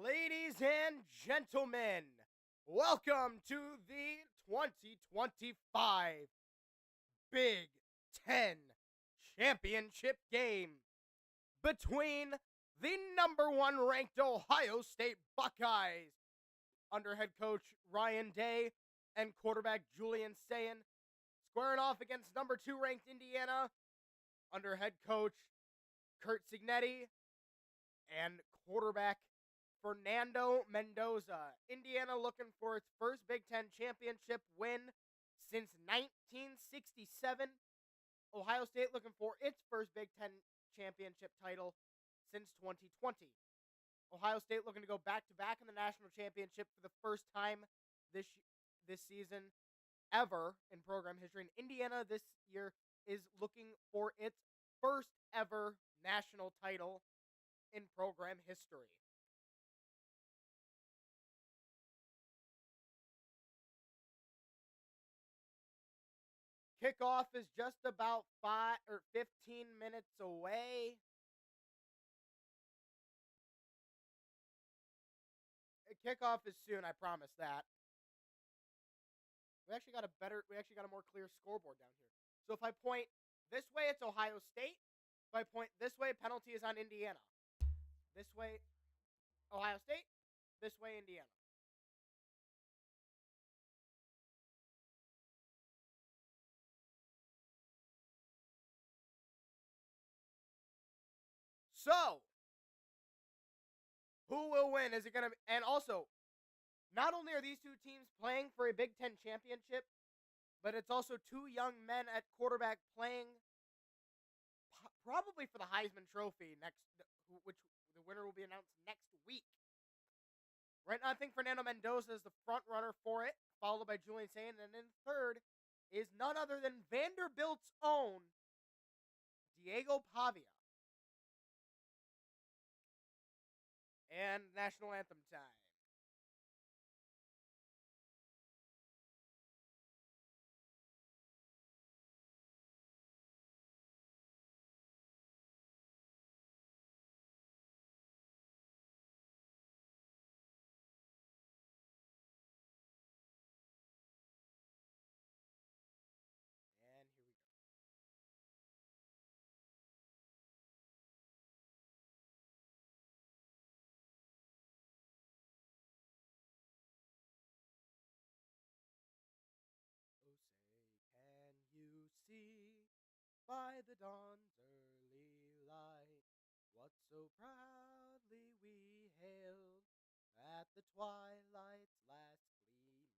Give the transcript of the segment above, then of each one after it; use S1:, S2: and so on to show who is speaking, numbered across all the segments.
S1: Ladies and gentlemen, welcome to the 2025 Big Ten Championship game between the #1 ranked Ohio State Buckeyes under head coach Ryan Day and quarterback Julian Sayin, squaring off against #2 ranked Indiana under head coach Curt Cignetti and quarterback Fernando Mendoza. Indiana looking for its first Big Ten championship win since 1967. Ohio State looking for its first Big Ten championship title since 2020. Ohio State looking to go back-to-back in the national championship for the first time this season ever in program history. And Indiana this year is looking for its first ever national title in program history. Kickoff is just about 15 minutes away. Kickoff is soon, I promise that. We actually got a more clear scoreboard down here. So if I point this way, it's Ohio State. If I point this way, penalty is on Indiana. This way, Ohio State. This way, Indiana. So, who will win? Is it going to be... And also, not only are these two teams playing for a Big Ten championship, but it's also two young men at quarterback playing probably for the Heisman Trophy which the winner will be announced next week. Right now, I think Fernando Mendoza is the front runner for it, followed by Julian Sayin, and then third is none other than Vanderbilt's own Diego Pavia. And national anthem time. And here we go. Oh, say, can you see by the dawn's early light what so proudly we hailed at the twilight's last gleaming,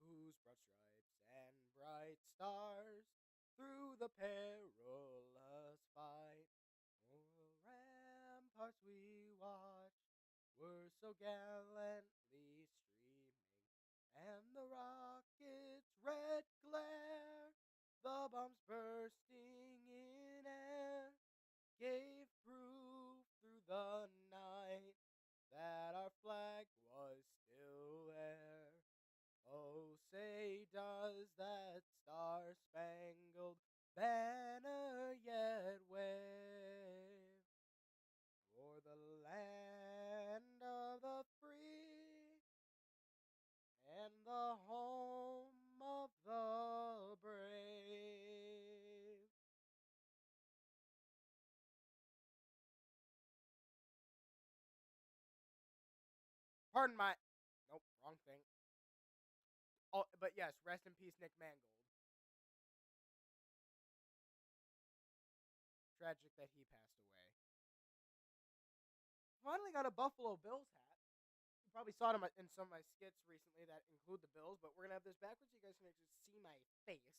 S1: whose broad stripes and bright stars through the perilous fight o'er ramparts we watched were so gallantly streaming, and the rocket's red glare, the bombs bursting in air, gave proof through the night that our flag was still there. Oh, say does that star-spangled banner yet wave o'er the land of the free and the home of the brave. Pardon my... Nope, wrong thing. Oh, but yes, rest in peace, Nick Mangold. Tragic that he passed away. Finally got a Buffalo Bills hat. You probably saw it in some of my skits recently that include the Bills, but we're going to have this backwards so you guys can actually see my face.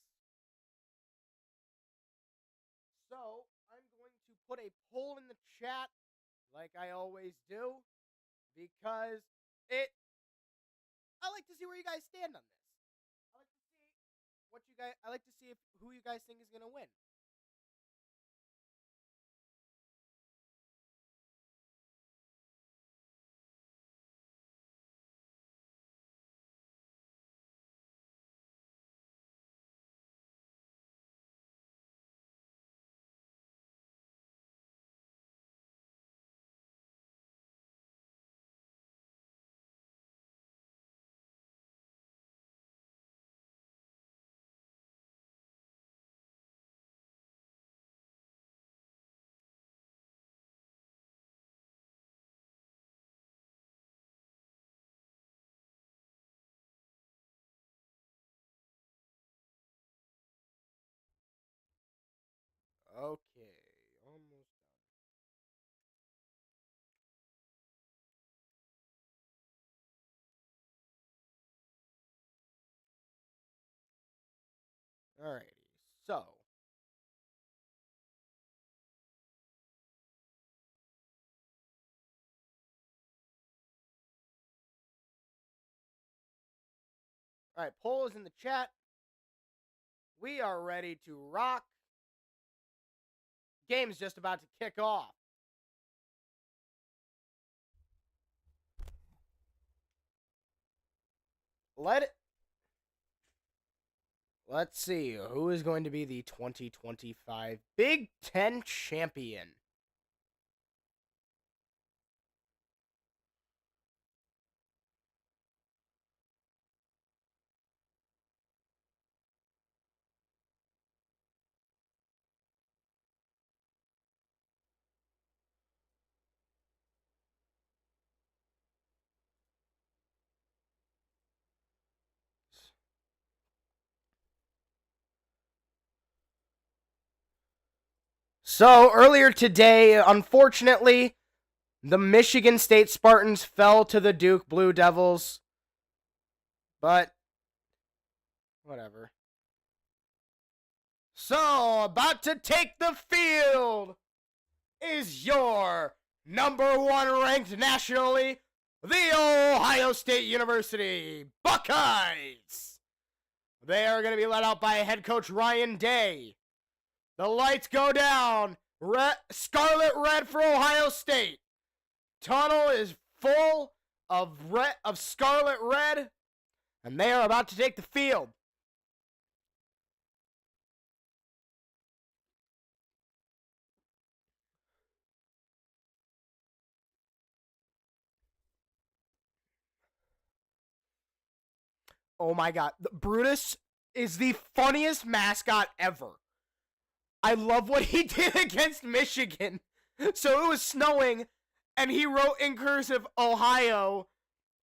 S1: So, I'm going to put a poll in the chat like I always do because I like to see where you guys stand on this. I like to see who you guys think is going to win. Okay, almost done. Alrighty, so. Alright, poll is in the chat. We are ready to rock. Game's just about to kick off. Let's see, who is going to be the 2025 Big Ten champion? So, earlier today, unfortunately, the Michigan State Spartans fell to the Duke Blue Devils. But, whatever. So, about to take the field is your number one ranked nationally, the Ohio State University Buckeyes. They are going to be led out by head coach Ryan Day. The lights go down. Scarlet red for Ohio State. Tunnel is full of scarlet red, and they are about to take the field. Oh my god, Brutus is the funniest mascot ever. I love what he did against Michigan. So it was snowing, and he wrote in cursive Ohio,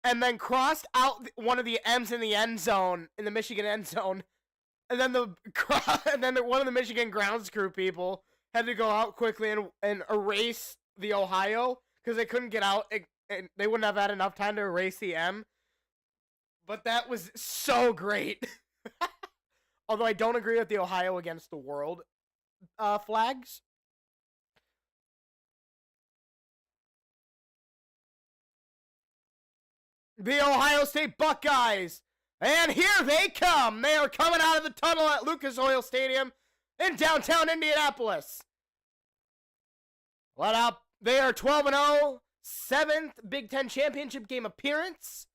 S1: and then crossed out one of the M's in the end zone, in the Michigan end zone, and then one of the Michigan grounds crew people had to go out quickly and erase the Ohio because they couldn't get out, and they wouldn't have had enough time to erase the M. But that was so great. Although I don't agree with the Ohio against the world flags. The Ohio State Buckeyes. And here they come. They are coming out of the tunnel at Lucas Oil Stadium in downtown Indianapolis. Let out. They are 12-0, 7th Big Ten championship game appearance.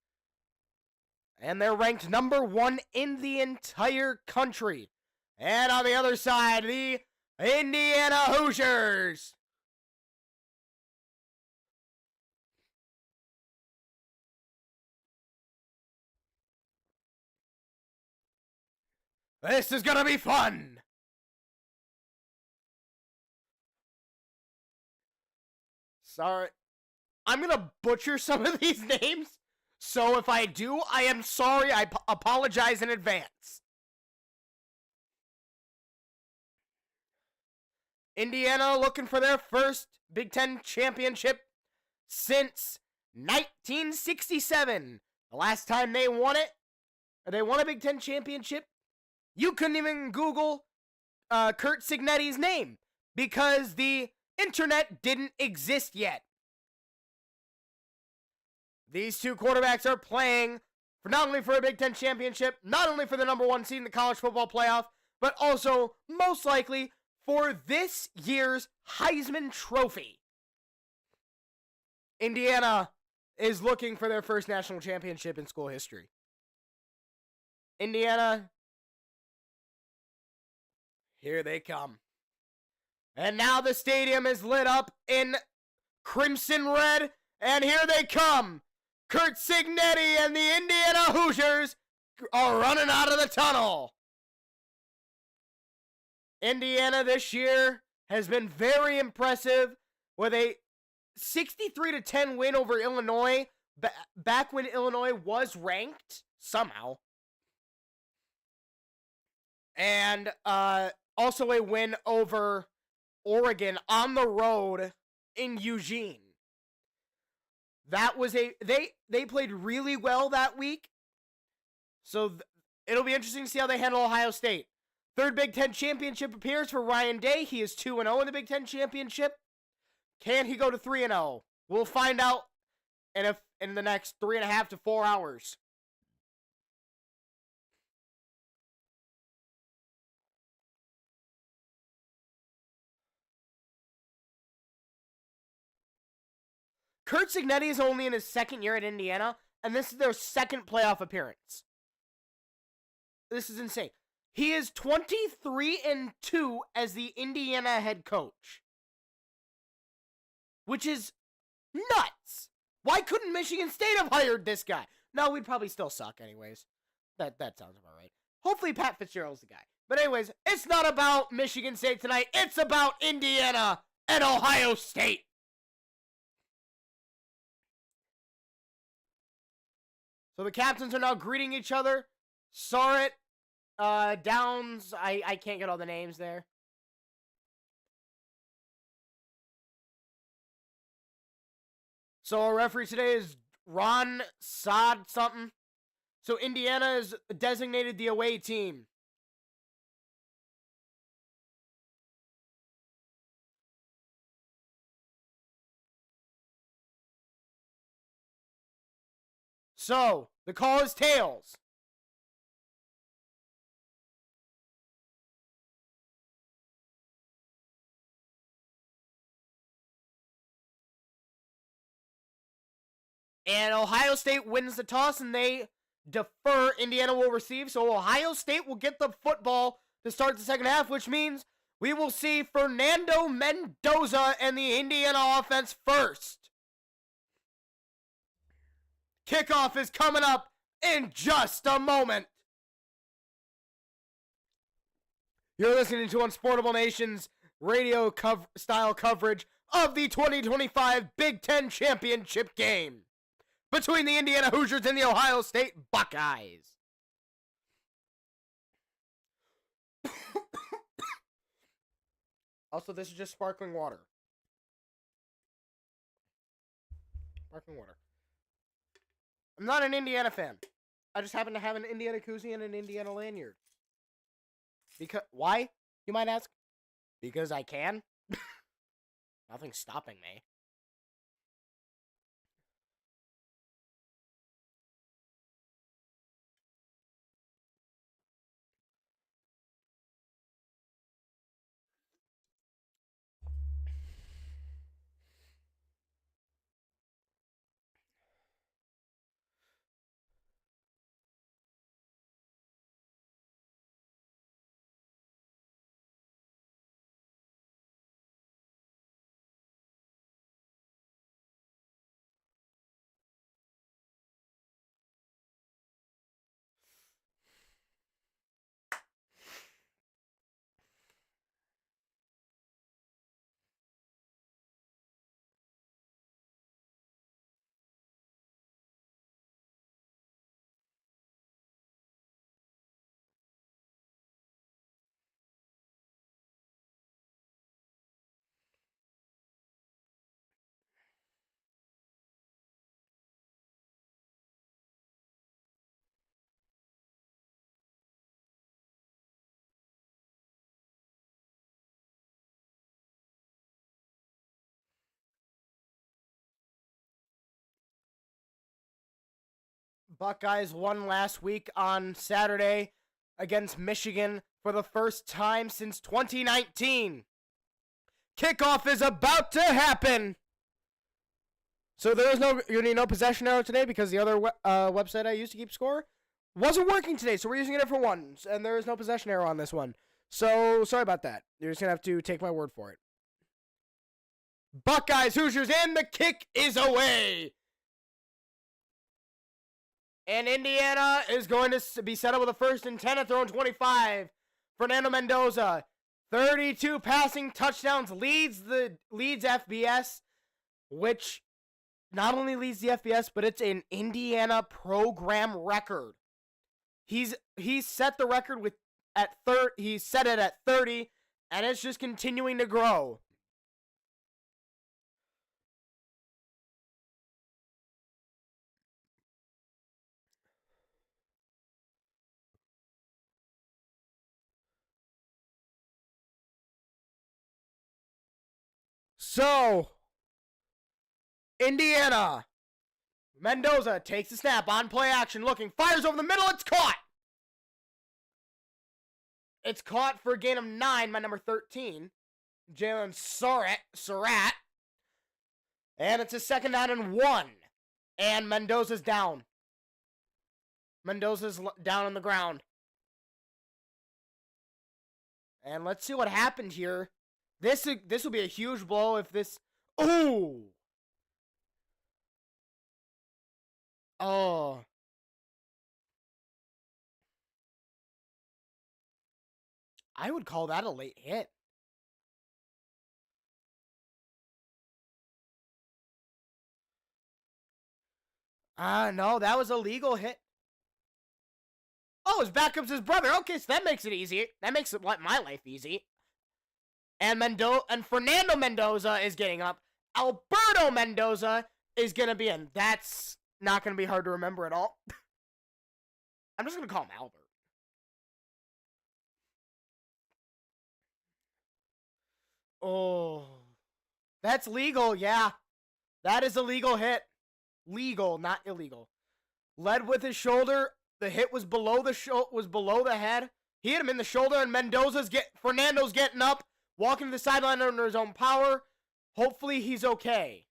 S1: And they're ranked number one in the entire country. And on the other side, the Indiana Hoosiers. This is gonna be fun. Sorry. I'm gonna butcher some of these names. So if I do, I am sorry. I apologize in advance. Indiana looking for their first Big Ten championship since 1967. The last time they won it, or they won a Big Ten championship, you couldn't even Google Curt Cignetti's name because the internet didn't exist yet. These two quarterbacks are playing for not only for a Big Ten championship, not only for the number one seed in the college football playoff, but also, most likely, for this year's Heisman Trophy. Indiana is looking for their first national championship in school history. Indiana, here they come. And now the stadium is lit up in crimson red, and here they come. Curt Cignetti and the Indiana Hoosiers are running out of the tunnel. Indiana this year has been very impressive with a 63-10 win over Illinois, back when Illinois was ranked, somehow. And also a win over Oregon on the road in Eugene. That was they played really well that week. So it'll be interesting to see how they handle Ohio State. Third Big Ten championship appearance for Ryan Day. He is 2-0 in the Big Ten championship. Can he go to 3-0? We'll find out in the next 3.5 to 4 hours. Curt Cignetti is only in his second year at Indiana, and this is their second playoff appearance. This is insane. He is 23-2 as the Indiana head coach, which is nuts. Why couldn't Michigan State have hired this guy? No, we'd probably still suck anyways. That sounds about right. Hopefully Pat Fitzgerald's the guy. But anyways, it's not about Michigan State tonight. It's about Indiana and Ohio State. So the captains are now greeting each other. Sarrett, Downs, I can't get all the names there. So our referee today is Ron Sod something. So Indiana is designated the away team. So, the call is tails. And Ohio State wins the toss and they defer. Indiana will receive. So Ohio State will get the football to start the second half, which means we will see Fernando Mendoza and the Indiana offense first. Kickoff is coming up in just a moment. You're listening to Unsportable Nation's radio style coverage of the 2025 Big Ten Championship game between the Indiana Hoosiers and the Ohio State Buckeyes. Also, this is just sparkling water. Sparkling water. I'm not an Indiana fan. I just happen to have an Indiana koozie and an Indiana lanyard. Why, you might ask? Because I can. Nothing's stopping me. Buckeyes won last week on Saturday against Michigan for the first time since 2019. Kickoff is about to happen. So there is no possession arrow today because the other website I used to keep score wasn't working today. So we're using a different one, and there is no possession arrow on this one. So sorry about that. You're just going to have to take my word for it. Buckeyes, Hoosiers, and the kick is away. And Indiana is going to be set up with a 1st and 10 at their own 25. Fernando Mendoza, 32 passing touchdowns, leads FBS, which not only leads the FBS, but it's an Indiana program record. He's set the record he set it at 30, And it's just continuing to grow. So, Indiana. Mendoza takes the snap on play action, looking, fires over the middle, it's caught! It's caught for a gain of 9 by number 13, Jalen Surratt. And it's a 2nd down and 1. And Mendoza's down. Mendoza's down on the ground. And let's see what happened here. This will be a huge blow if this... Ooh! Oh. I would call that a late hit. No, that was a legal hit. Oh, his backup's his brother. Okay, so that makes it easy. That makes it my life easy. And Fernando Mendoza is getting up. Alberto Mendoza is gonna be in. That's not gonna be hard to remember at all. I'm just gonna call him Albert. Oh, that's legal. Yeah, that is a legal hit. Legal, not illegal. Led with his shoulder. The hit was below the head. He hit him in the shoulder, and Fernando's getting up, walking to the sideline under his own power. Hopefully, he's okay.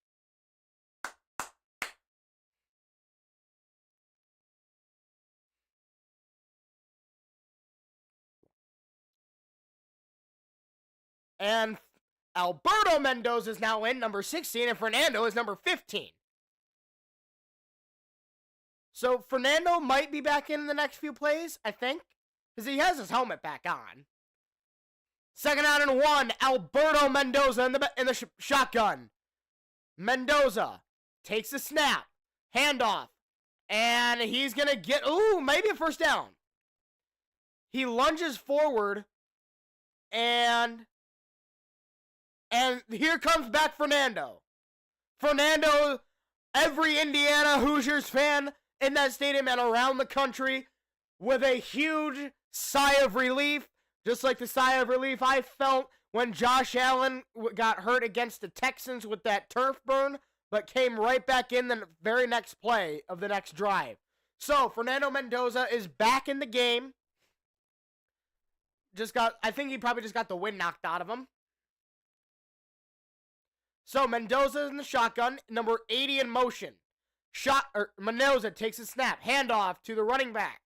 S1: And Alberto Mendoza is now in, number 16, and Fernando is number 15. So Fernando might be back in the next few plays, I think, because he has his helmet back on. 2nd down and 1, Alberto Mendoza in the shotgun. Mendoza takes the snap, handoff, and he's going to get, maybe a 1st down. He lunges forward, and here comes back Fernando. Fernando, every Indiana Hoosiers fan in that stadium and around the country with a huge sigh of relief, just like the sigh of relief I felt when Josh Allen got hurt against the Texans with that turf burn, but came right back in the very next play of the next drive. So, Fernando Mendoza is back in the game. I think he probably just got the wind knocked out of him. So, Mendoza in the shotgun, number 80 in motion. Mendoza takes a snap, handoff to the running back,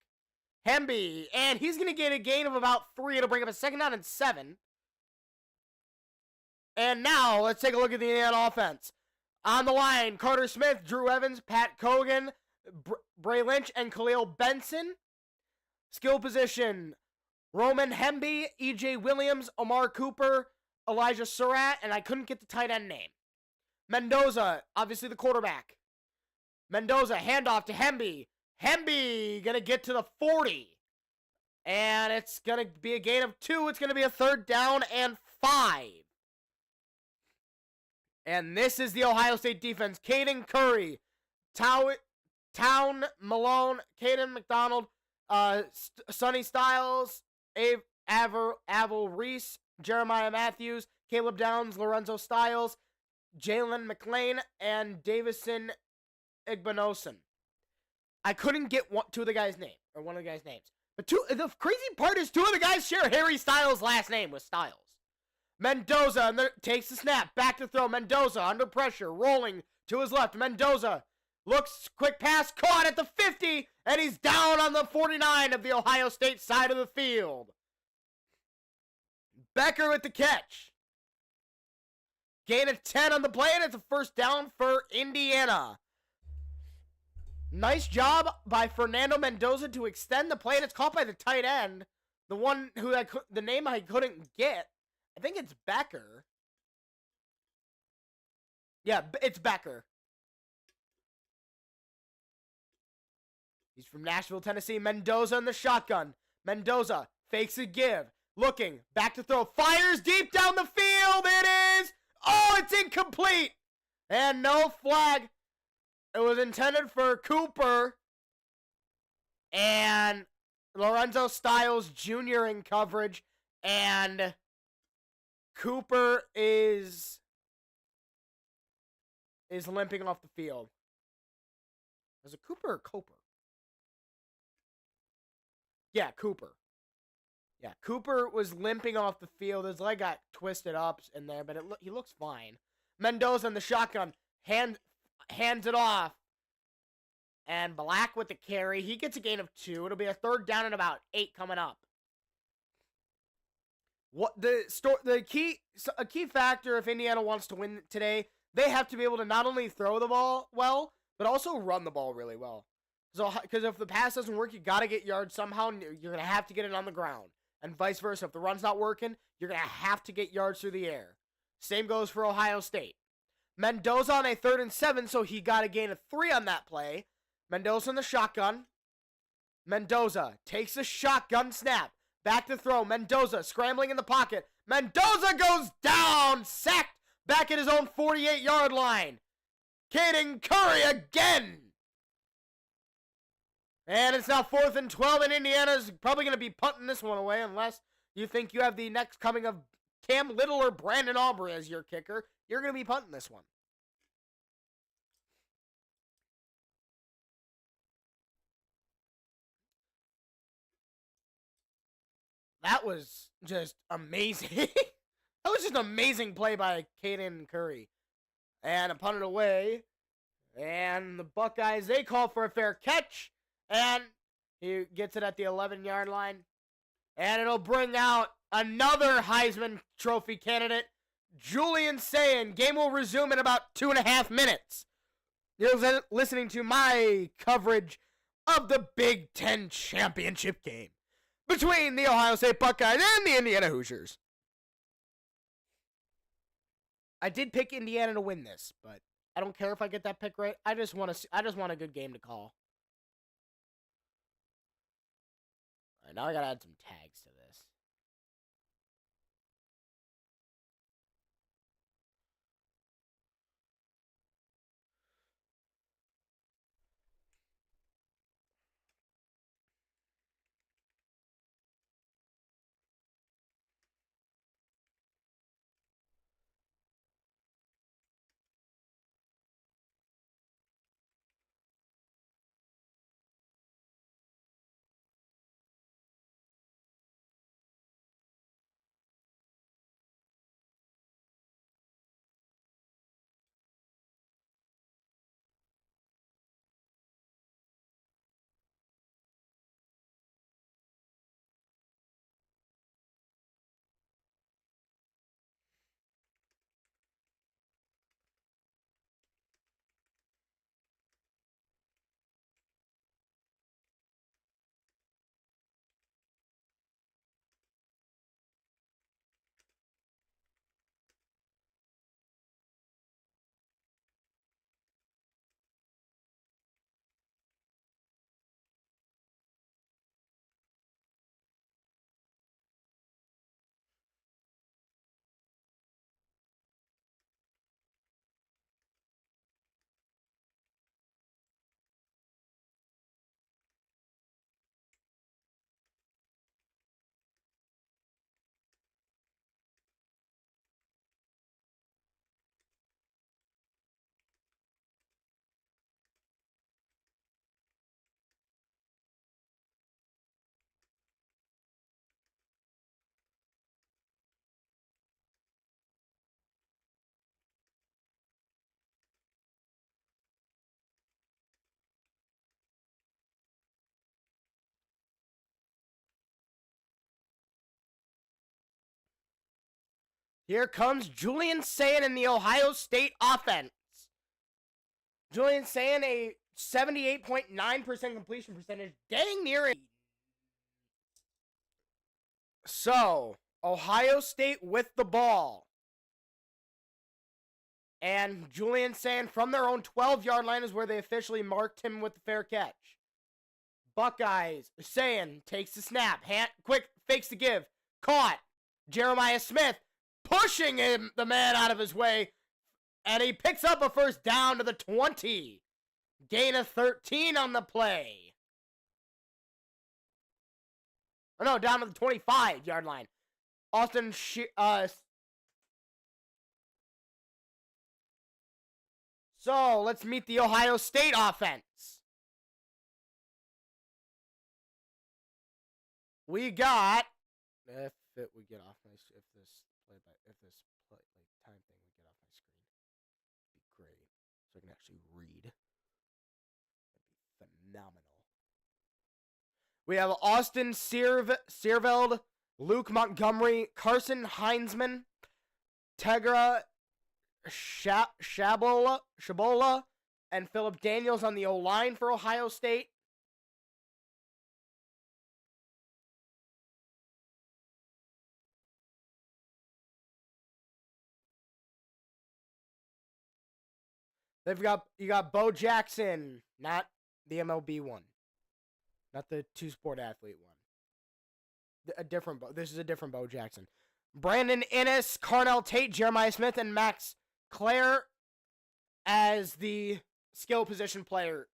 S1: Hemby, and he's going to get a gain of about 3. It'll bring up a 2nd down and 7. And now, let's take a look at the Indiana offense. On the line, Carter Smith, Drew Evans, Pat Cogan, Bray Lynch, and Khalil Benson. Skill position, Roman Hemby, E.J. Williams, Omar Cooper, Elijah Surratt, and I couldn't get the tight end name. Mendoza, obviously the quarterback. Mendoza, handoff to Hemby. Hemby going to get to the 40. And it's going to be a gain of 2. It's going to be a 3rd down and 5. And this is the Ohio State defense. Caden Curry, Town Malone, Caden McDonald, Sonny Styles, Avril Reese, Jeremiah Matthews, Caleb Downs, Lorenzo Styles, Jalen McLean, and Davison Igbinosun. I couldn't get one of the guys' names. But the crazy part is 2 of the guys share Harry Styles' last name with Styles. Mendoza takes the snap, back to throw. Mendoza under pressure, rolling to his left. Mendoza looks, quick pass, caught at the 50, and he's down on the 49 of the Ohio State side of the field. Becker with the catch. Gain of 10 on the play, and it's a 1st down for Indiana. Nice job by Fernando Mendoza to extend the play, and it's caught by the tight end. The one who the name I couldn't get. I think it's Becker. Yeah, it's Becker. He's from Nashville, Tennessee. Mendoza in the shotgun. Mendoza fakes a give. Looking. Back to throw. Fires deep down the field. It is. Oh, it's incomplete. And no flag. It was intended for Cooper. And Lorenzo Styles Jr. in coverage. And Cooper is limping off the field. Was it Cooper or Coper? Yeah, Cooper. Yeah, Cooper was limping off the field. His leg got twisted up in there, but he looks fine. Mendoza in the shotgun hands it off. And Black with the carry. He gets a gain of 2. It'll be a third down and about 8 coming up. A key factor if Indiana wants to win today, they have to be able to not only throw the ball well, but also run the ball really well. Because if the pass doesn't work, you got to get yards somehow. You're going to have to get it on the ground. And vice versa. If the run's not working, you're going to have to get yards through the air. Same goes for Ohio State. Mendoza on a 3rd and 7, so he got a gain of 3 on that play. Mendoza in the shotgun. Mendoza takes a shotgun snap. Back to throw. Mendoza scrambling in the pocket. Mendoza goes down. Sacked back at his own 48-yard line. Caden Curry again. And it's now 4th and 12, and Indiana's probably going to be punting this one away unless you think you have the next coming of Cam Little or Brandon Aubrey as your kicker. You're going to be punting this one. That was just amazing. That was just an amazing play by Caden Curry. And a punt it away. And the Buckeyes, they call for a fair catch. And he gets it at the 11-yard line. And it'll bring out another Heisman Trophy candidate, Julian Sayin. Game will resume in about 2.5 minutes. You're listening to my coverage of the Big Ten Championship game between the Ohio State Buckeyes and the Indiana Hoosiers. I did pick Indiana to win this, but I don't care if I get that pick right. I just want a good game to call. All right, now I gotta add some tags to this. Here comes Julian Sayin in the Ohio State offense. Julian Sayin, a 78.9% completion percentage, dang near it. So, Ohio State with the ball. And Julian Sayin from their own 12-yard line is where they officially marked him with the fair catch. Buckeyes, Sayin takes the snap, quick, fakes the give. caught. Jeremiah Smith pushing the man out of his way, and he picks up a first down to the 20. Gain of 13 on the play. Oh, no, down to the 25-yard line. So, let's meet the Ohio State offense. We got, if it would get off my, if this time thing would get off my screen, it'd be great. So I can actually read. That'd be phenomenal. We have Austin Searveld, Luke Montgomery, Carson Heinzman, Tegra Shabola, and Philip Daniels on the O-line for Ohio State. You got Bo Jackson, not the MLB one. Not the two-sport athlete one. A different Bo. This is a different Bo Jackson. Brandon Innes, Carnell Tate, Jeremiah Smith, and Max Clare as the skill position players.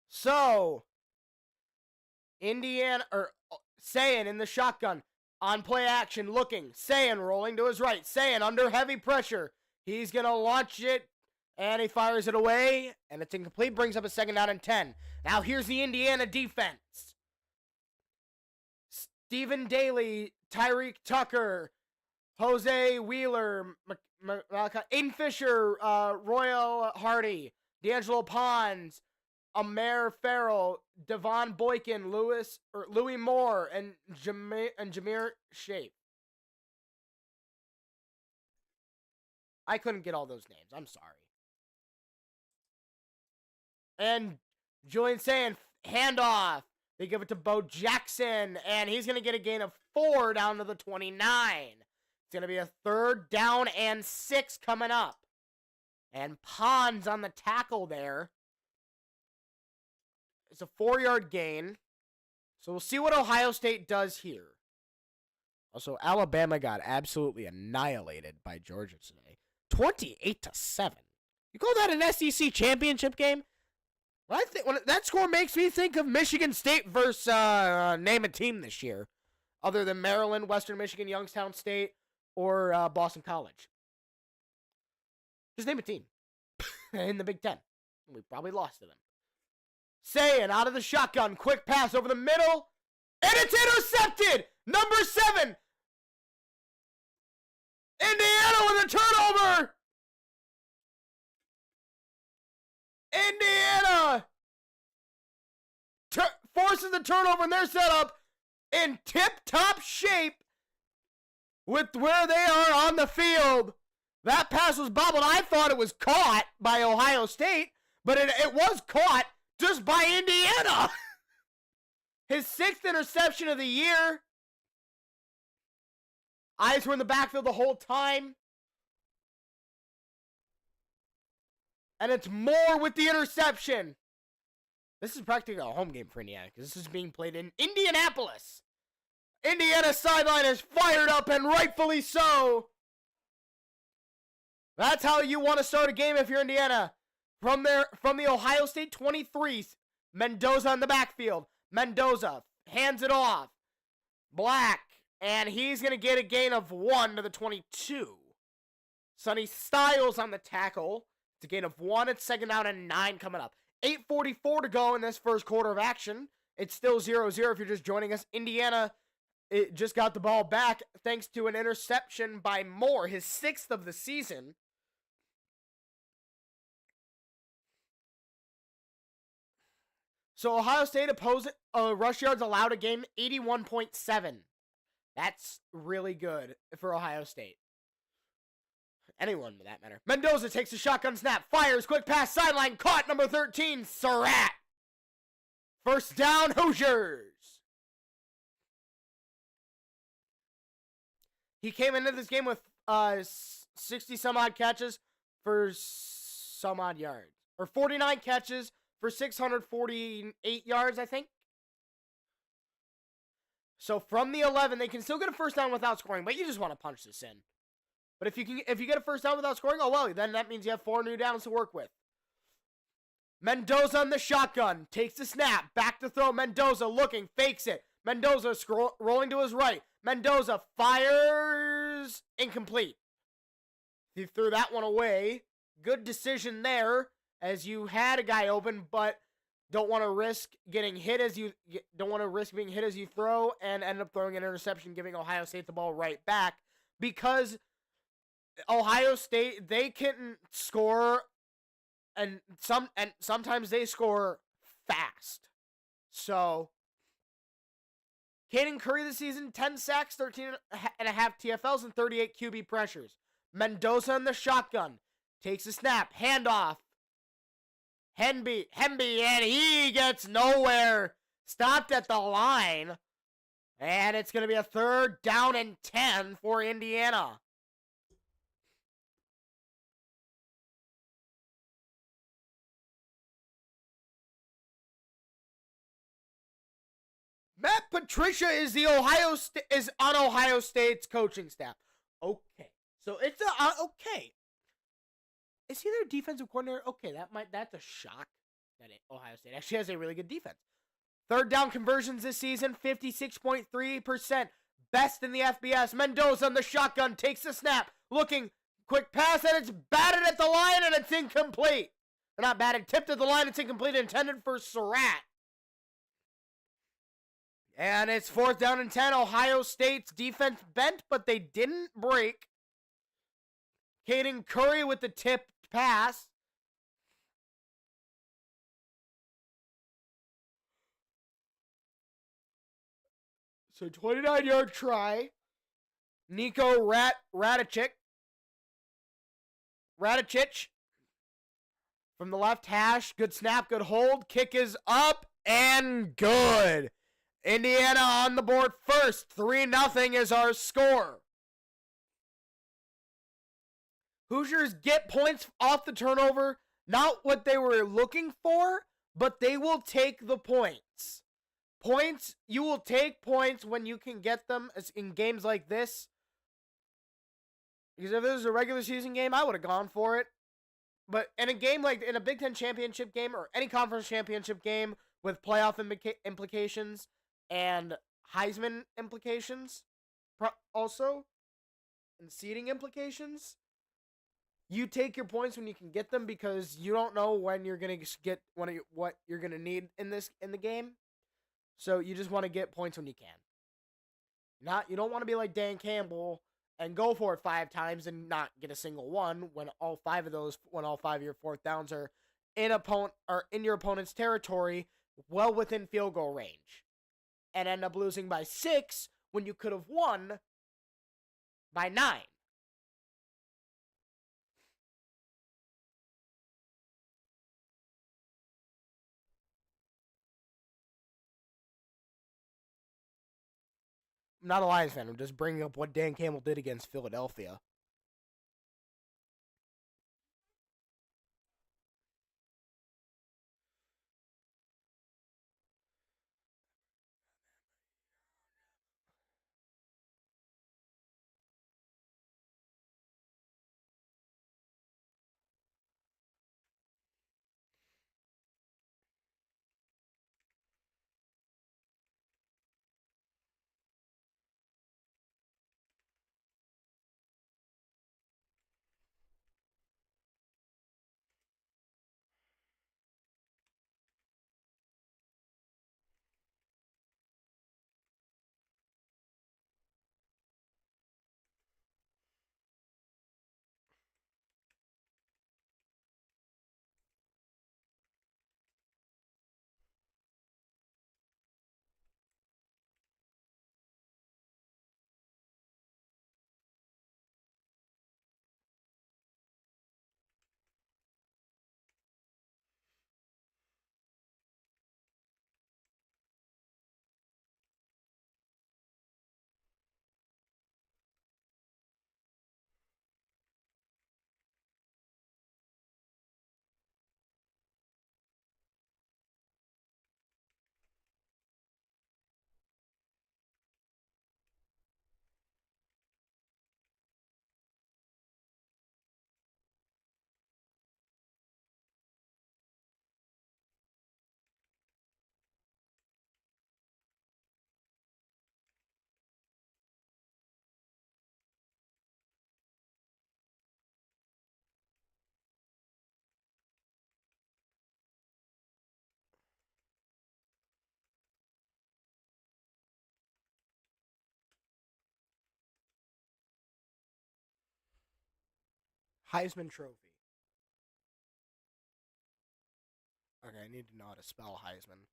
S1: So, Indiana, or Sayin in the shotgun. On play action, looking. Sayin rolling to his right. Sayin under heavy pressure. He's going to launch it, and he fires it away, and it's incomplete. Brings up a second down and 10. Now here's the Indiana defense. Stephen Daly, Tyreek Tucker, Jose Wheeler, Aiden Fisher, Royal Hardy, D'Angelo Pons, Amer Farrell, Devon Boykin, Louis Moore, and Jameer Shape. I couldn't get all those names. I'm sorry. And Julian saying handoff. They give it to Bo Jackson, and he's going to get a gain of 4 down to the 29. It's going to be a 3rd down and 6 coming up. And Pons on the tackle there. It's a 4-yard gain. So we'll see what Ohio State does here. Also, Alabama got absolutely annihilated by Georgia today. 28-7. You call that an SEC championship game? Well, that score makes me think of Michigan State versus name a team this year, other than Maryland, Western Michigan, Youngstown State, or Boston College. Just name a team in the Big Ten. We probably lost to them. Sayin out of the shotgun, quick pass over the middle, and it's intercepted. Number 7. Indiana with a turnover. Indiana forces the turnover, and they're set up in tip-top shape with where they are on the field. That pass was bobbled. I thought it was caught by Ohio State, but it was caught just by Indiana. His 6th interception of the year. Eyes were in the backfield the whole time. And it's Moore with the interception. This is practically a home game for Indiana because this is being played in Indianapolis. Indiana's sideline is fired up, and rightfully so. That's how you want to start a game if you're Indiana. From the Ohio State 23, Mendoza in the backfield. Mendoza hands it off. Black, and he's going to get a gain of 1 to the 22. Sonny Styles on the tackle. It's a gain of 1. It's 2nd down and 9 coming up. 8:44 to go in this first quarter of action. It's still 0-0 if you're just joining us. Indiana just got the ball back thanks to an interception by Moore, his 6th of the season. So Ohio State rush yards allowed a game 81.7. That's really good for Ohio State. Anyone for that matter. Mendoza takes a shotgun snap, fires, quick pass, sideline, caught, number 13, Surratt. First down, Hoosiers. He came into this game with 60 some odd catches for some odd yards. Or 49 catches for 648 yards, I think. So from the 11, they can still get a first down without scoring, but you just want to punch this in. But if you get a first down without scoring, oh well, then that means you have 4 new downs to work with. Mendoza on the shotgun, takes the snap, back to throw. Mendoza looking, fakes it. Mendoza rolling to his right. Mendoza fires, incomplete. He threw that one away. Good decision there, as you had a guy open, but don't want to risk getting hit as you being hit as you throw, and end up throwing an interception, giving Ohio State the ball right back, because Ohio State, they can score, and sometimes they score fast. So Caden Curry this season, 10 sacks, 13 and a half TFLs, and 38 QB pressures. Mendoza in the shotgun, takes a snap, handoff. Henby, and he gets nowhere. Stopped at the line. And it's going to be a 3rd down and 10 for Indiana. Matt Patricia is on Ohio State's coaching staff. Okay. So it's okay. Is he their defensive coordinator? Okay, that's a shock that Ohio State actually has a really good defense. 3rd down conversions this season, 56.3%. Best in the FBS. Mendoza on the shotgun, takes the snap, looking, quick pass, and it's batted at the line, and it's incomplete. Not batted, tipped at the line, it's incomplete, intended for Surratt. And it's 4th down and 10. Ohio State's defense bent, but they didn't break. Caden Curry with the tipped pass. So 29-yard try. Nico Radicic from the left hash. Good snap, good hold. Kick is up and good. Indiana on the board first. 3-0 is our score. Hoosiers get points off the turnover. Not what they were looking for, but they will take the points. You will take points when you can get them in games like this. Because if this was a regular season game, I would have gone for it. But in a game like, in a Big Ten championship game or any conference championship game with playoff implications and Heisman implications also, and seeding implications, you take your points when you can get them, because you don't know when you're going to get what you're going to need in the game. So you just want to get points when you can. You don't want to be like Dan Campbell and go for it 5 times and not get a single one when all 5 of your 4th downs are in your opponent's territory, well within field goal range, and end up losing by 6 when you could have won by 9. I'm not a Lions fan. I'm just bringing up what Dan Campbell did against Philadelphia. Heisman Trophy. Okay, I need to know how to spell Heisman.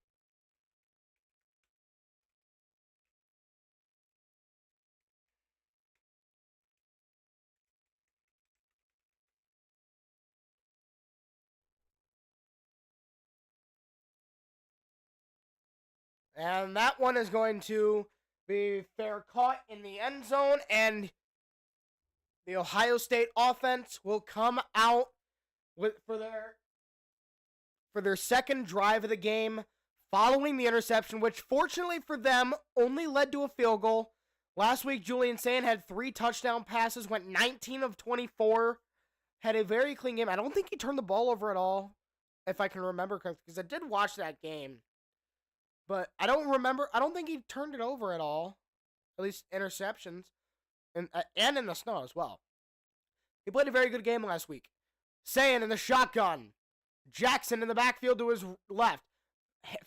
S1: And that one is going to be fair caught in the end zone, and the Ohio State offense will come out for their second drive of the game following the interception, which fortunately for them only led to a field goal. Last week, Julian Sayin had 3 touchdown passes, went 19 of 24, had a very clean game. I don't think he turned the ball over at all, if I can remember correctly, because I did watch that game. But I don't think he turned it over at all. At least interceptions. And in the snow as well. He played a very good game last week. Sayin in the shotgun. Jackson in the backfield to his left.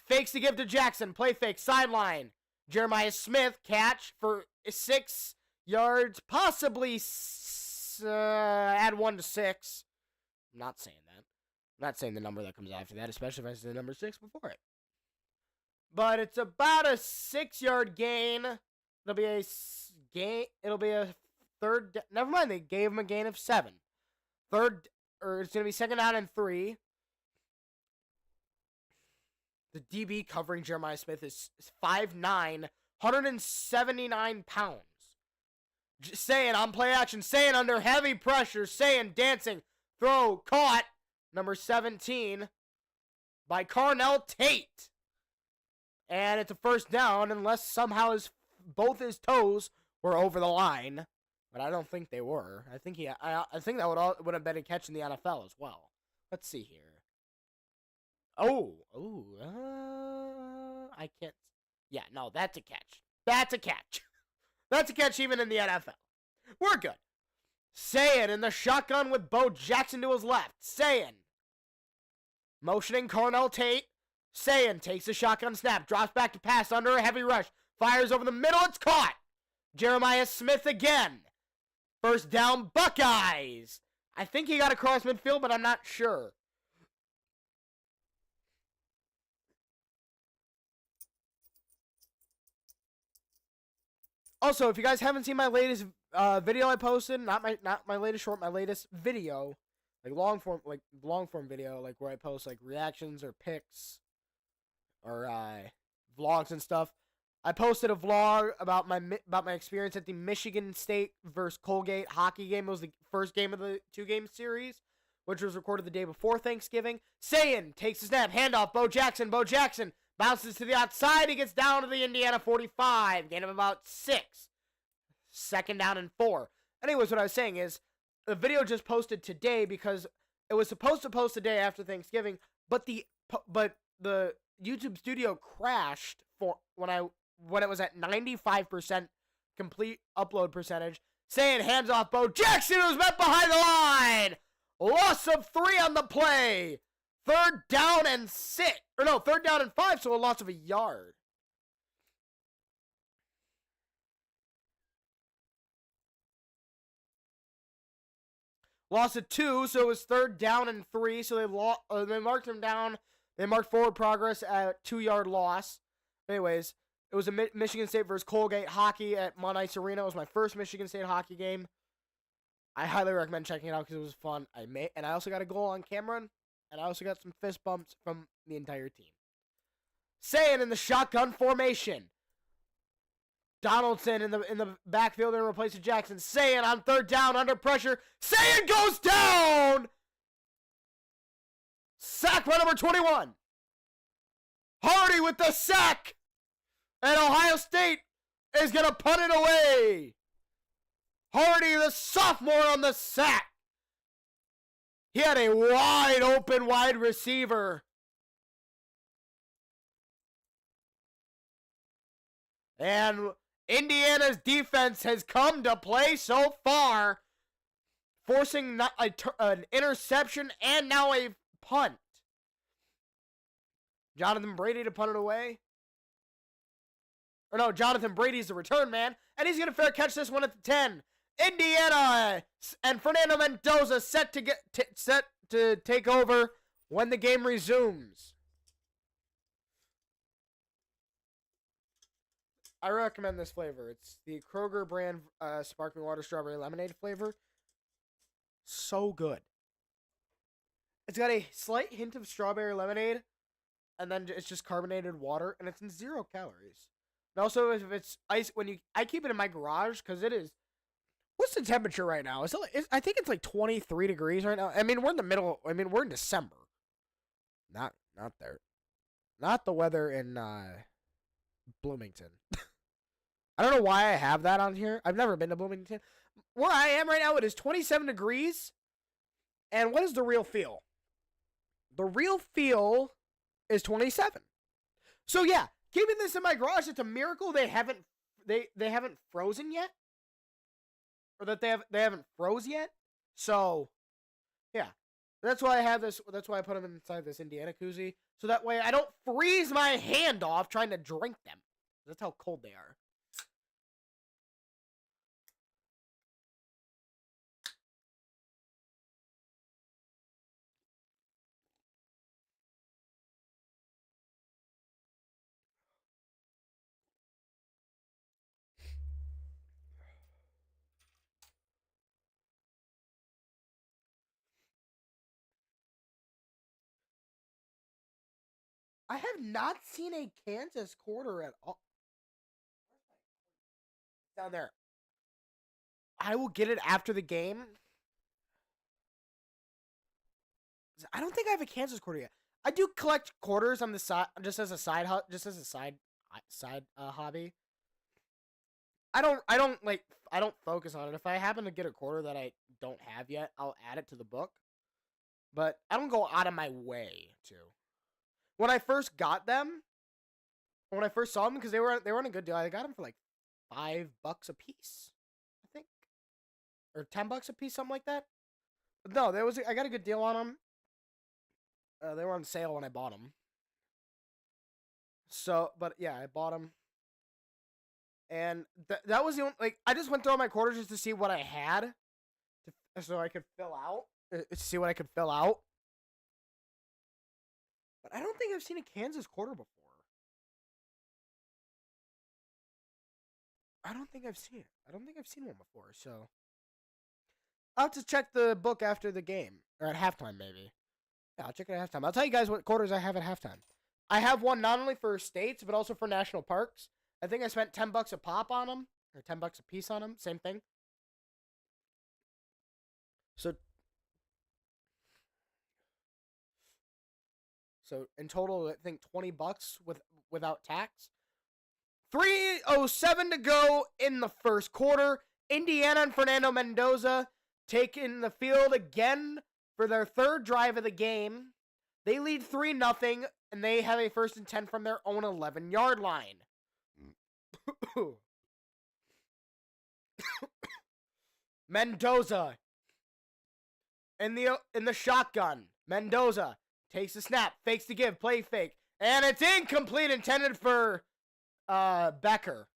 S1: Fakes to give to Jackson. Play fake. Sideline. Jeremiah Smith catch for 6 yards. Possibly add 1 to 6. I'm not saying that. I'm not saying the number that comes after that, especially if I say the number 6 before it. But it's about a 6-yard gain. It'll be a third. Never mind, they gave him a gain of 7. It's going to be 2nd down and 3. The DB covering Jeremiah Smith is 5'9", 179 pounds. Sayin on play action. Sayin under heavy pressure. Sayin dancing. Throw caught. Number 17 by Carnell Tate. And it's a first down unless somehow both his toes were over the line. But I don't think they were. I think that would have been a catch in the NFL as well. Let's see here. I can't. Yeah, no, that's a catch. That's a catch. That's a catch even in the NFL. We're good. Sayin in the shotgun with Bo Jackson to his left. Sayin motioning Carnell Tate. Sayin takes a shotgun snap, drops back to pass under a heavy rush, fires over the middle, it's caught. Jeremiah Smith again. First down, Buckeyes. I think he got across midfield, but I'm not sure. Also, if you guys haven't seen my latest video I posted, not my latest short, my latest video, long form video, like where I post like reactions or pics or vlogs and stuff. I posted a vlog about my experience at the Michigan State versus Colgate hockey game. It was the first game of the 2-game series, which was recorded the day before Thanksgiving. Sayin takes a snap, handoff, Bo Jackson. Bo Jackson bounces to the outside. He gets down to the Indiana 45. Gain of about 6. 2nd down and 4. Anyways, what I was saying is, the video just posted today because it was supposed to post the day after Thanksgiving, but the YouTube studio crashed for when it was at 95% complete upload percentage. Sayin hands off Bo Jackson, who's met behind the line. Loss of 3 on the play. 3rd down and 6. Or no, 3rd down and 5, so a loss of a yard. Loss of 2, so it was 3rd down and 3, so they marked him down. They marked forward progress at 2-yard loss. Anyways, it was a Michigan State versus Colgate hockey at Mount Ice Arena. It was my first Michigan State hockey game. I highly recommend checking it out because it was fun. And I also got a goal on camera, and I also got some fist bumps from the entire team. Sayin in the shotgun formation. Donaldson in the backfield and replaces Jackson. Sayin on 3rd down under pressure. Sayin goes down. Sack by number 21. Hardy with the sack. And Ohio State is going to punt it away. Hardy, the sophomore, on the sack. He had a wide open wide receiver. And Indiana's defense has come to play so far, forcing an interception and now a punt. Jonathan Brady to punt it away. Or no, Jonathan Brady's the return man, and he's going to fair catch this one at the 10. Indiana and Fernando Mendoza set to take over when the game resumes. I recommend this flavor. It's the Kroger brand sparkling water strawberry lemonade flavor. So good. It's got a slight hint of strawberry lemonade, and then it's just carbonated water, and it's in 0 calories. And also, if it's ice, I keep it in my garage because it is. What's the temperature right now? I think it's like 23 degrees right now. I mean, we're in the middle. I mean, we're in December. Not there. Not the weather in Bloomington. I don't know why I have that on here. I've never been to Bloomington. Where I am right now, it is 27 degrees. And what is the real feel? The real feel is 27. So yeah, keeping this in my garage, it's a miracle they haven't frozen yet. Or that they haven't froze yet. So yeah. That's why I have this. That's why I put them inside this Indiana koozie. So that way I don't freeze my hand off trying to drink them. That's how cold they are. I have not seen a Kansas quarter at all. Down there. I will get it after the game. I don't think I have a Kansas quarter yet. I do collect quarters on the side, just as a side hobby. I don't focus on it. If I happen to get a quarter that I don't have yet, I'll add it to the book. But I don't go out of my way to. When I first got them, when I first saw them, because they were on a good deal, I got them for like $5 a piece, I think, or $10 a piece, something like that. But no, I got a good deal on them. They were on sale when I bought them. So, but yeah, I bought them, and that was the only, like, I just went through all my quarters just to see what I had, so I could fill out, see what I could fill out. But I don't think I've seen a Kansas quarter before. I don't think I've seen it. I don't think I've seen one before, so I'll have to check the book after the game, or at halftime, maybe. Yeah, I'll check it at halftime. I'll tell you guys what quarters I have at halftime. I have one not only for states, but also for national parks. I think I spent $10 a pop on them, or $10 a piece on them. Same thing. So in total, I think $20 without tax. 3:07 to go in the first quarter. Indiana and Fernando Mendoza taking the field again for their third drive of the game. They lead 3-0, and they have a 1st and 10 from their own 11-yard line. Mendoza in the shotgun. Mendoza takes the snap, fakes the give, play fake, and it's incomplete, intended for Becker.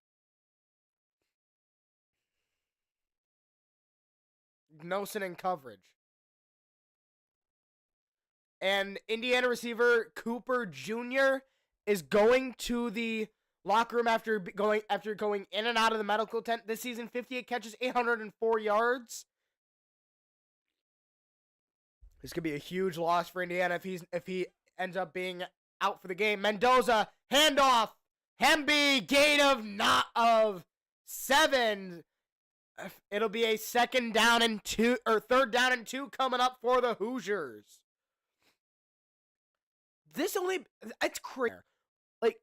S1: Nosen in coverage. And Indiana receiver Cooper Jr. is going to the locker room after going in and out of the medical tent this season. 58 catches, 804 yards. This could be a huge loss for Indiana if he ends up being out for the game. Mendoza, handoff. Hemby, gain of 7. It'll be a 3rd down and 2 coming up for the Hoosiers. It's crazy. Like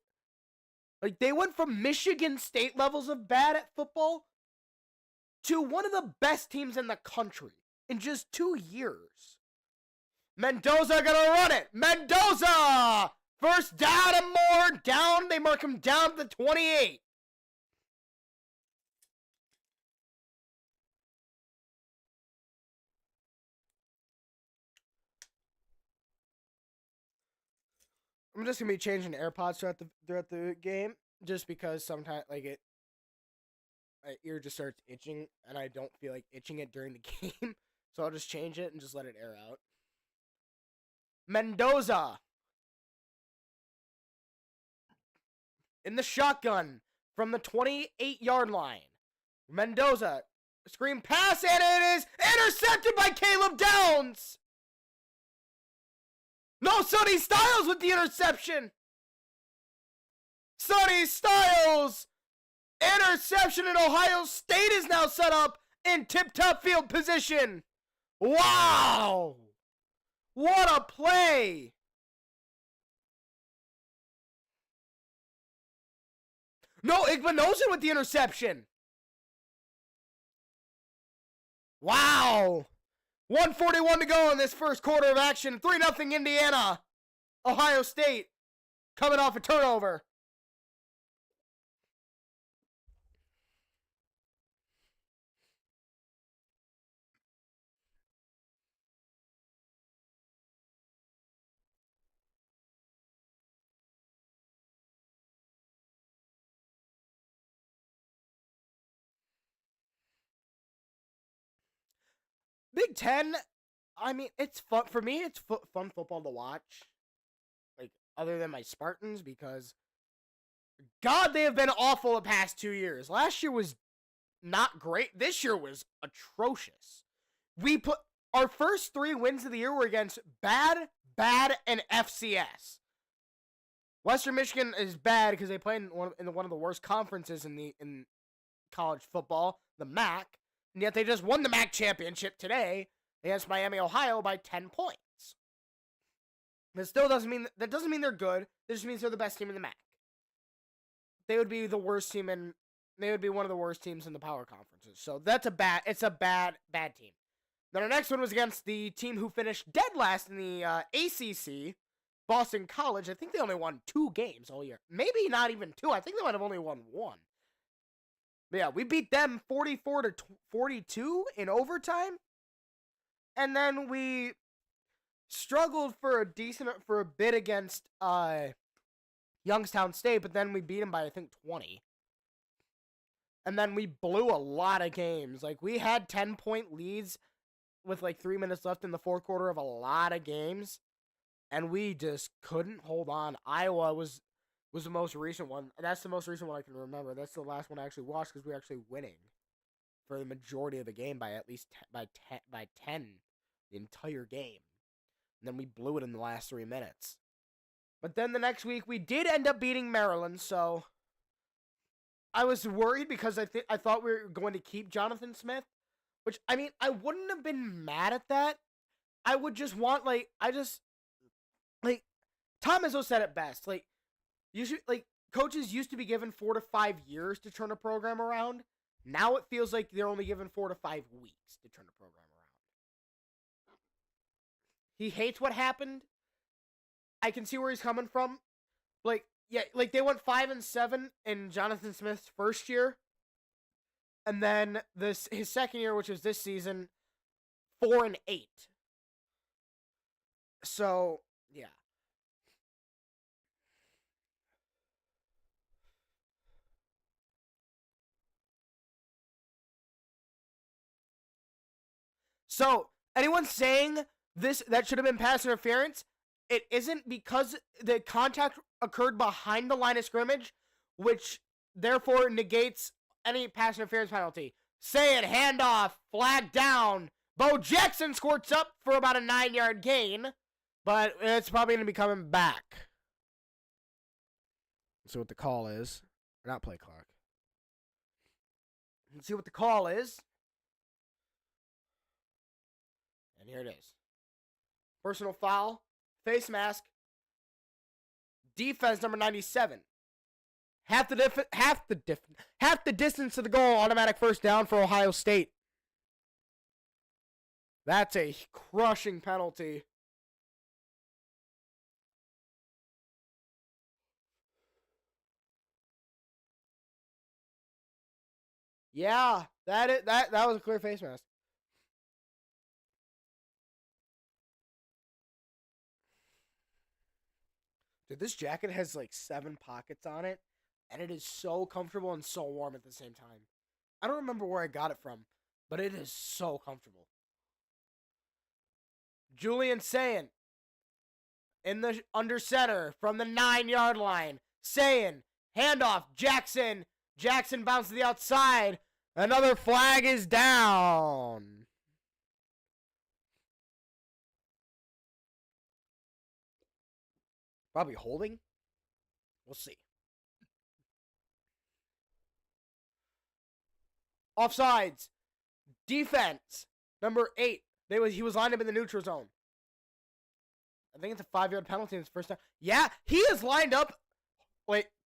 S1: they went from Michigan State levels of bad at football to one of the best teams in the country in just 2 years. Mendoza gonna run it. Mendoza! 1st down and more. Down. They mark him down to the 28. I'm just gonna be changing AirPods throughout the game, just because sometimes my ear just starts itching, and I don't feel like itching it during the game, so I'll just change it and just let it air out. Mendoza in the shotgun from the 28-yard line. Mendoza, screen pass, and it is intercepted by Caleb Downs. No, Sonny Styles with the interception. Sonny Styles, interception, and Ohio State is now set up in tip-top field position. Wow. What a play. No, Igbinoza with the interception. Wow. 1:41 to go in this first quarter of action. 3-0 Indiana. Ohio State coming off a turnover. Big Ten, I mean, it's fun. For me, it's fun football to watch. Like, other than my Spartans, because, God, they have been awful the past 2 years. Last year was not great. This year was atrocious. We put our first 3 wins of the year were against bad, and FCS. Western Michigan is bad because they play in one of the worst conferences in college football, the MAC. And yet they just won the MAC championship today against Miami, Ohio by 10 points. That still doesn't mean they're good. It just means they're the best team in the MAC. They would be the worst team they would be one of the worst teams in the power conferences. So it's a bad team. Then our next one was against the team who finished dead last in the ACC, Boston College. I think they only won 2 games all year. Maybe not even 2. I think they might have only won 1. But yeah, we beat them 44-42 in overtime. And then we struggled for a bit against Youngstown State, but then we beat them by, I think, 20. And then we blew a lot of games. Like, we had 10-point leads with like 3 minutes left in the fourth quarter of a lot of games, and we just couldn't hold on. Iowa was the most recent one. That's the most recent one I can remember. That's the last one I actually watched because we were actually winning for the majority of the game by at least by 10 the entire game. And then we blew it in the last 3 minutes. But then the next week we did end up beating Maryland, so I was worried because I thought we were going to keep Jonathan Smith, which, I mean, I wouldn't have been mad at that. I would just want, Tom Izzo said it best. Coaches used to be given 4 to 5 years to turn a program around. Now it feels like they're only given 4 to 5 weeks to turn a program around. He hates what happened. I can see where he's coming from. They went 5-7 in Jonathan Smith's first year. And then his second year, which was this season, 4-8. So, yeah. So, anyone saying that should have been pass interference, it isn't, because the contact occurred behind the line of scrimmage, which therefore negates any pass interference penalty. Say it, handoff, flag down. Bo Jackson squirts up for about a 9-yard gain, but it's probably going to be coming back. Let's see what the call is. Not play clock. Let's see what the call is. And here it is. Personal foul, face mask, defense number 97. Half the distance to the goal, automatic first down for Ohio State. That's a crushing penalty. Yeah, that was a clear face mask. Dude, this jacket has like 7 pockets on it, and it is so comfortable and so warm at the same time. I don't remember where I got it from, but it is so comfortable. Julian Sayin in the under center from the 9-yard line. Sayin, handoff, Jackson. Jackson bounces to the outside. Another flag is down. Probably holding. We'll see. Offsides. Defense. Number 8. He was lined up in the neutral zone. I think it's a 5-yard penalty in his first time. Yeah, he is lined up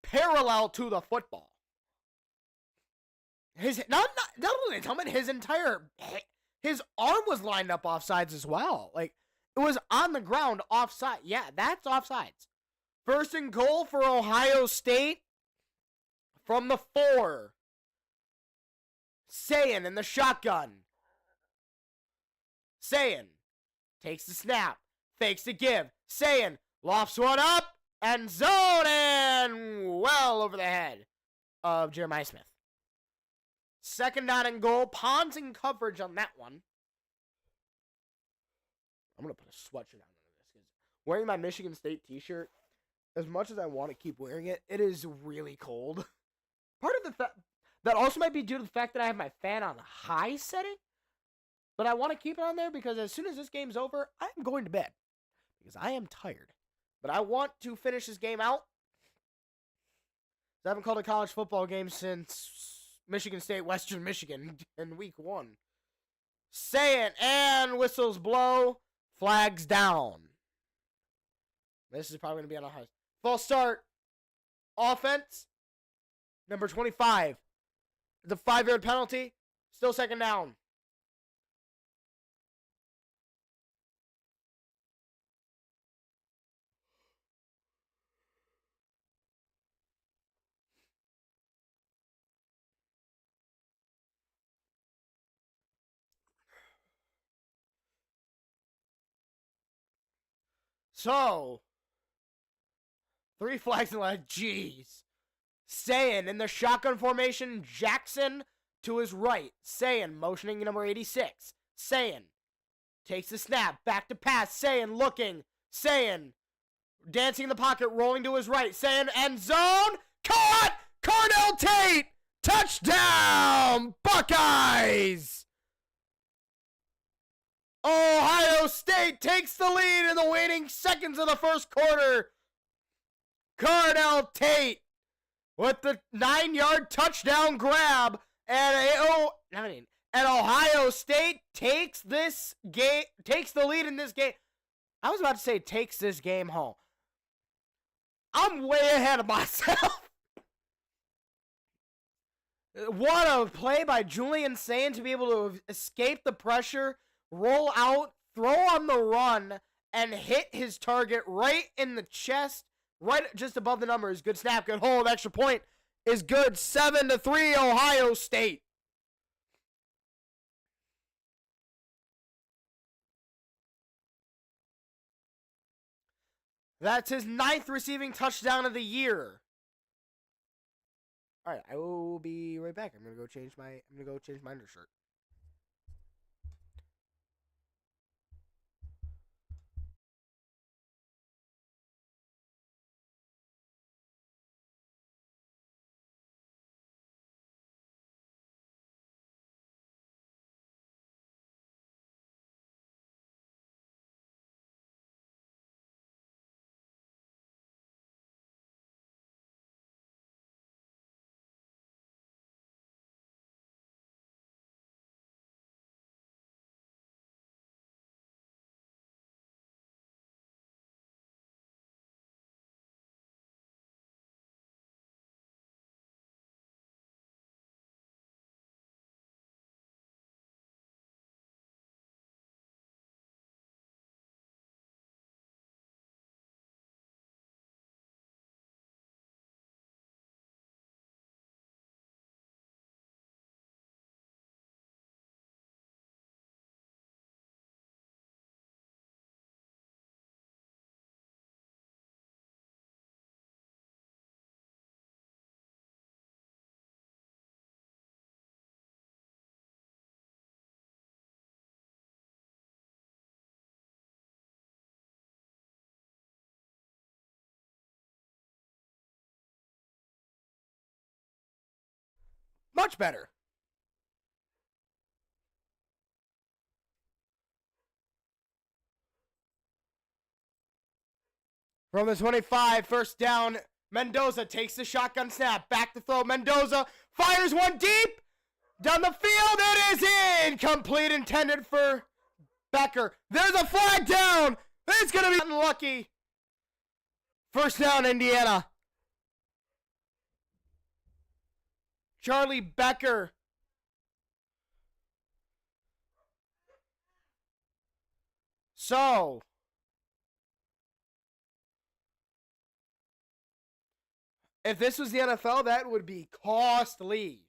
S1: parallel to the football. Not only his helmet, his arm was lined up offsides as well. It was on the ground offside. Yeah, that's offsides. 1st and goal for Ohio State from the 4. Sayin in the shotgun. Sayin takes the snap, fakes the give. Sayin lofts one up, and zone, and well over the head of Jeremiah Smith. 2nd down and goal. Pons in coverage on that one. I'm going to put a sweatshirt on this because wearing my Michigan State t-shirt, as much as I want to keep wearing it, it is really cold. Part of the fact that also might be due to the fact that I have my fan on high setting, but I want to keep it on there because as soon as this game's over, I'm going to bed because I am tired. But I want to finish this game out. I haven't called a college football game since Michigan State, Western Michigan in week 1. Say it, and whistles blow, flags down. This is probably going to be on a high. False start. Offense, number 25. The 5-yard penalty, still 2nd down. So, 3 flags in the line. Jeez. Sayin in the shotgun formation. Jackson to his right. Sayin motioning number 86. Sayin takes the snap. Back to pass. Sayin looking. Sayin dancing in the pocket. Rolling to his right. Sayin end zone. Caught! Carnell Tate! Touchdown! Buckeyes! Ohio State takes the lead in the waning seconds of the first quarter. Carnell Tate with the 9-yard touchdown grab, and Ohio State takes the lead in this game. I was about to say takes this game home. I'm way ahead of myself. What a play by Julian Sayin to be able to escape the pressure, roll out, throw on the run, and hit his target right in the chest, right just above the numbers. Good snap, good hold, extra point is good. 7-3 Ohio State. That's his 9th receiving touchdown of the year. All right, I will be right back. I'm gonna go change my undershirt. Much better. From the 25, first down. Mendoza takes the shotgun snap. Back to throw. Mendoza fires one deep. Down the field. It is in. Complete, intended for Becker. There's a flag down. It's going to be unlucky. First down, Indiana. Charlie Becker. So, if this was the NFL, that would be costly.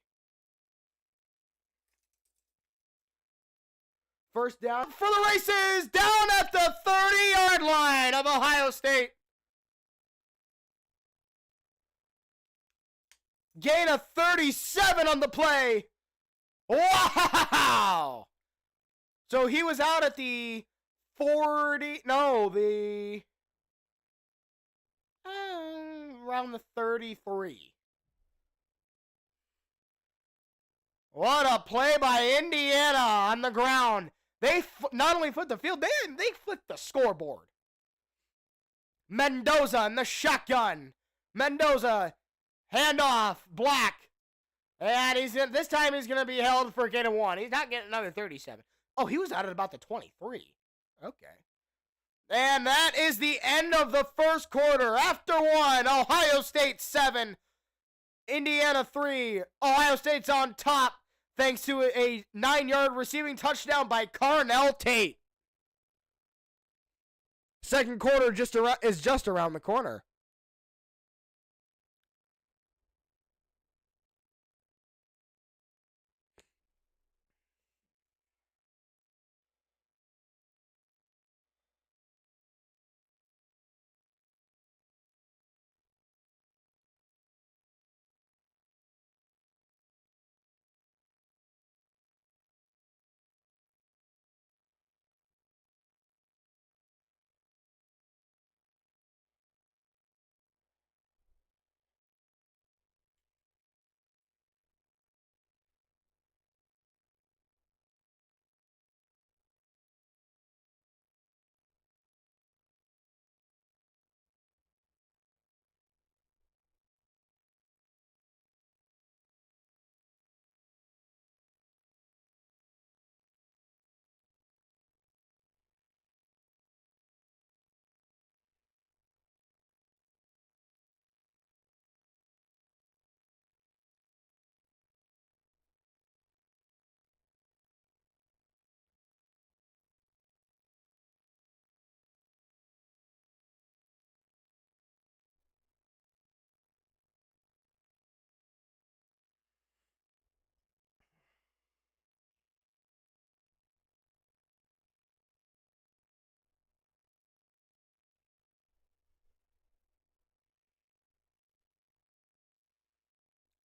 S1: First down for the races, down at the 30-yard line of Ohio State. Gain of 37 on the play. Wow! So he was out at the 40, no, the, around the 33. What a play by Indiana on the ground. They not only flipped the field, they flipped the scoreboard. Mendoza in the shotgun. Mendoza, handoff, Black. And this time he's going to be held for a gain of 1. He's not getting another 37. Oh, he was out at about the 23. Okay. And that is the end of the first quarter. After 1, Ohio State 7, Indiana 3. Ohio State's on top thanks to a 9-yard receiving touchdown by Carnell Tate. Second quarter is just around the corner.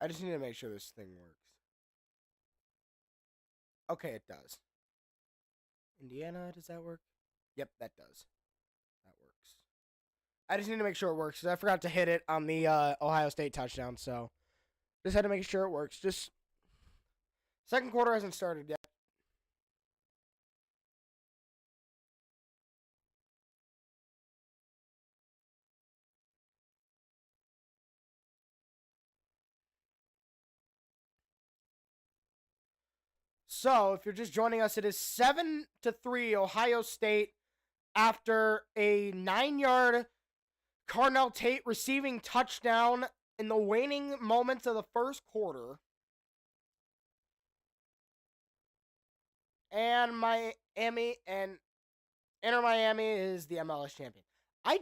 S1: I just need to make sure this thing works. Okay, it does. Indiana, does that work? Yep, that does. That works. I just need to make sure it works because I forgot to hit it on the Ohio State touchdown, so just had to make sure it works. Just second quarter hasn't started yet. So, if you're just joining us, it is 7-3 Ohio State after a 9-yard Carnell Tate receiving touchdown in the waning moments of the first quarter. And Miami and Inter Miami is the MLS champion. I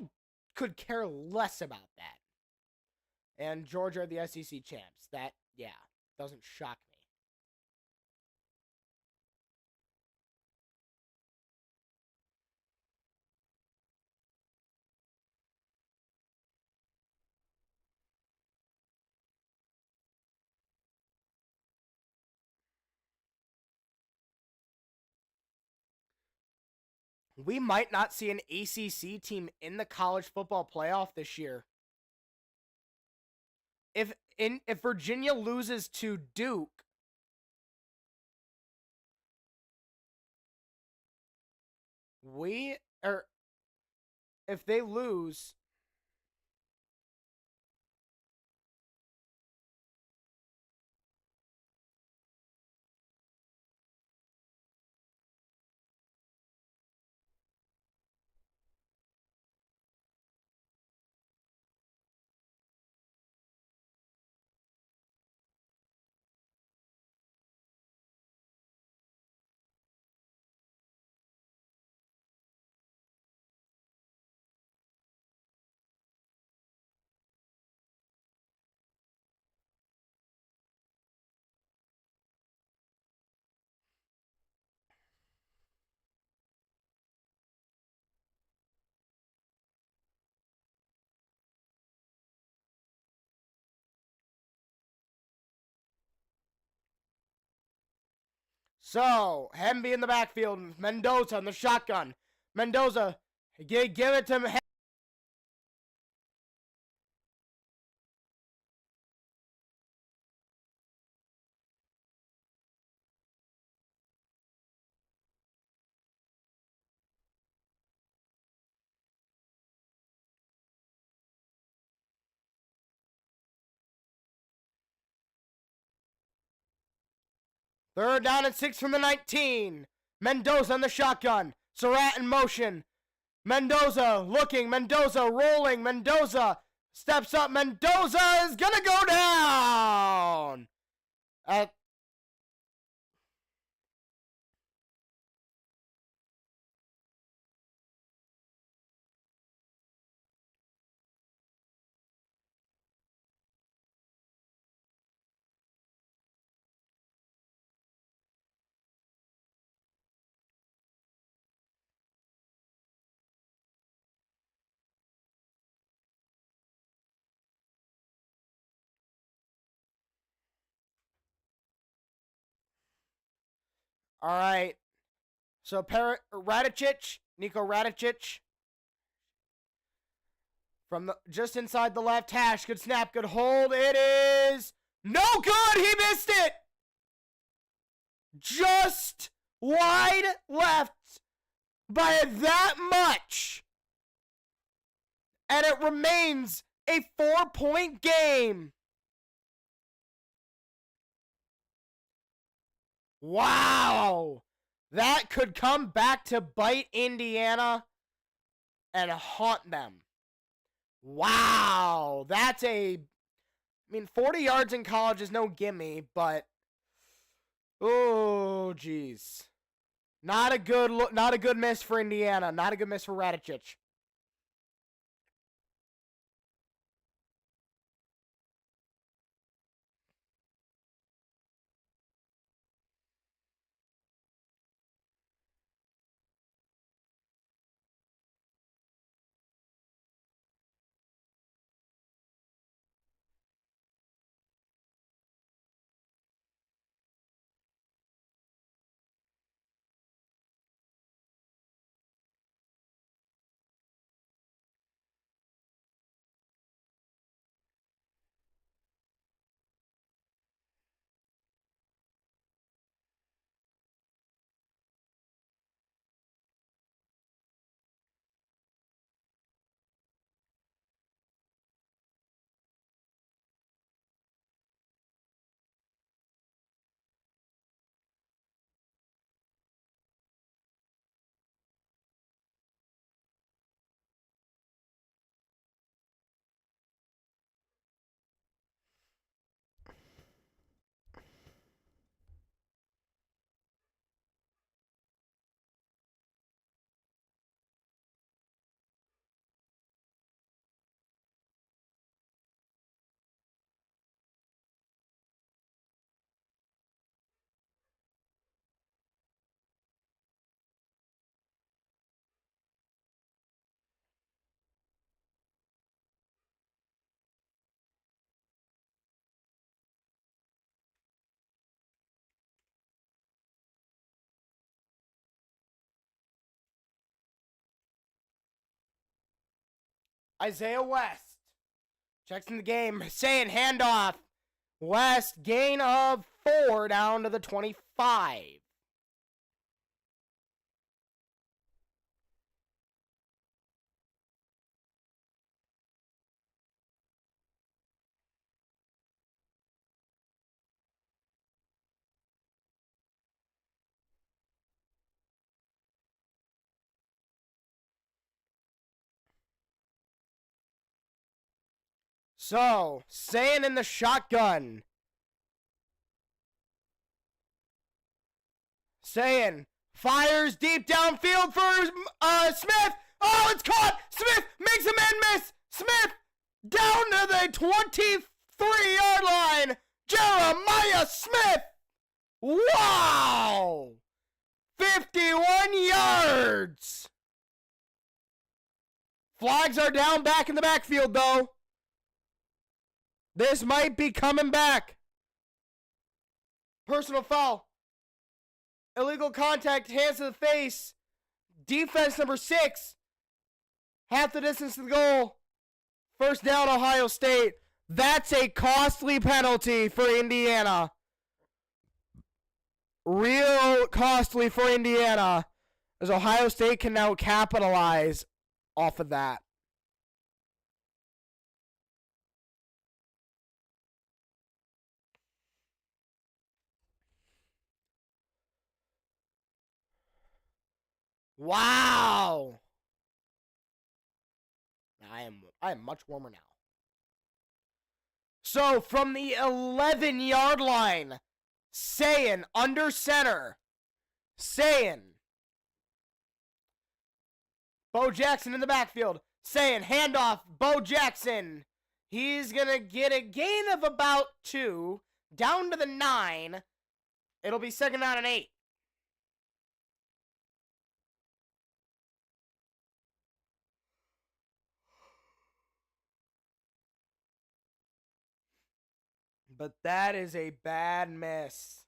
S1: could care less about that. And Georgia are the SEC champs. That, yeah, doesn't shock me. We might not see an ACC team in the college football playoff this year. if Virginia loses to Duke, if they lose, so Hemby in the backfield, Mendoza in the shotgun. Mendoza, give it to him. Third down and 6 from the 19. Mendoza in the shotgun. Surratt in motion. Mendoza looking. Mendoza rolling. Mendoza steps up. Mendoza is going to go down. All right. So Nico Radicic from just inside the left hash. Good snap, good hold. It is no good. He missed it. Just wide left by that much. And it remains a 4-point game. Wow. That could come back to bite Indiana and haunt them. Wow. 40 yards in college is no gimme, but oh, geez. Not a good miss for Indiana. Not a good miss for Radicic. Isaiah West Checks in the game. Saying handoff. West gain of 4 down to the 25. So, Saying in the shotgun. Saying fires deep downfield for Smith. Oh, it's caught. Smith makes a man miss. Smith down to the 23-yard line. Jeremiah Smith. Wow. 51 yards. Flags are down back in the backfield, though. This might be coming back. Personal foul. Illegal contact, hands to the face. Defense number 6. Half the distance to the goal. First down, Ohio State. That's a costly penalty for Indiana. Real costly for Indiana, as Ohio State can now capitalize off of that. Wow. I am much warmer now. So from the 11-yard line, Saying under center. Saying. Bo Jackson in the backfield. Saying handoff. Bo Jackson. He's going to get a gain of about 2. Down to the 9. It'll be second down and 8. But that is a bad miss.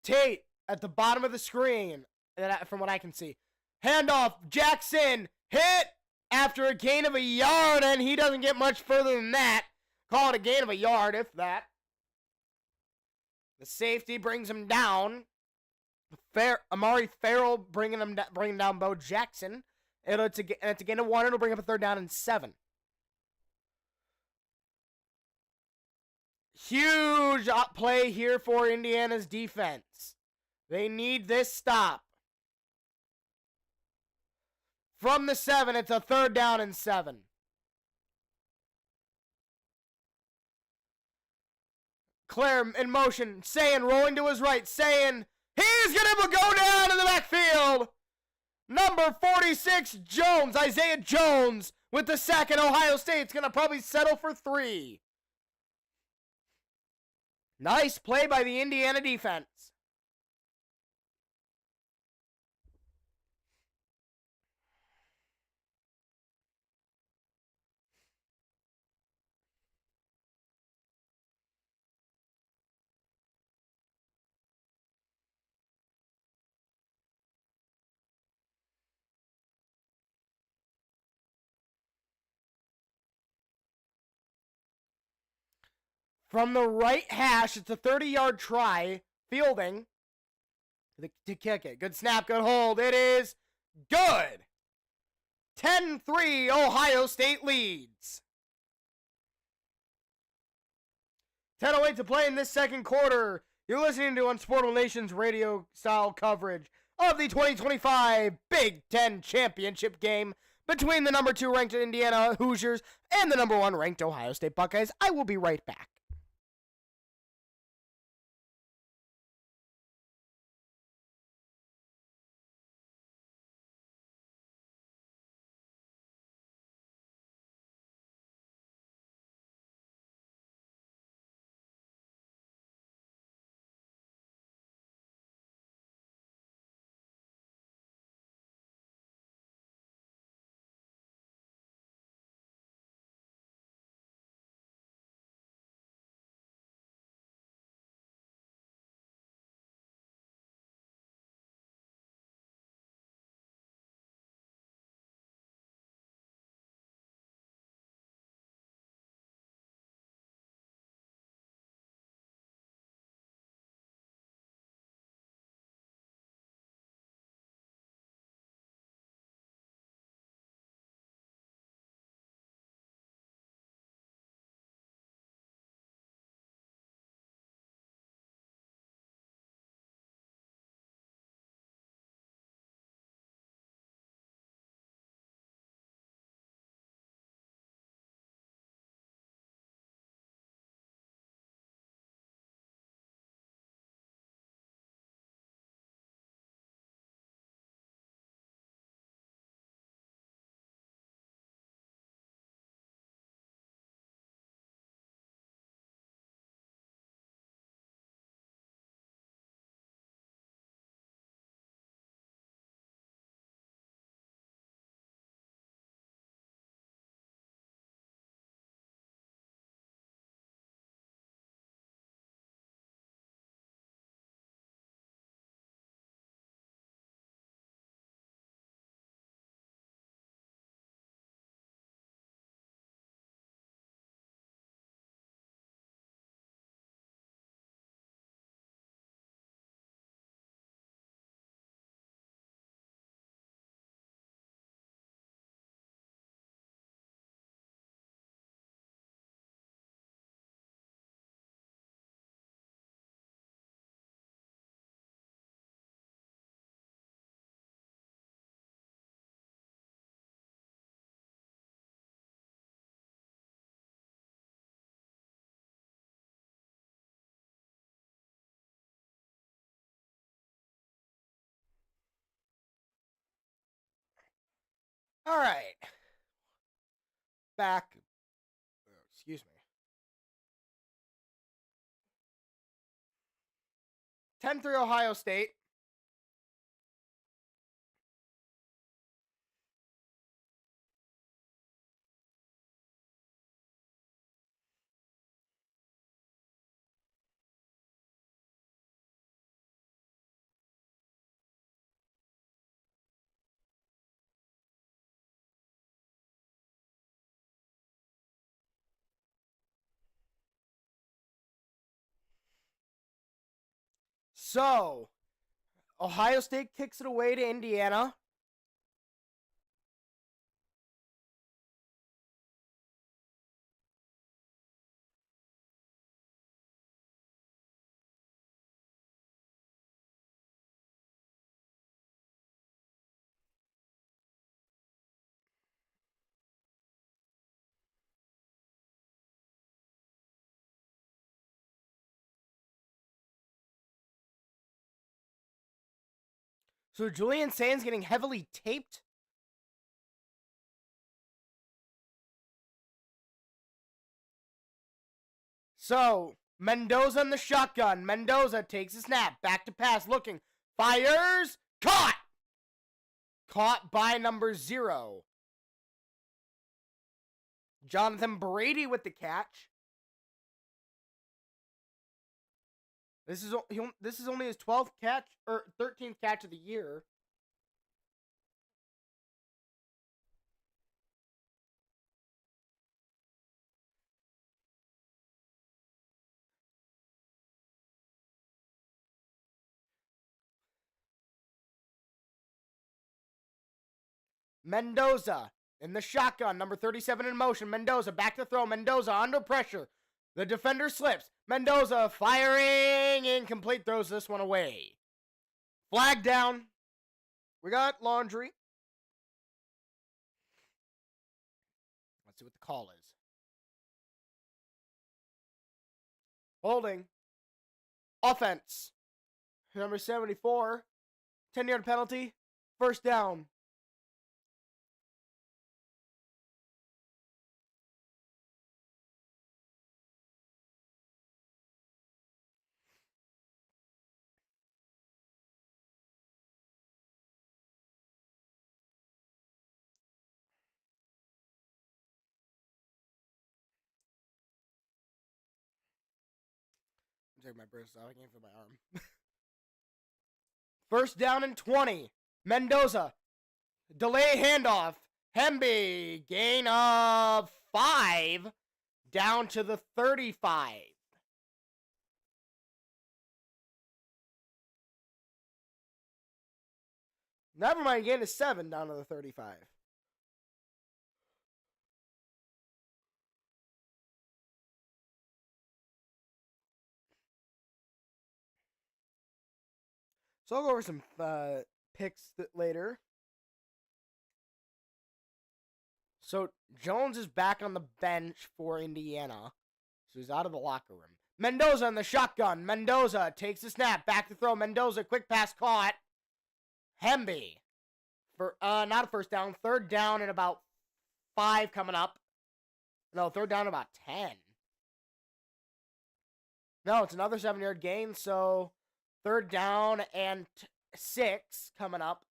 S1: Tate at the bottom of the screen, from what I can see. Handoff, Jackson, hit after a gain of a yard, and he doesn't get much further than that. Call it a gain of a yard, if that. The safety brings him down. Amari Farrell bringing down Bo Jackson. It's a gain of 1. It'll bring up a third down and 7. Huge play here for Indiana's defense. They need this stop. From the 7, it's a third down and 7. Claire in motion. Saying rolling to his right. Saying he's going to go down in the backfield. Number 46, Jones. Isaiah Jones with the sack, and Ohio State's going to probably settle for 3. Nice play by the Indiana defense. From the right hash, it's a 30-yard try. Fielding to kick it. Good snap, good hold. It is good. 10-3, Ohio State leads. 10:08 to play in this second quarter. You're listening to Unsportable Nation's radio-style coverage of the 2025 Big Ten Championship game between the number 2 ranked Indiana Hoosiers and the number 1 ranked Ohio State Buckeyes. I will be right back. All right. Back. Excuse me. 10-3 Ohio State. So, Ohio State kicks it away to Indiana. So Julian Sands getting heavily taped. So Mendoza in the shotgun. Mendoza takes a snap. Back to pass. Looking. Fires. Caught. Caught by number 0. Jonathan Brady with the catch. This is only his 12th catch or 13th catch of the year. Mendoza in the shotgun. Number 37 in motion. Mendoza back to throw. Mendoza under pressure. The defender slips. Mendoza firing. Incomplete. Throws this one away. Flag down. We got laundry. Let's see what the call is. Holding. Offense. Number 74. 10-yard penalty. First down. Take my braces off. I can't feel my arm. First down and 20. Mendoza. Delay handoff. Hemby. Gain of 5. Down to the 35. Never mind. Gain of 7 down to the 35. So I'll go over some picks later. So Jones is back on the bench for Indiana. So he's out of the locker room. Mendoza in the shotgun. Mendoza takes the snap. Back to throw. Mendoza, quick pass caught. Hemby. For not a first down. Third down and about 5 coming up. No, third down about 10. No, it's another 7-yard gain. So third down and 6 coming up.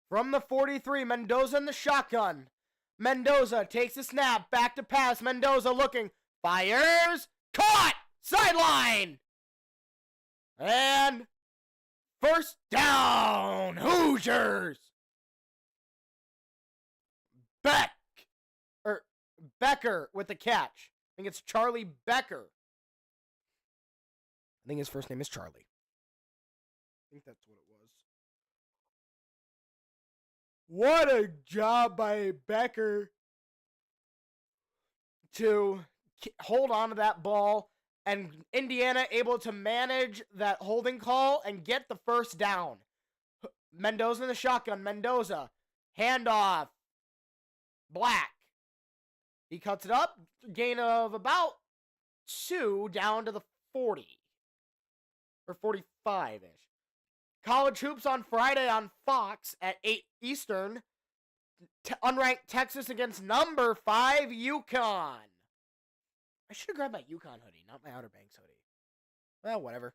S1: From the 43, Mendoza in the shotgun. Mendoza takes the snap. Back to pass. Mendoza looking. Fires. Caught. Sideline. And first down. Hoosiers. Becker with the catch. I think it's Charlie Becker. I think his first name is Charlie. I think that's what it was. What a job by Becker to hold on to that ball, and Indiana able to manage that holding call and get the first down. Mendoza in the shotgun. Mendoza. Handoff. Black. He cuts it up. Gain of about 2 down to the 40. Or 45-ish. College hoops on Friday on Fox at 8 Eastern. Unranked Texas against number 5 UConn. I should have grabbed my UConn hoodie, not my Outer Banks hoodie. Well, whatever.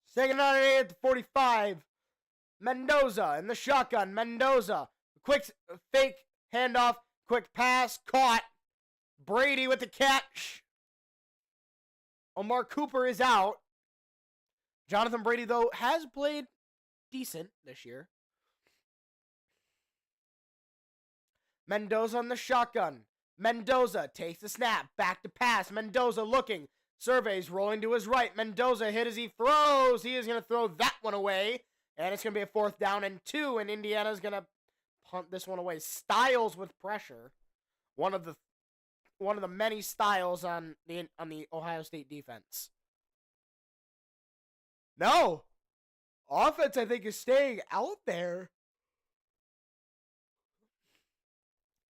S1: Second on at the 45. Mendoza in the shotgun. Mendoza. Quick fake handoff. Quick pass. Caught. Brady with the catch. Omar Cooper is out. Jonathan Brady, though, has played decent this year. Mendoza in the shotgun. Mendoza takes the snap. Back to pass. Mendoza looking. Surveys rolling to his right. Mendoza hit as he throws. He is going to throw that one away. And it's going to be a 4th down and 2. And Indiana's going to punt this one away. Styles with pressure. One of the many styles on the Ohio State defense. No. Offense, I think, is staying out there.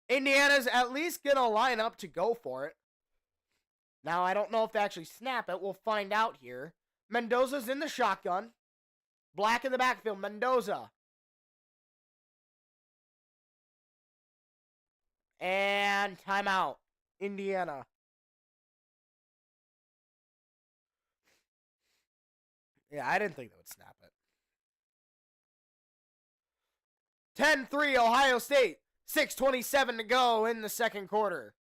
S1: Indiana's at least going to line up to go for it. Now, I don't know if they actually snap it. We'll find out here. Mendoza's in the shotgun. Black in the backfield. Mendoza. And timeout. Indiana. Yeah, I didn't think they would snap it. 10-3 Ohio State. 6:27 to go in the second quarter.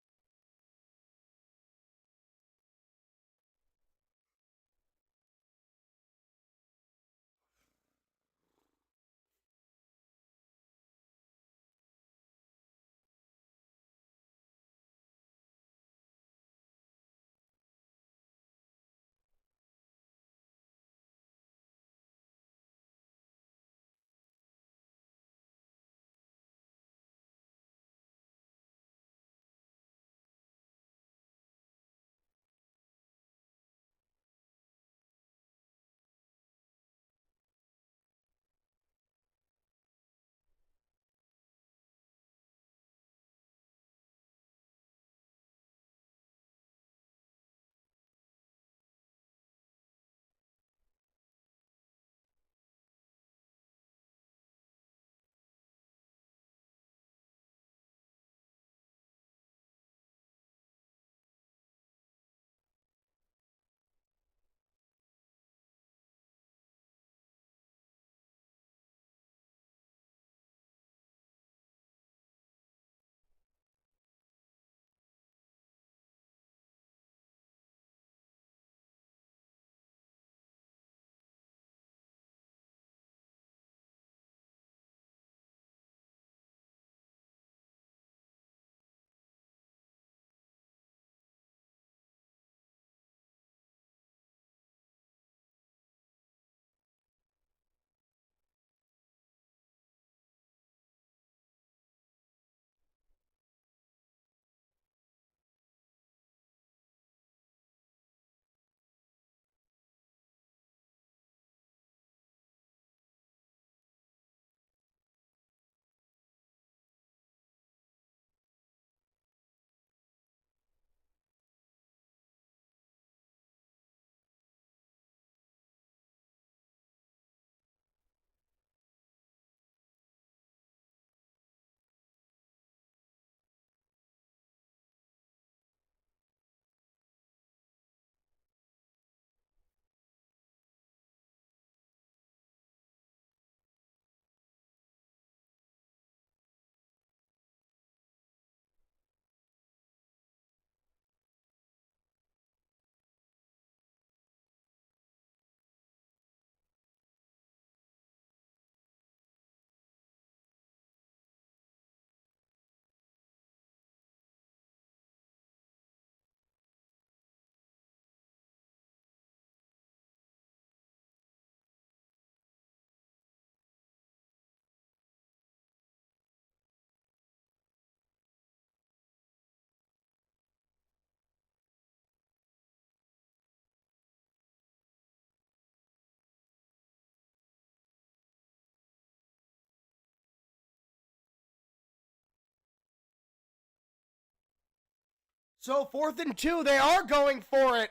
S1: So 4th and 2, they are going for it.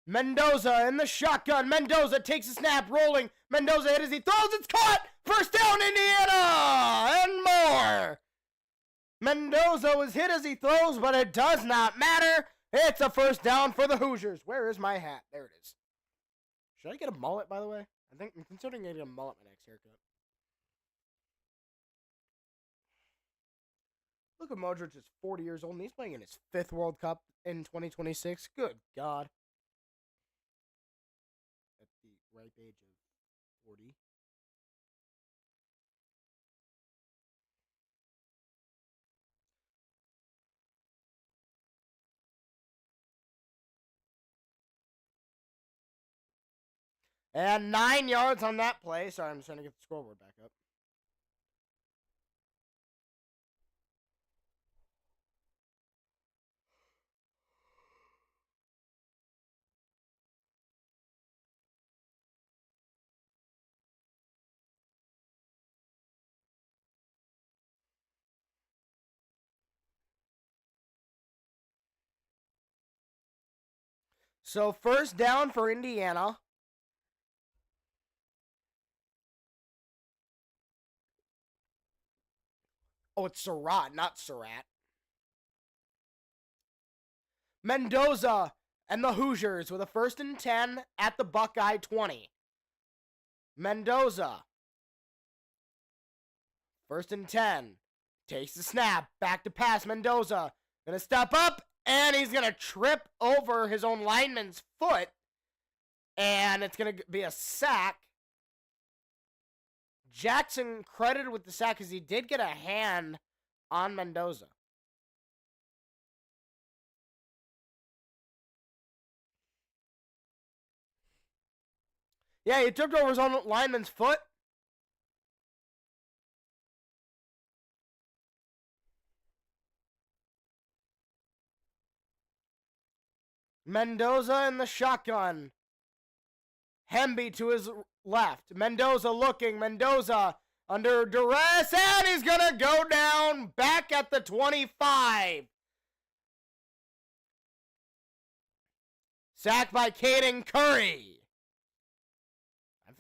S1: Mendoza in the shotgun. Mendoza takes a snap, rolling. Mendoza hit as he throws. It's caught. First down, Indiana, and more. Mendoza was hit as he throws, but it does not matter. It's a first down for the Hoosiers. Where is my hat? There it is. Should I get a mullet, by the way? I'm considering getting a mullet my next haircut. Luka Modric is 40 years old, and he's playing in his 5th World Cup in 2026. Good God. At the ripe age of 40. And 9 yards on that play. Sorry, I'm just trying to get the scoreboard back up. So first down for Indiana. Oh, it's Surratt, not Surratt. Mendoza and the Hoosiers with a 1st and 10 at the Buckeye 20. Mendoza. 1st and 10. Takes the snap. Back to pass. Mendoza. Gonna step up. And he's gonna trip over his own lineman's foot. And it's gonna be a sack. Jackson credited with the sack because he did get a hand on Mendoza. Yeah, he tripped over his own lineman's foot. Mendoza in the shotgun. Hemby to his left. Mendoza looking. Mendoza under duress. And he's going to go down back at the 25. Sacked by Caden Curry.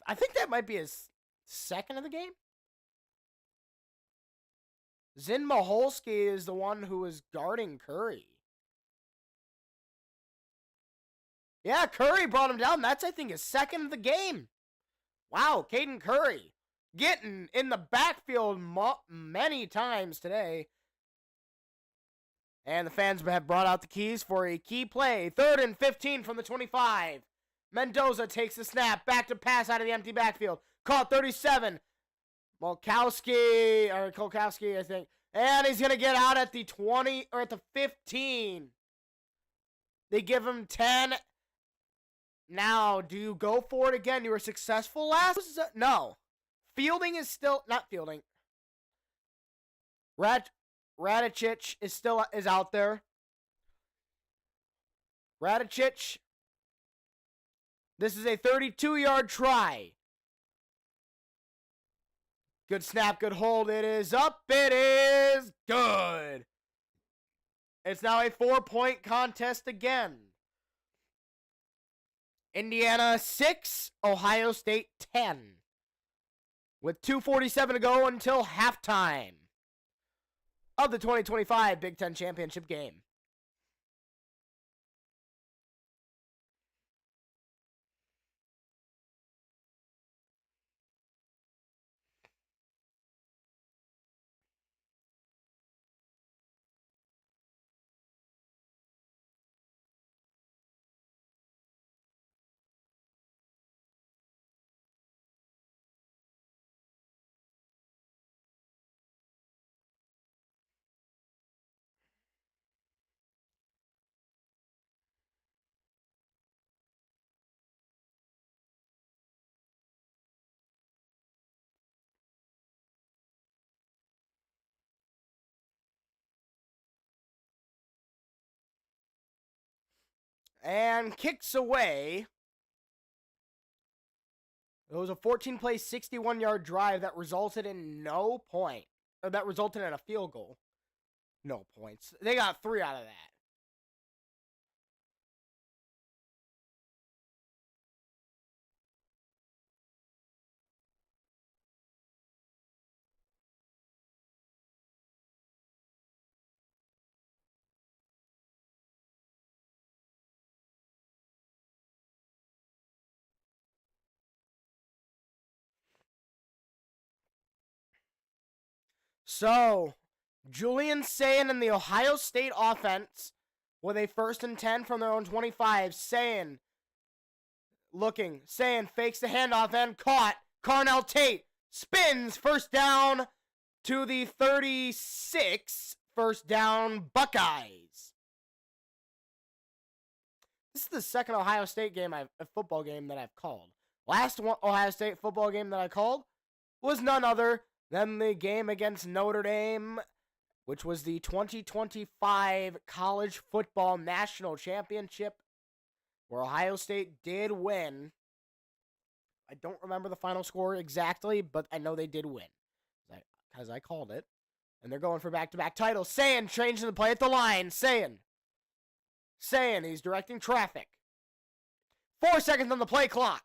S1: I think that might be his 2nd of the game. Zin Maholsky is the one who is guarding Curry. Yeah, Curry brought him down. That's, I think, his 2nd of the game. Wow, Caden Curry getting in the backfield many times today. And the fans have brought out the keys for a key play. 3rd and 15 from the 25. Mendoza takes the snap. Back to pass out of the empty backfield. Caught 37. Kolkowski, I think. And he's going to get out at the 20, or at the 15. They give him 10. Now, do you go for it again? You were successful last? No. Fielding is still, not fielding. Radicic is out there. Radicic. This is a 32-yard try. Good snap, good hold. It is up. It is good. It's now a 4-point contest again. Indiana 6, Ohio State 10. With 2:47 to go until halftime of the 2025 Big Ten Championship game. And kicks away. It was a 14-play, 61-yard drive that resulted in no point. Or that resulted in a field goal. No points. They got 3 out of that. So, Julian Sayin and the Ohio State offense with a 1st and 10 from their own 25. Sayin fakes the handoff and caught. Carnell Tate spins, 1st down to the 36. 1st down, Buckeyes. This is the second Ohio State football game that I've called. Last Ohio State football game that I called was none other than the game against Notre Dame, which was the 2025 College Football National Championship, where Ohio State did win. I don't remember the final score exactly, but I know they did win because I called it. And they're going for back-to-back titles. Sayin changing the play at the line. Sayin, he's directing traffic. 4 seconds on the play clock.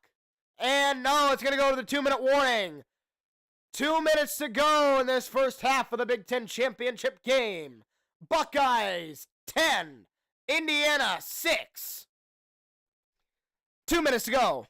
S1: And no, it's going to go to the 2-minute warning. 2 minutes to go in this first half of the Big Ten Championship game. Buckeyes 10, Indiana 6. 2 minutes to go.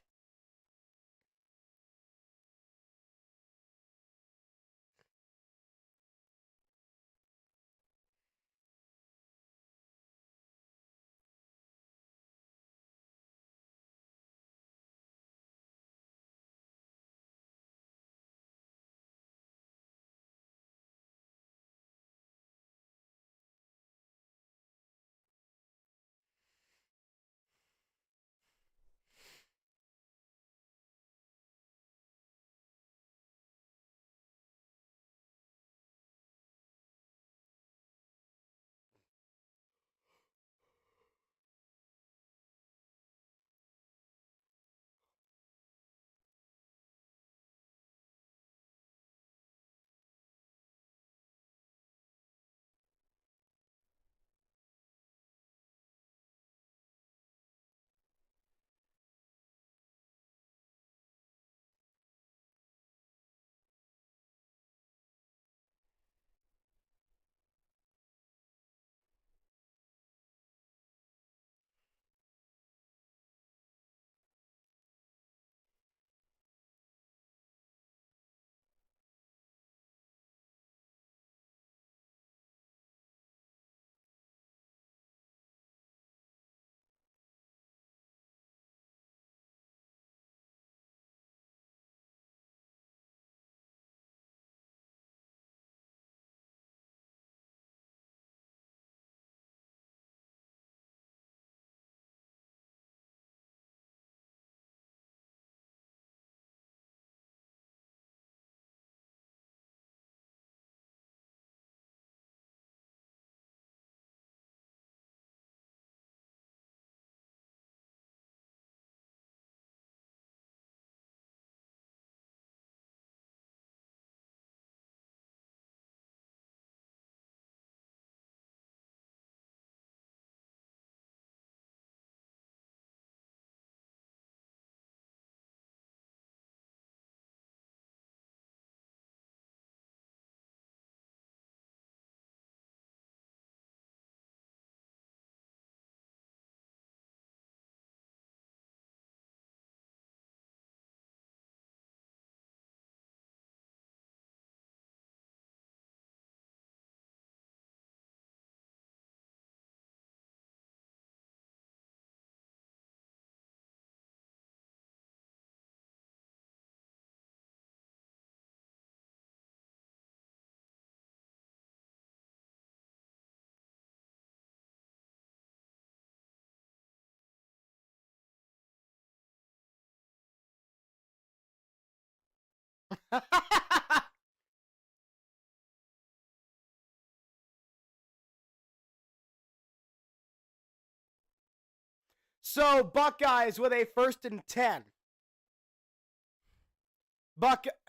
S1: So, Buckeyes with a 1st and 10.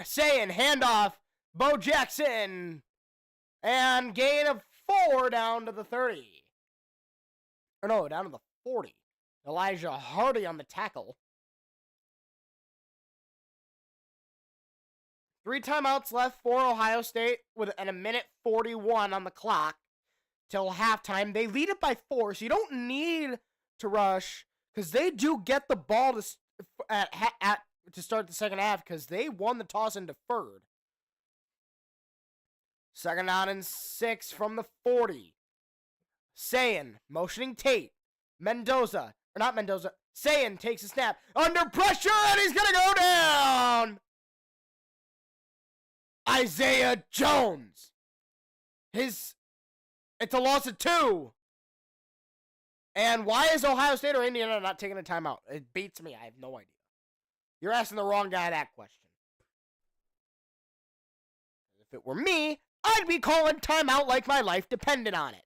S1: Sayin handoff, Bo Jackson, and gain of 4 down to the 30. Or no, down to the 40. Elijah Hardy on the tackle. 3 timeouts left for Ohio State with a minute 41 on the clock till halftime. They lead it by 4, so you don't need to rush because they do get the ball to start the second half because they won the toss and deferred. Second down and 6 from the 40. Sayin motioning Tate. Sayin takes a snap. Under pressure, and he's going to go down. Isaiah Jones. It's a loss of 2. And why is Ohio State or Indiana not taking a timeout? It beats me. I have no idea. You're asking the wrong guy that question. If it were me, I'd be calling timeout like my life depended on it.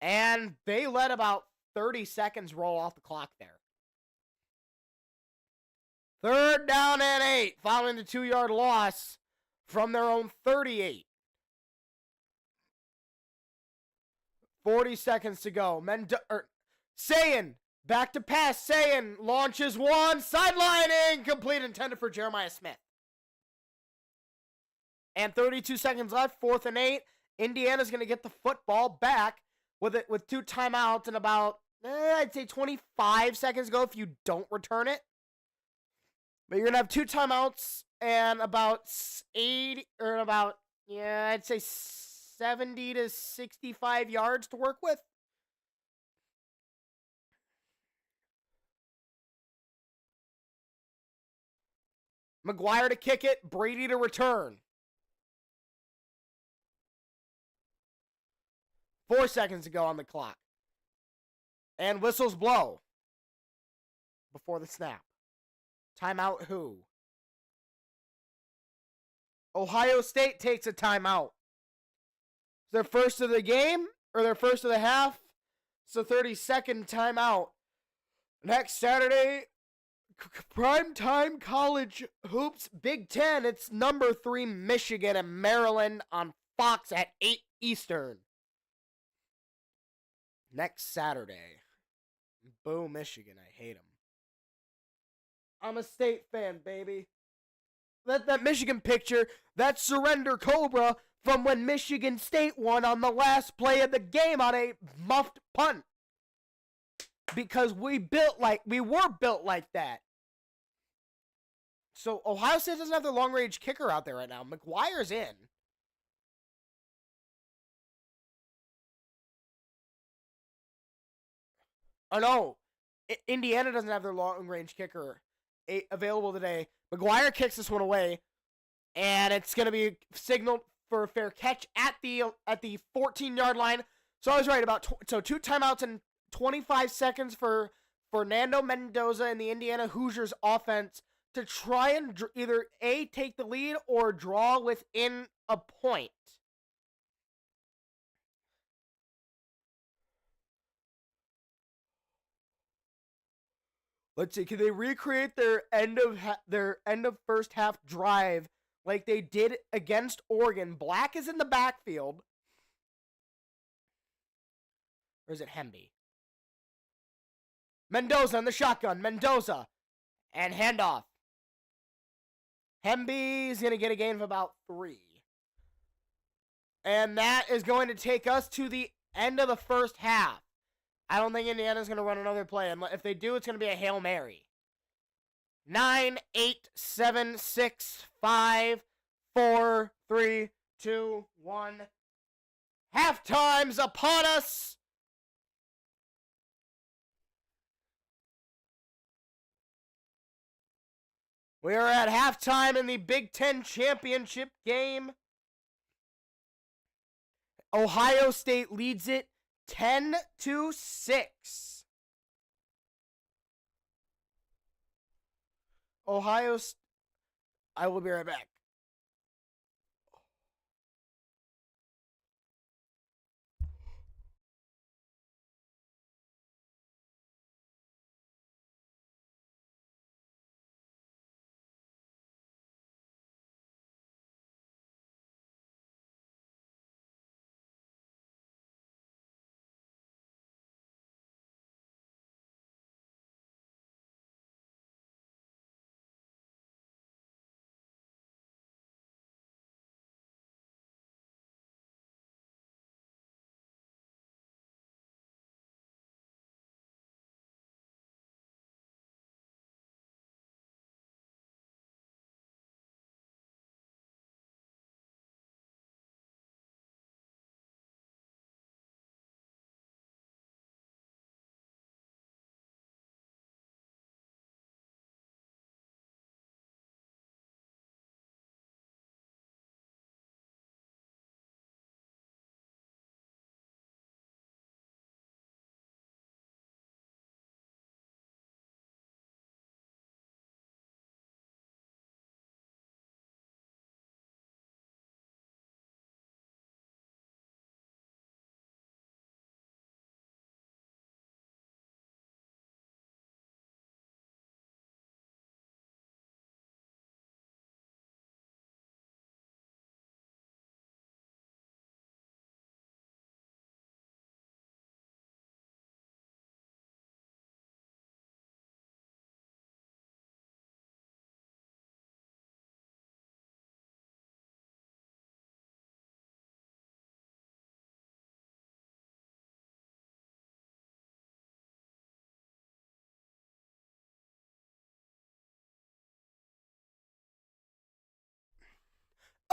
S1: And they let about 30 seconds roll off the clock there. Third down and 8, following the 2-yard loss from their own 38. 40 seconds to go. Sayin, back to pass. Sayin launches one, sideline incomplete, intended for Jeremiah Smith. And 32 seconds left, 4th and 8. Indiana's going to get the football back with 2 timeouts and about, I'd say 25 seconds to go if you don't return it. But you're going to have 2 timeouts and about 70 to 65 yards to work with. McGuire to kick it, Brady to return. 4 seconds to go on the clock. And whistles blow before the snap. Timeout who? Ohio State takes a timeout. Their first of the game, or their first of the half. It's a 30-second timeout. Next Saturday, primetime college hoops, Big Ten. It's number 3 Michigan and Maryland on Fox at 8 Eastern. Next Saturday. Boo, Michigan. I hate them. I'm a State fan, baby. That Michigan picture, that surrender cobra from when Michigan State won on the last play of the game on a muffed punt. Because we were built like that. So Ohio State doesn't have their long-range kicker out there right now. McGuire's in. Oh no, Indiana doesn't have their long-range kicker available today. McGuire kicks this one away, and it's going to be signaled for a fair catch at the 14-yard line. So I was right about 2 timeouts and 25 seconds for Fernando Mendoza and the Indiana Hoosiers offense to try and either A, take the lead or draw within a point. Let's see, can they recreate their end of first half drive like they did against Oregon? Black is in the backfield. Or is it Hemby? Mendoza in the shotgun. Mendoza. And handoff. Hemby's going to get a gain of about 3. And that is going to take us to the end of the first half. I don't think Indiana's going to run another play. And if they do, it's going to be a Hail Mary. 9, 8, 7, 6, 5, 4, 3, 2, 1. Halftime's upon us. We are at halftime in the Big Ten championship game. Ohio State leads it 10-6. I will be right back.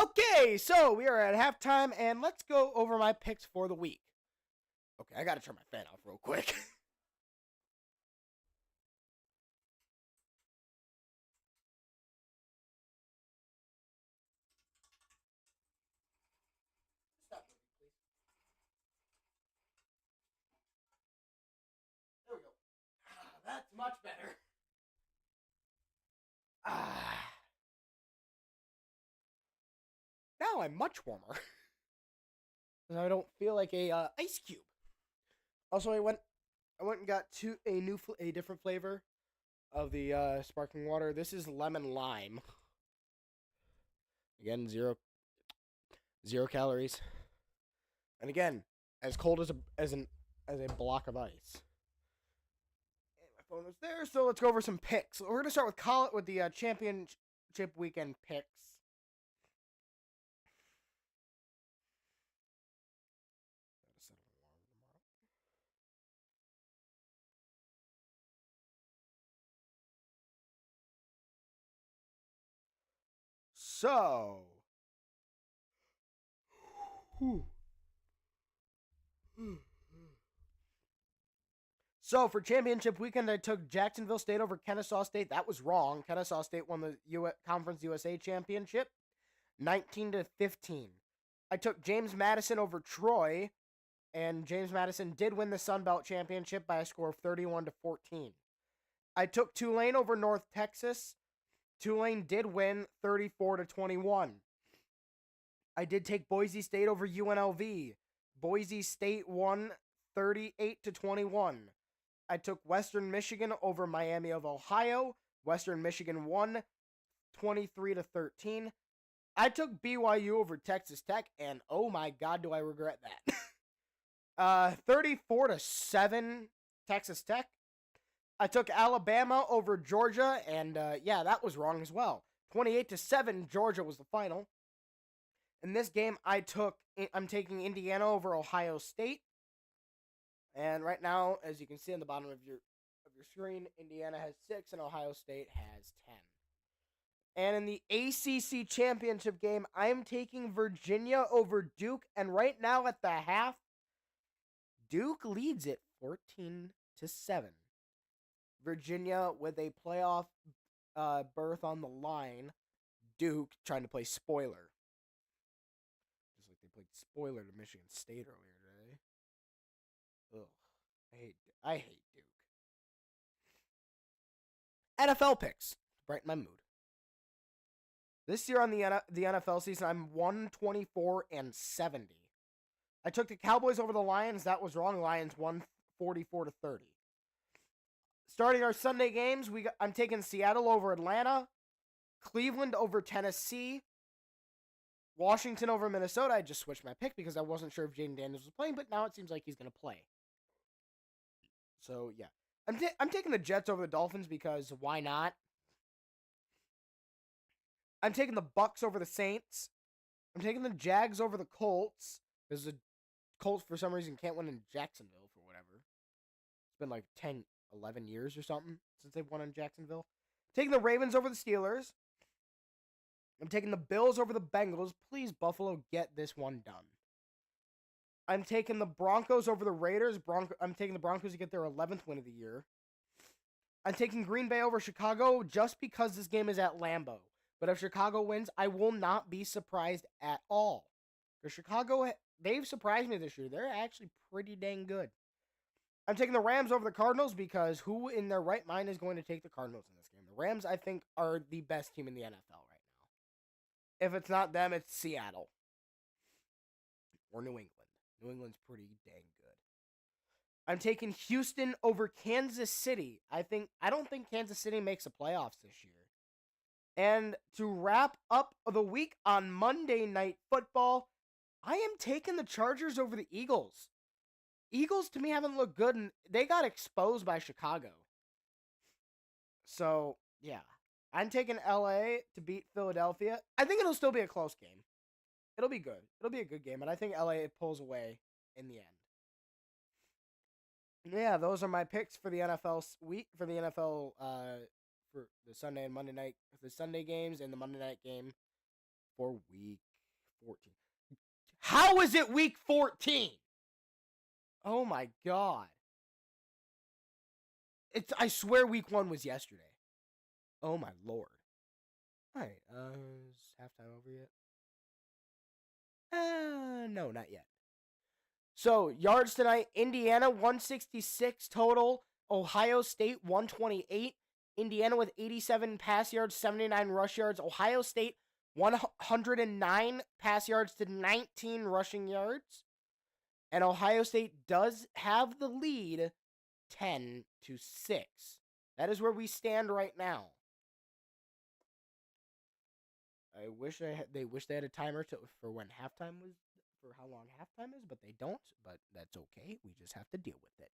S1: Okay, so we are at halftime, and let's go over my picks for the week. Okay, I gotta turn my fan off real quick. Stop moving, please. There we go. That's much better. Now I'm much warmer. I don't feel like a ice cube. Also, I went and got a different flavor of the sparkling water. This is lemon lime. Again, zero calories. And again, as cold as a block of ice. And my phone was there, so let's go over some picks. We're gonna start with the championship weekend picks. So, for championship weekend, I took Jacksonville State over Kennesaw State. That was wrong. Kennesaw State won the Conference USA Championship, 19-15. I took James Madison over Troy, and James Madison did win the Sun Belt Championship by a score of 31-14. I took Tulane over North Texas. Tulane did win 34-21. I did take Boise State over UNLV. Boise State won 38-21. I took Western Michigan over Miami of Ohio. Western Michigan won 23-13. I took BYU over Texas Tech, and oh my God, do I regret that. 34-7 Texas Tech. I took Alabama over Georgia, and yeah, that was wrong as well. 28-7, Georgia was the final. In this game, I'm taking Indiana over Ohio State. And right now, as you can see on the bottom of your screen, Indiana has 6 and Ohio State has 10. And in the ACC championship game, I'm taking Virginia over Duke. And right now at the half, Duke leads it 14-7. Virginia with a playoff berth on the line. Duke trying to play spoiler. Just like they played spoiler to Michigan State earlier today. Ugh. I hate Duke. NFL picks to brighten my mood. This year on the NFL season, I'm 124-70. I took the Cowboys over the Lions. That was wrong. Lions won 44-30. Starting our Sunday games, I'm taking Seattle over Atlanta, Cleveland over Tennessee, Washington over Minnesota. I just switched my pick because I wasn't sure if Jaden Daniels was playing, but now it seems like he's going to play. So, yeah. I'm taking the Jets over the Dolphins because why not? I'm taking the Bucks over the Saints. I'm taking the Jags over the Colts because the Colts, for some reason, can't win in Jacksonville for whatever. It's been like 11 years or something since they've won in Jacksonville. Taking the Ravens over the Steelers. I'm taking the Bills over the Bengals. Please, Buffalo, get this one done. I'm taking the Broncos over the Raiders. I'm taking the Broncos to get their 11th win of the year. I'm taking Green Bay over Chicago just because this game is at Lambeau. But if Chicago wins, I will not be surprised at all. Because Chicago, they've surprised me this year. They're actually pretty dang good. I'm taking the Rams over the Cardinals because who in their right mind is going to take the Cardinals in this game? The Rams, I think, are the best team in the NFL right now. If it's not them, it's Seattle. Or New England. New England's pretty dang good. I'm taking Houston over Kansas City. I don't think Kansas City makes the playoffs this year. And to wrap up the week on Monday Night Football, I am taking the Chargers over the Eagles. Eagles, to me, haven't looked good, and they got exposed by Chicago. So, yeah. I'm taking LA to beat Philadelphia. I think it'll still be a close game. It'll be good. It'll be a good game, and I think LA pulls away in the end. Yeah, those are my picks for the NFL week, for the NFL, for the Sunday and Monday night, the Sunday games and the Monday night game for week 14. How is it week 14? Oh my God. I swear week 1 was yesterday. Oh my Lord. Alright, is halftime over yet? No, not yet. So, yards tonight, Indiana 166 total, Ohio State 128, Indiana with 87 pass yards, 79 rush yards, Ohio State 109 pass yards to 19 rushing yards. And Ohio State does have the lead 10-6. That is where we stand right now. I wish they had a timer for when halftime was, for how long halftime is, but they don't. But that's okay. We just have to deal with it.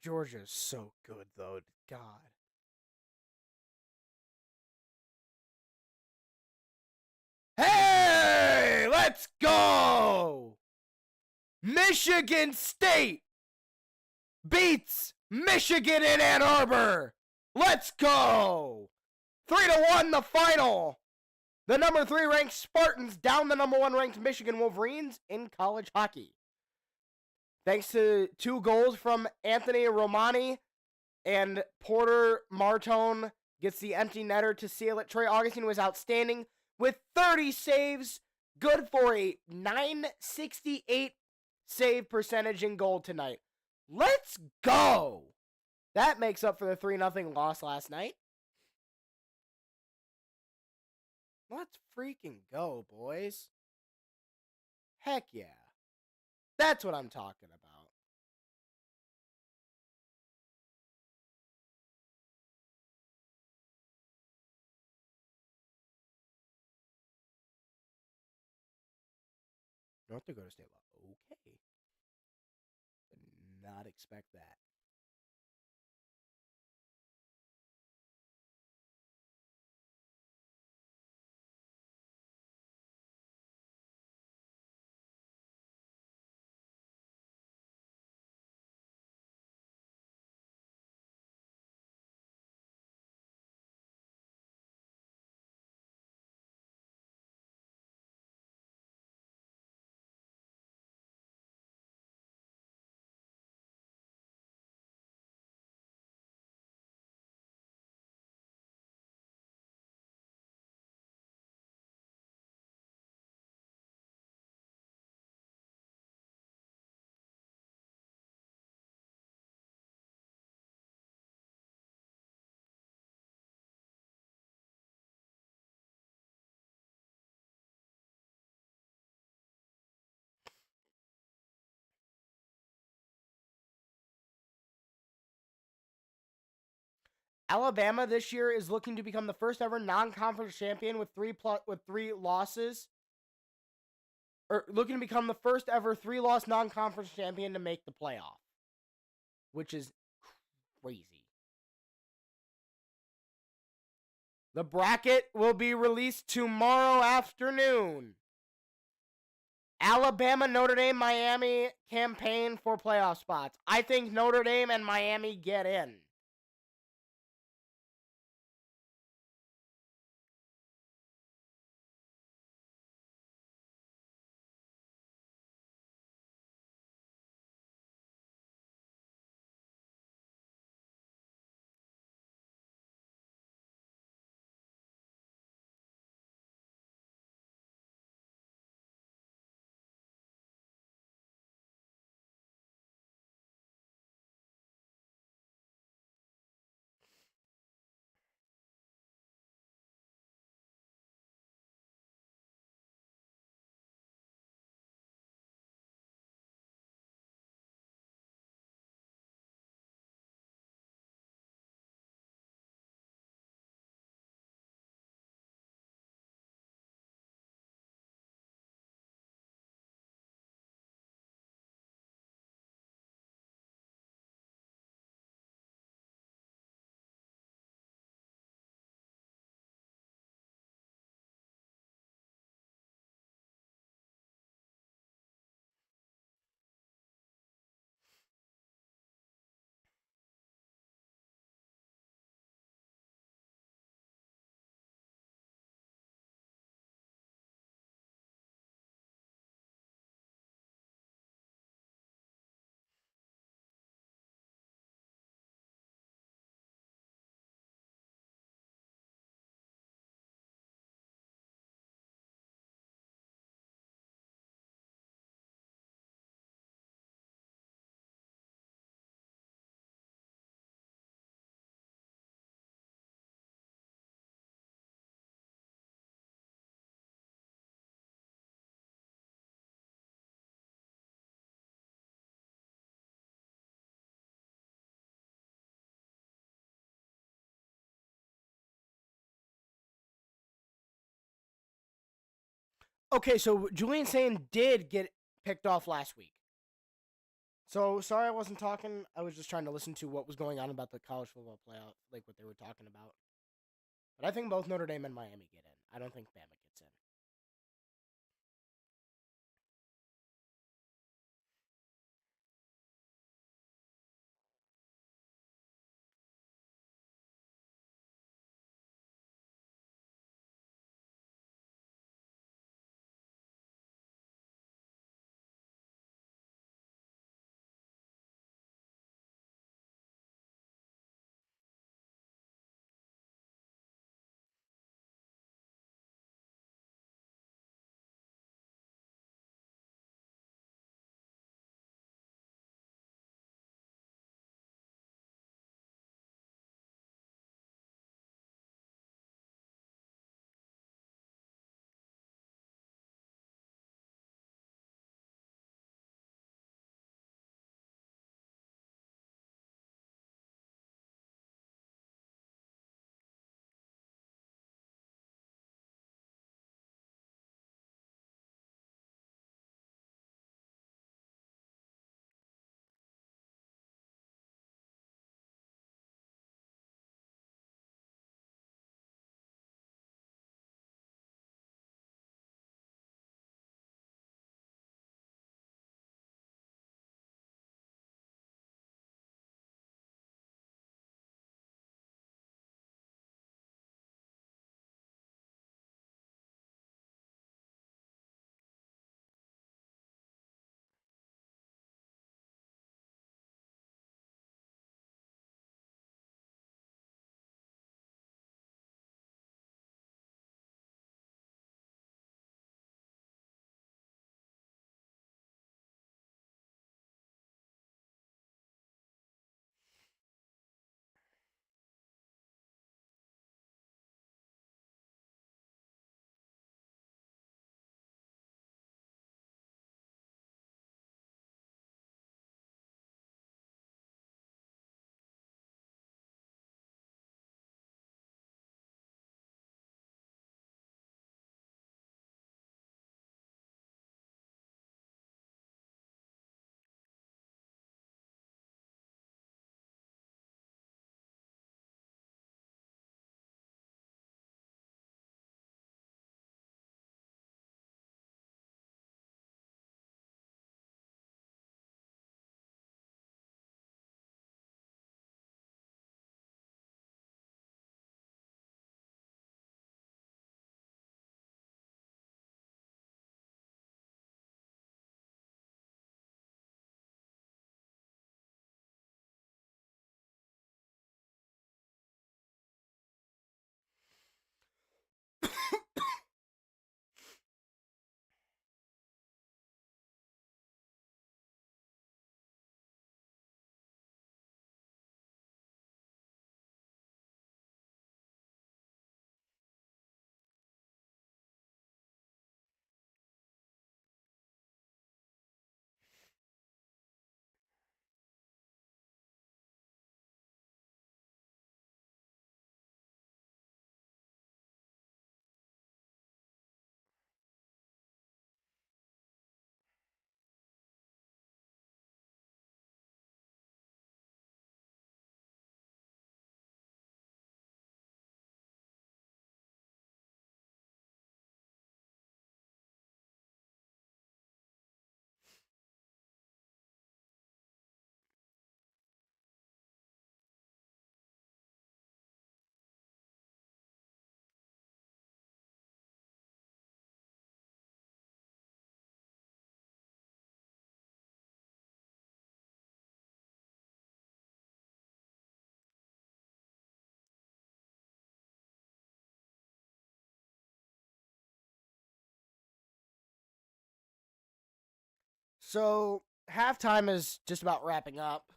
S1: Georgia's so good, though. God. Hey, let's go! Michigan State beats Michigan in Ann Arbor. Let's go! 3-1 the final. The number 3 ranked Spartans down the number 1 ranked Michigan Wolverines in college hockey. Thanks to 2 goals from Anthony Romani, and Porter Martone gets the empty netter to seal it. Trey Augustine was outstanding with 30 saves, good for a .968 save percentage in goal tonight. Let's go! That makes up for the 3-0 loss last night. Let's freaking go, boys. Heck yeah. That's what I'm talking about. North Dakota State law. Okay. Did not expect that. Alabama this year is looking to become the first ever non-conference champion with three losses. Or looking to become the first ever 3-loss non-conference champion to make the playoff. Which is crazy. The bracket will be released tomorrow afternoon. Alabama, Notre Dame, Miami campaign for playoff spots. I think Notre Dame and Miami get in. Okay, so Julian Sand did get picked off last week. So sorry I wasn't talking. I was just trying to listen to what was going on about the college football playoff, like what they were talking about. But I think both Notre Dame and Miami get in. I don't think Bama gets in. So halftime is just about wrapping up.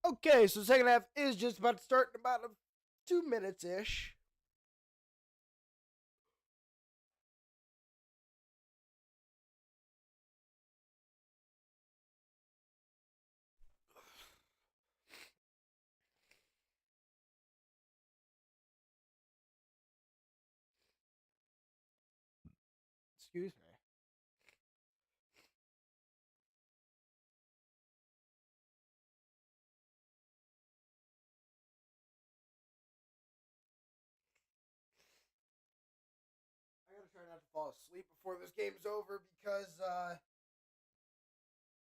S1: Okay, so second half is just about to start in about 2 minutes-ish. Excuse me. I gotta try not to fall asleep before this game's over because I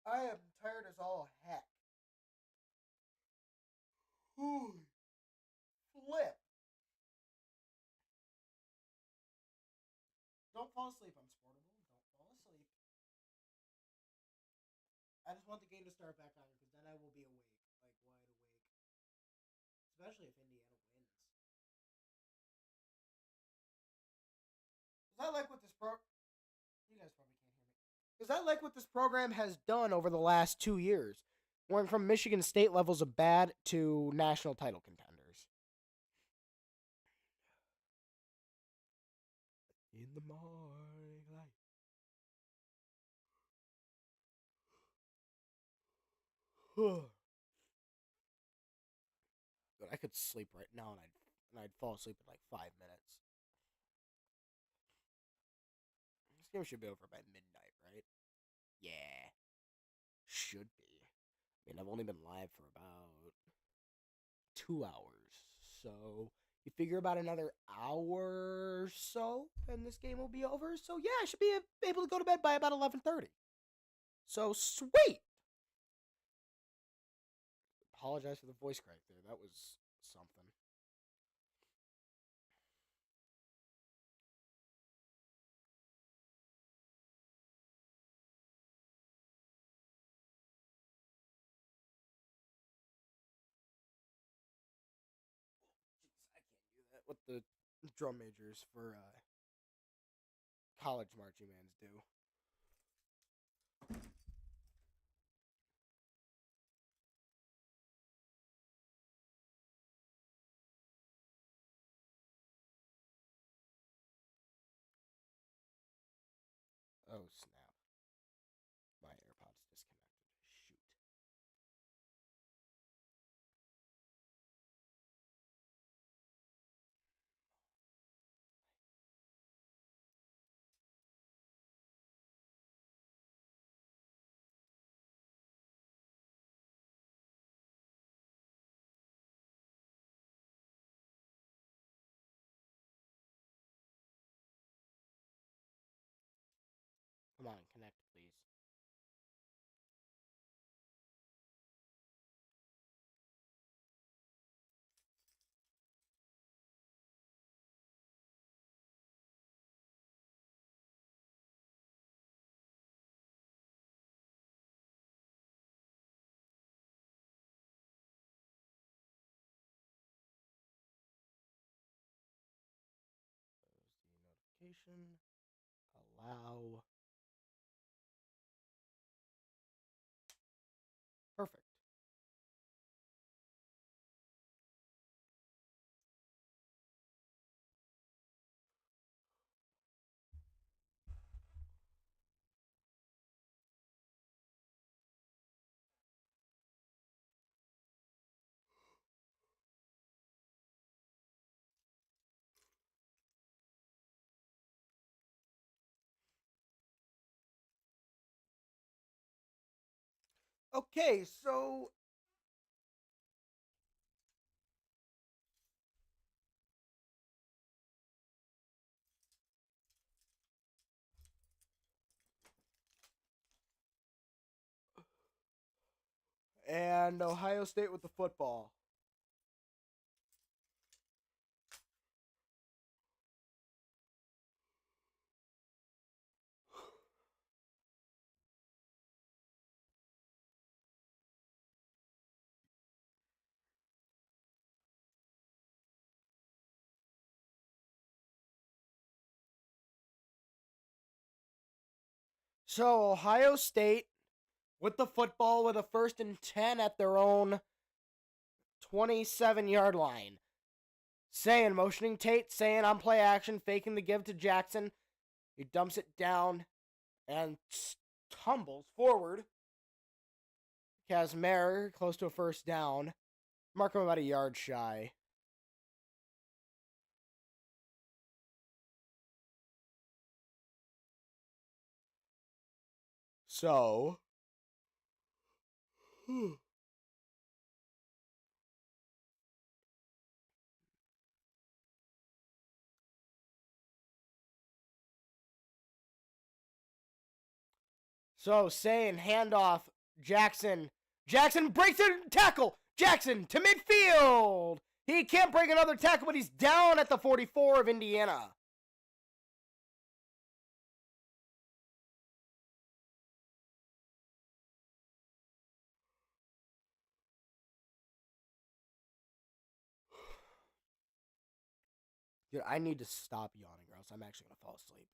S1: am tired as all heck. Holy flip. Don't fall asleep, Unsportable. Don't fall asleep. I just want the game to start back on because then I will be awake, like wide awake. Especially if Indiana wins. Because I like what this You guys probably can't hear me. Because I like what this program has done over the last 2 years. Went from Michigan State levels of bad to national title contenders. In the morning light. But I could sleep right now and I'd fall asleep in like 5 minutes. This game should be over by midnight, right? Yeah. Should be. I mean, I've only been live for about 2 hours. So you figure about another hour or so, and this game will be over. So yeah, I should be able to go to bed by about 11:30. So sweet. Apologize for the voice crack there. That was something. Jeez, I can't do that. What the drum majors for college marching bands do. Oh snap! My AirPods disconnected. Shoot. Come on, connect, please. There's the notification. Allow. Perfect. Okay, so and Ohio State with the football. So Ohio State with the football with a 1st and 10 at their own 27-yard line. Sayin motioning Tate, Sayin on play action, faking the give to Jackson. He dumps it down and tumbles forward. Kazmir close to a first down. Mark him about a yard shy. So, Sayin handoff, Jackson. Jackson breaks the tackle. Jackson to midfield. He can't break another tackle, but he's down at the 44 of Indiana. Dude, I need to stop yawning or else I'm actually going to fall asleep.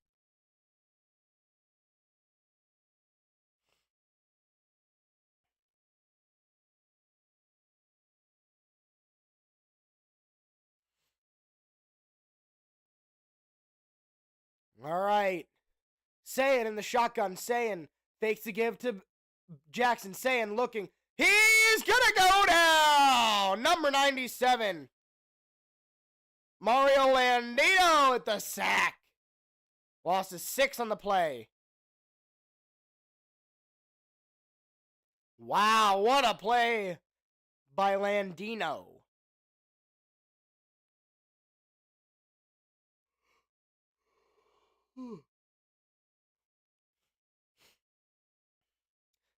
S1: All right. Sayin in the shotgun. Sayin fakes the give to Jackson. Sayin looking. He's going to go down. Number 97. Mario Landino at the sack. Lost his 6 on the play. Wow, what a play by Landino.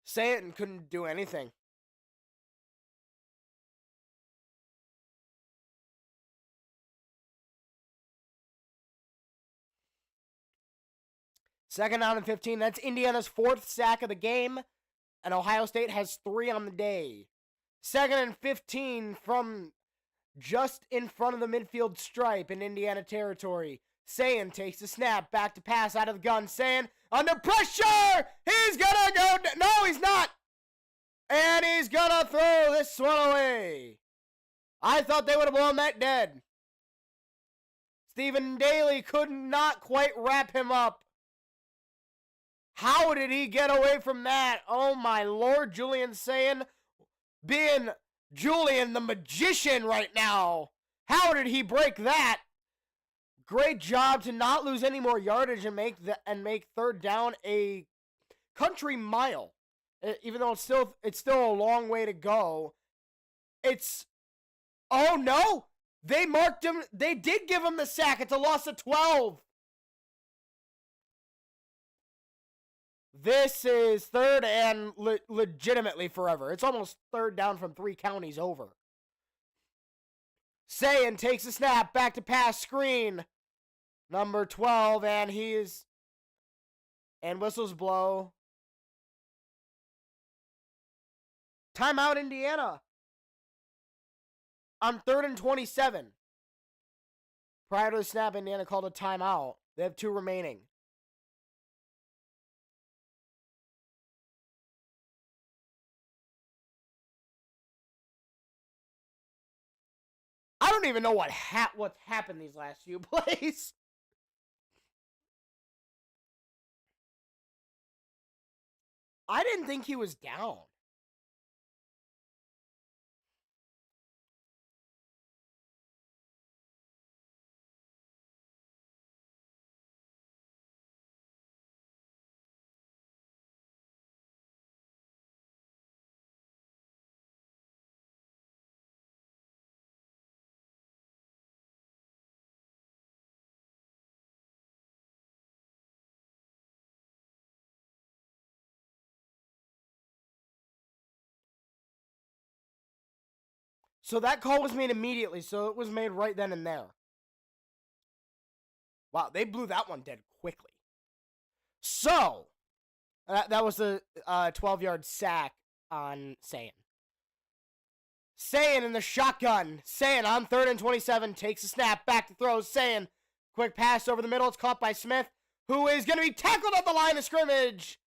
S1: Sayin couldn't do anything. Second down and 15. That's Indiana's 4th sack of the game. And Ohio State has 3 on the day. Second and 15 from just in front of the midfield stripe in Indiana territory. Sayin takes the snap, back to pass out of the gun. Sayin under pressure! He's gonna go... No, he's not! And he's gonna throw this one away. I thought they would have blown that dead. Stephen Daly could not quite wrap him up. How did he get away from that? Oh my Lord, Julian Sayin being Julian the magician right now. How did he break that? Great job to not lose any more yardage and make third down a country mile. Even though it's still a long way to go. Oh no! They marked him. They did give him the sack. It's a loss of 12. This is third and legitimately forever. It's almost third down from 3 counties over. Sayin takes a snap, back to pass, screen. Number 12, and whistles blow. Timeout, Indiana. On 3rd and 27. Prior to the snap, Indiana called a timeout. They have 2 remaining. I don't even know what's happened these last few plays. I didn't think he was down. So that call was made immediately, so it was made right then and there. Wow, they blew that one dead quickly. So, that was the 12-yard sack on Sayin. Sayin in the shotgun. Sayin on 3rd and 27, takes a snap, back to throw. Sayin, quick pass over the middle. It's caught by Smith, who is going to be tackled at the line of scrimmage.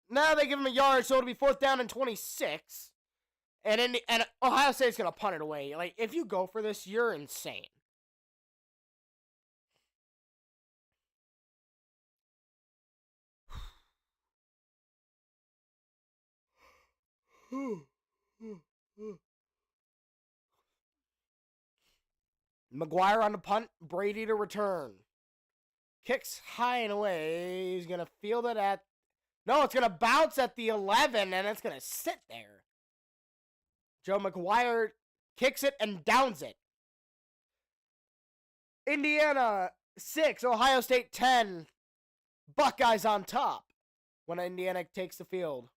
S1: Now they give him a yard, so it'll be 4th down and 26. And Ohio State's going to punt it away. Like, if you go for this, you're insane. McGuire on the punt. Brady to return. Kicks high and away. He's going to field it at... No, it's going to bounce at the 11, and it's going to sit there. Joe McGuire kicks it and downs it. Indiana 6, Ohio State 10. Buckeyes on top when Indiana takes the field.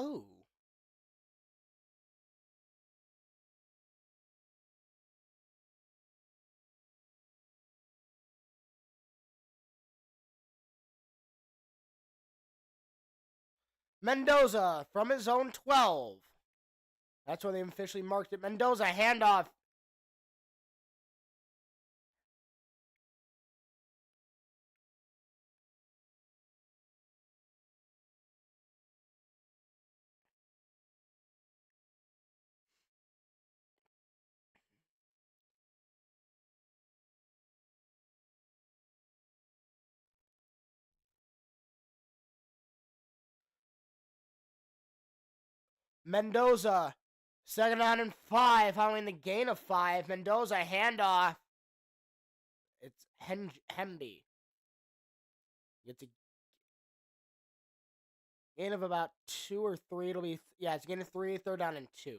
S1: Oh. Mendoza from his own 12. That's where they officially marked it. Mendoza handoff. Mendoza, 2nd down and 5, following the gain of 5. Mendoza handoff. It's Hemby. It's a gain of about 2 or 3. It'll be, yeah, it's a gain of 3, 3rd down and 2.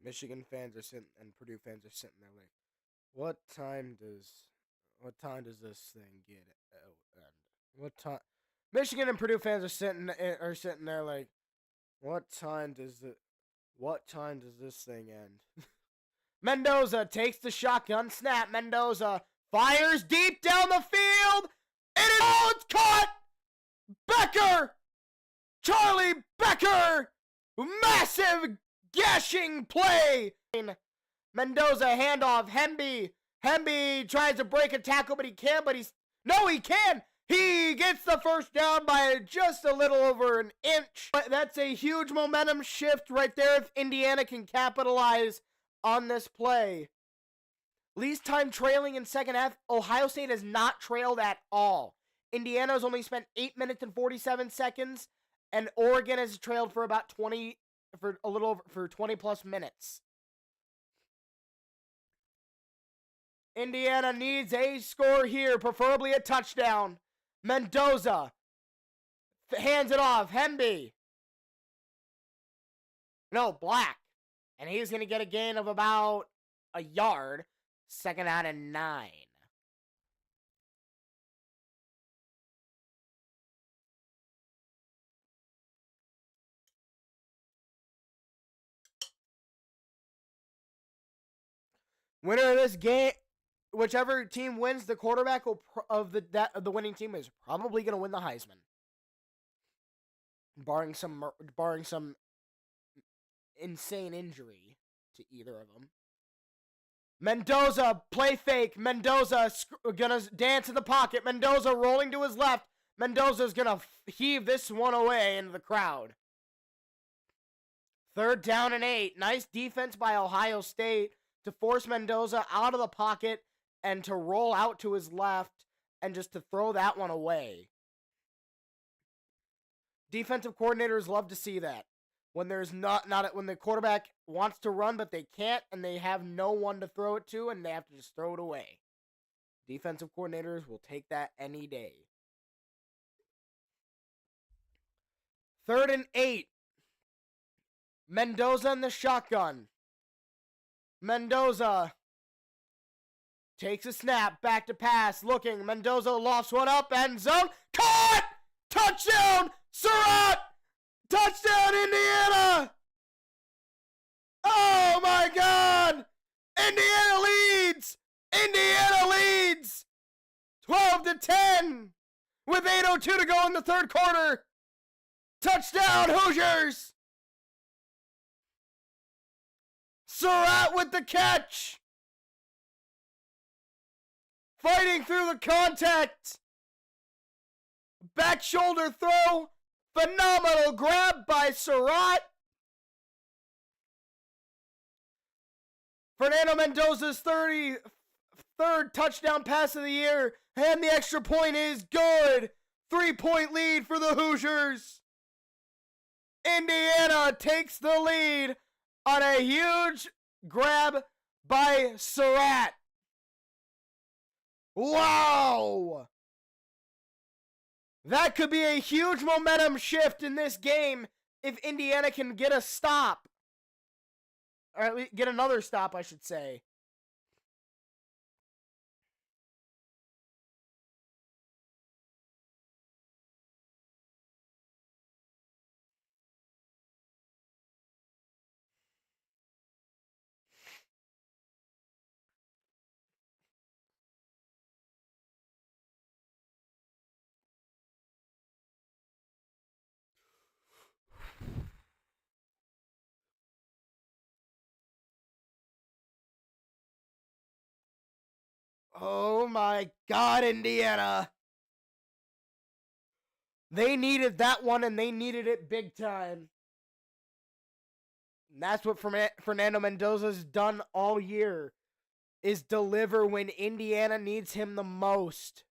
S1: Michigan fans are sitting, and Purdue fans are sitting there like, what time does this thing get out? What time? Michigan and Purdue fans are sitting there like, what time does this thing end? Mendoza takes the shotgun snap. Mendoza fires deep down the field. It's caught. Becker Charlie Becker! Massive gashing play! Mendoza handoff, Hemby. Hemby tries to break a tackle, but he can't, no, he can! He gets the first down by just a little over an inch. But that's a huge momentum shift right there if Indiana can capitalize on this play. Least time trailing in second half, Ohio State has not trailed at all. Indiana has only spent 8 minutes and 47 seconds, and Oregon has trailed for about 20 plus minutes. Indiana needs a score here, preferably a touchdown. Mendoza hands it off. Hemby. No, Black. And he's going to get a gain of about a yard. Second out and 9. Winner of this game, whichever team wins, the quarterback of the winning team is probably going to win the Heisman, barring some insane injury to either of them. Mendoza, play fake. Mendoza gonna dance in the pocket. Mendoza rolling to his left. Mendoza's gonna heave this one away into the crowd. Third down and 8. Nice defense by Ohio State to force Mendoza out of the pocket and to roll out to his left and just to throw that one away. Defensive coordinators love to see that. When there's when the quarterback wants to run but they can't and they have no one to throw it to and they have to just throw it away. Defensive coordinators will take that any day. Third and 8. Mendoza in the shotgun. Mendoza takes a snap, back to pass, looking. Mendoza lofts one up, end zone. Caught! Touchdown! Surratt! Touchdown, Indiana! Oh my God! Indiana leads! Indiana leads! 12-10 with 8:02 to go in the third quarter. Touchdown, Hoosiers! Surratt with the catch. Fighting through the contact. Back shoulder throw. Phenomenal grab by Surratt. Fernando Mendoza's 33rd touchdown pass of the year. And the extra point is good. 3-point lead for the Hoosiers. Indiana takes the lead on a huge grab by Surratt. Wow! That could be a huge momentum shift in this game if Indiana can get a stop. Or at least get another stop, I should say. Oh my God, Indiana. They needed that one and they needed it big time. And that's what Fernando Mendoza's done all year, is deliver when Indiana needs him the most.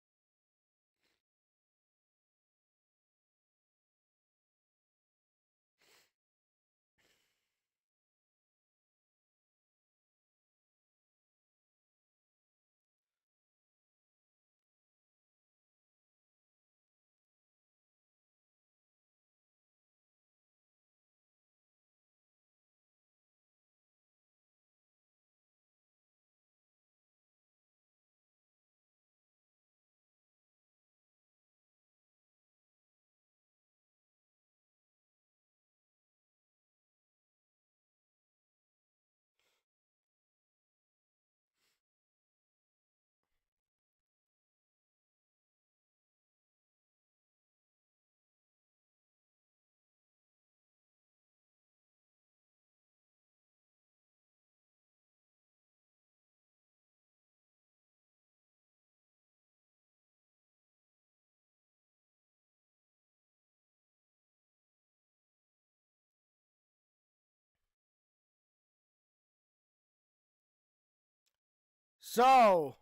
S1: So,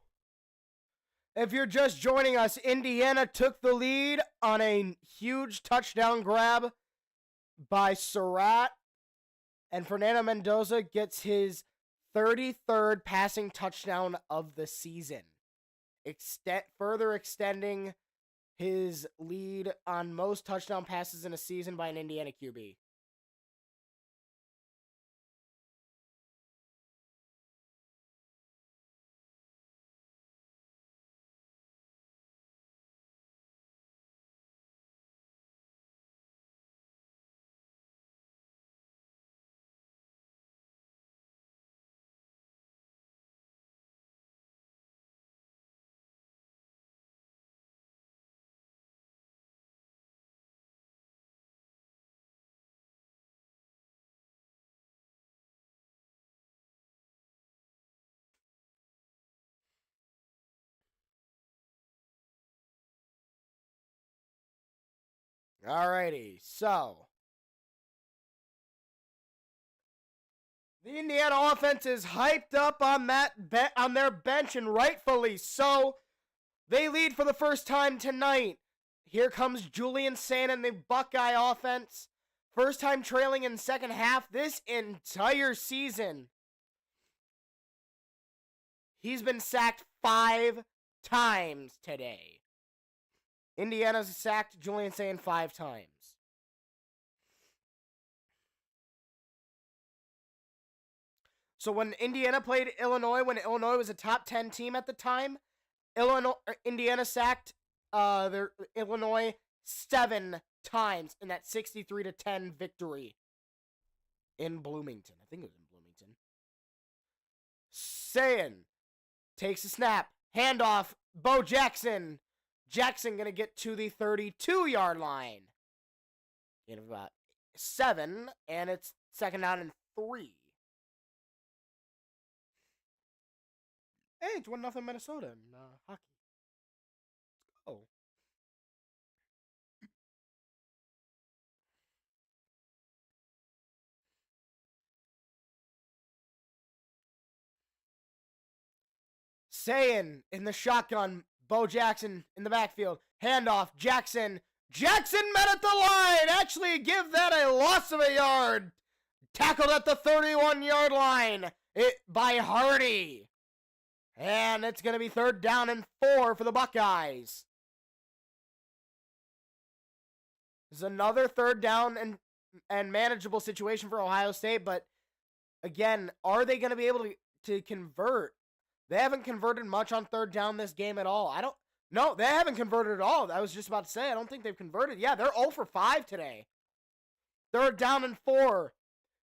S1: if you're just joining us, Indiana took the lead on a huge touchdown grab by Surratt, and Fernando Mendoza gets his 33rd passing touchdown of the season, further extending his lead on most touchdown passes in a season by an Indiana QB. Alrighty, so the Indiana offense is hyped up on on their bench, and rightfully so. They lead for the first time tonight. Here comes Julian Sayin and the Buckeye offense. First time trailing in second half this entire season. He's been sacked 5 times today. Indiana's sacked Julian Sayin 5 times. So when Indiana played Illinois, when Illinois was a top 10 team at the time, Indiana sacked Illinois 7 times in that 63-10 victory in Bloomington. I think it was in Bloomington. Sayin takes a snap, handoff, Bo Jackson. Jackson going to get to the 32-yard line. In about 7, and it's second down and 3. Hey, it's 1-0 Minnesota in hockey. Oh. Sayin in the shotgun. Bo Jackson in the backfield. Handoff. Jackson. Jackson met at the line. Actually, give that a loss of a yard. Tackled at the 31-yard line by Hardy. And it's going to be 3rd down and 4 for the Buckeyes. This is another 3rd down and manageable situation for Ohio State. But, again, are they going to be able to convert? They haven't converted much on 3rd down this game at all. No, they haven't converted at all. I was just about to say, I don't think they've converted. Yeah, they're 0 for 5 today. 3rd down and 4.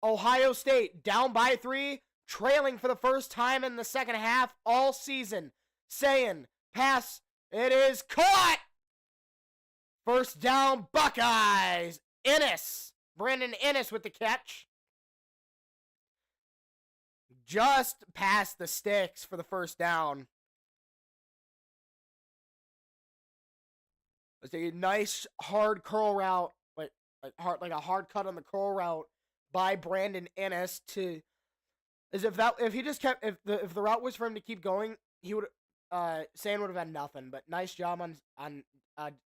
S1: Ohio State down by 3, trailing for the first time in the second half all season. Sayin, pass, it is caught! First down, Buckeyes. Brandon Innes with the catch. Just past the sticks for the first down. It's a nice hard curl route, like a hard cut on the curl route by Brandon Innes to, as if the route was for him to keep going, he would Sayin would have had nothing. But nice job on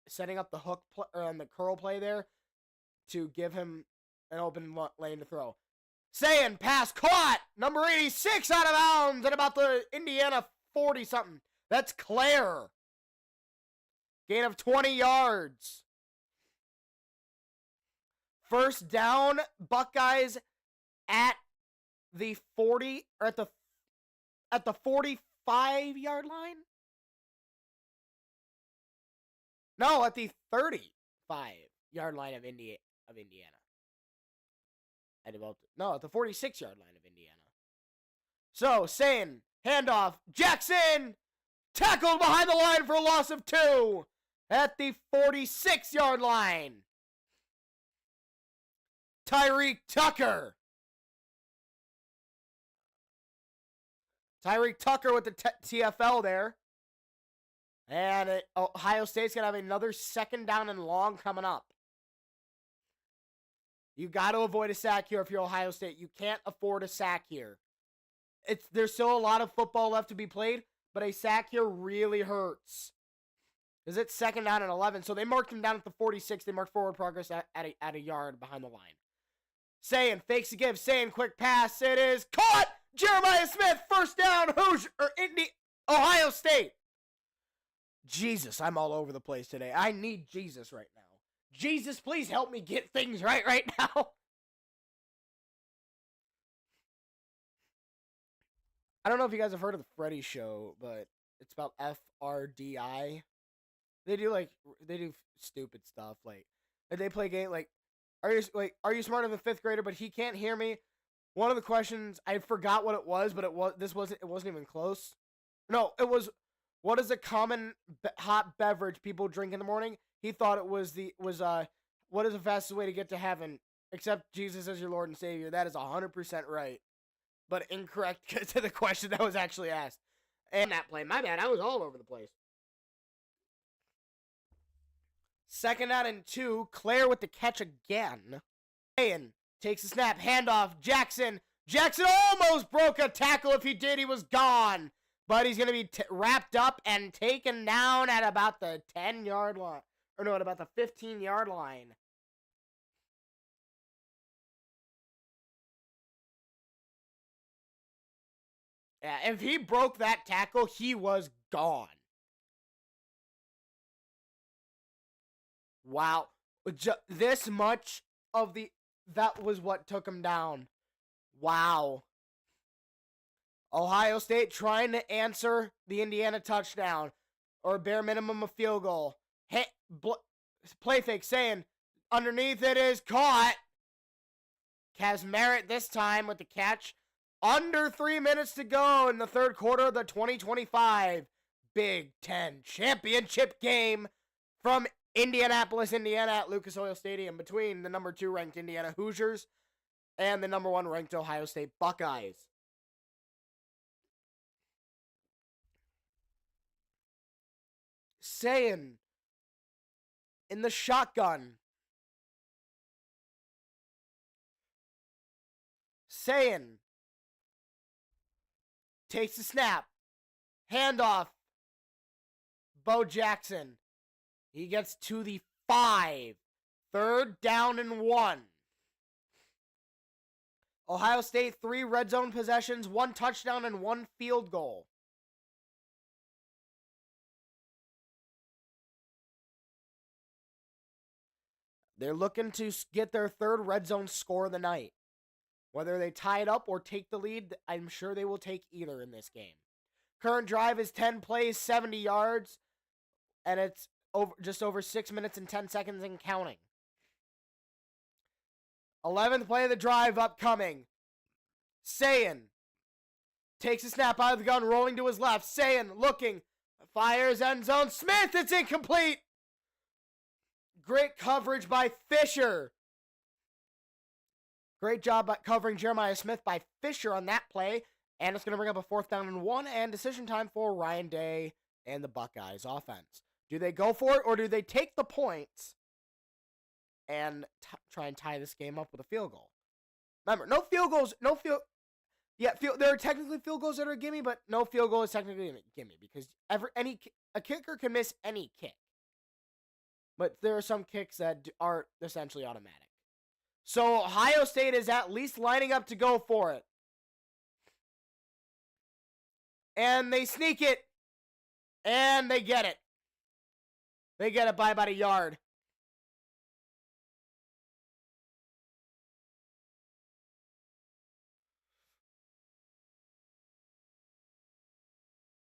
S1: setting up the hook on the curl play there to give him an open lane to throw. Sayin, pass caught, number 86 out of bounds at about the Indiana 40-something. That's Claire. Gain of 20 yards. First down, Buckeyes at the 40 or at the 45-yard line. No, at the 35-yard line of Indiana. At the 46-yard line of Indiana. So, Sayin, handoff, Jackson, tackled behind the line for a loss of 2 at the 46-yard line. Tyreek Tucker. Tyreek Tucker with the TFL there. And Ohio State's going to have another 2nd down and long coming up. You got to avoid a sack here if you're Ohio State. You can't afford a sack here. there's still a lot of football left to be played, but a sack here really hurts. Because it's 2nd down and 11, so they marked him down at the 46. They marked forward progress at a yard behind the line. Sayin fakes a give. Sayin quick pass. It is caught. Jeremiah Smith, 1st down. Hoosier or Ohio State. Jesus, I'm all over the place today. I need Jesus right now. Jesus, please help me get things right now. I don't know if you guys have heard of the Freddy Show, but it's about FRDI. They do stupid stuff like they play game like are you smarter than 5th grader? But he can't hear me. One of the questions, I forgot what it was, but it wasn't even close. No, it was, what is a common hot beverage people drink in the morning? He thought it was what is the fastest way to get to heaven? Accept Jesus as your Lord and Savior. That is 100% right, but incorrect to the question that was actually asked. And that play, my bad, I was all over the place. 2nd down and 2. Claire with the catch again. Sayin takes the snap. Handoff. Jackson. Jackson almost broke a tackle. If he did, he was gone. But he's going to be wrapped up and taken down at about the 10-yard line. Or no, at about the 15-yard line. Yeah, if he broke that tackle, he was gone. Wow. This much of that was what took him down. Wow. Ohio State trying to answer the Indiana touchdown. Or bare minimum a field goal. Hey, play fake saying, underneath it is caught. Kaz Merritt this time with the catch. Under 3 minutes to go in the 3rd quarter of the 2025 Big Ten Championship game from Indianapolis, Indiana at Lucas Oil Stadium between the number 2 ranked Indiana Hoosiers and the number 1 ranked Ohio State Buckeyes. Sayin in the shotgun. Sayin takes the snap. Handoff. Bo Jackson. He gets to the 5. 3rd down and 1. Ohio State 3 red zone possessions, 1 touchdown and 1 field goal. They're looking to get their 3rd red zone score of the night. Whether they tie it up or take the lead, I'm sure they will take either in this game. Current drive is 10 plays, 70 yards, and it's just over 6 minutes and 10 seconds and counting. 11th play of the drive upcoming. Sayin takes a snap out of the gun, rolling to his left. Sayin looking, fires end zone. Smith, it's incomplete. Great coverage by Fisher. Great job covering Jeremiah Smith by Fisher on that play. And it's going to bring up a 4th down and 1 and decision time for Ryan Day and the Buckeyes offense. Do they go for it or do they take the points and try and tie this game up with a field goal? Remember, no field goals, there are technically field goals that are a gimme, but no field goal is technically a gimme because a kicker can miss any kick. But there are some kicks that are essentially automatic. So Ohio State is at least lining up to go for it. And they sneak it. And they get it. They get it by about a yard.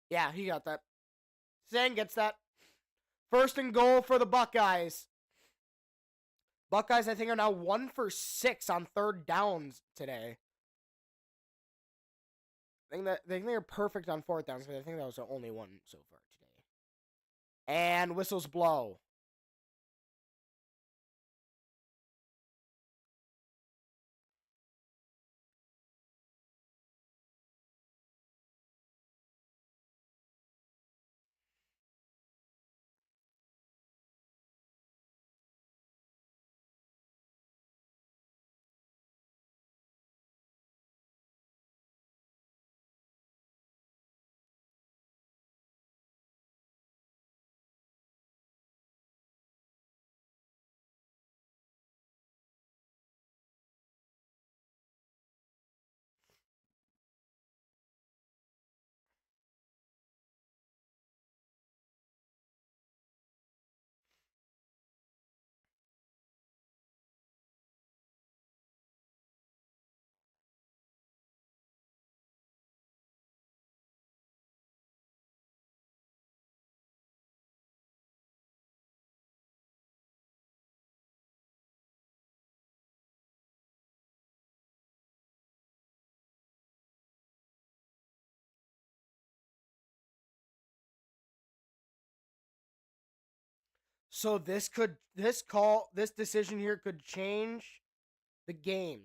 S1: Yeah, he got that. Zane gets that. 1st and goal for the Buckeyes. Buckeyes, I think, are now 1 for 6 on 3rd downs today. I think they're perfect on 4th downs, because I think that was the only one so far today. And whistles blow. So this decision here could change the game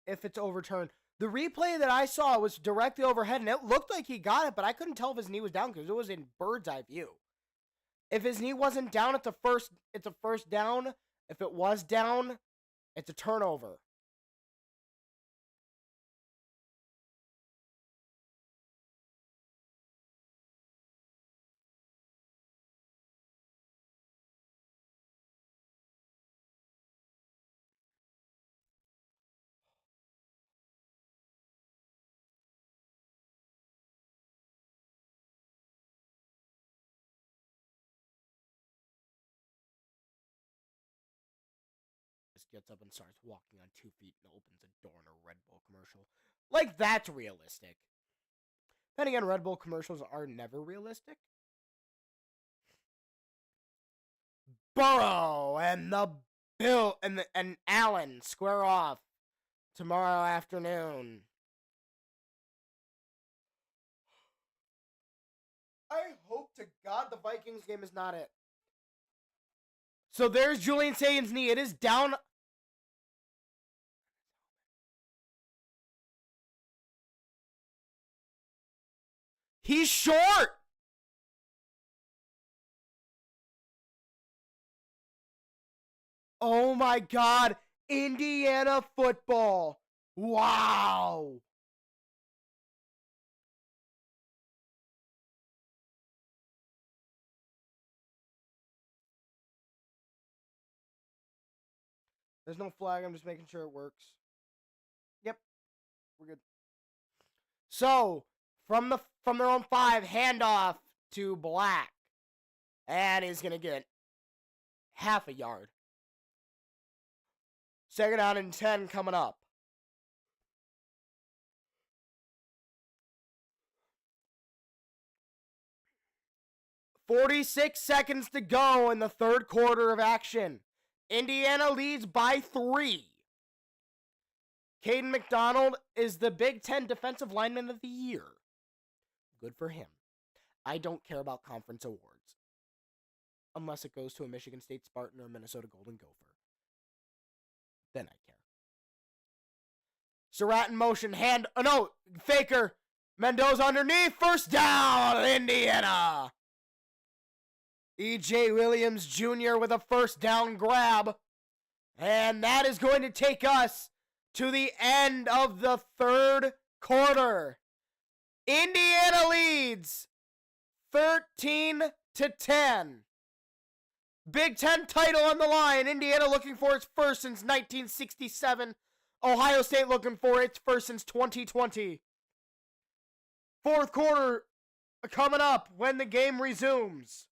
S1: if it's overturned. The replay that I saw was directly overhead, and it looked like he got it, but I couldn't tell if his knee was down because it was in bird's eye view. If his knee wasn't down at it's a first down. If it was down, it's a turnover. Just gets up and starts walking on 2 feet and opens a door in a Red Bull commercial. Like, that's realistic. Then again, Red Bull commercials are never realistic. Burrow and and Allen square off tomorrow afternoon. I hope to God the Vikings game is not it. So there's Julian Sagan's knee. It is down. He's short. Oh my God. Indiana football. Wow. There's no flag. I'm just making sure it works. Yep. We're good. So, from their own 5, handoff to Black. And he's going to get half a yard. 2nd down and 10 coming up. "46 seconds to go in the 3rd quarter of action. Indiana leads by 3. Caden McDonald is the Big Ten Defensive Lineman of the Year. Good for him. I don't care about conference awards. Unless it goes to a Michigan State Spartan or a Minnesota Golden Gopher. Then I care. Surratt in motion. Faker. Mendoza underneath. 1st down, Indiana. E.J. Williams Jr. with a 1st down grab. And that is going to take us to the end of the 3rd quarter. Indiana leads 13-10. Big Ten title on the line. Indiana looking for its first since 1967. Ohio State looking for its first since 2020. 4th quarter coming up when the game resumes.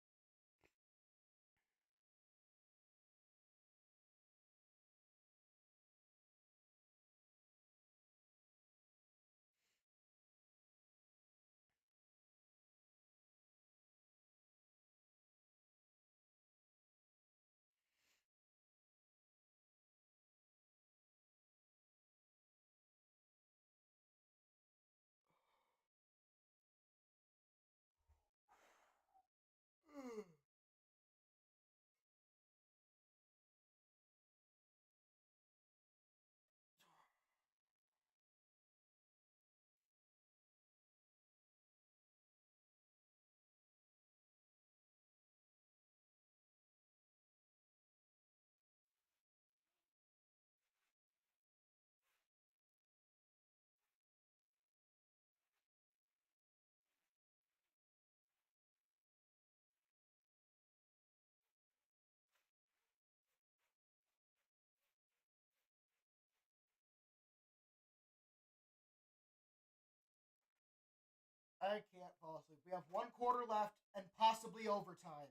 S1: I can't fall asleep. We have 1 quarter left and possibly overtime.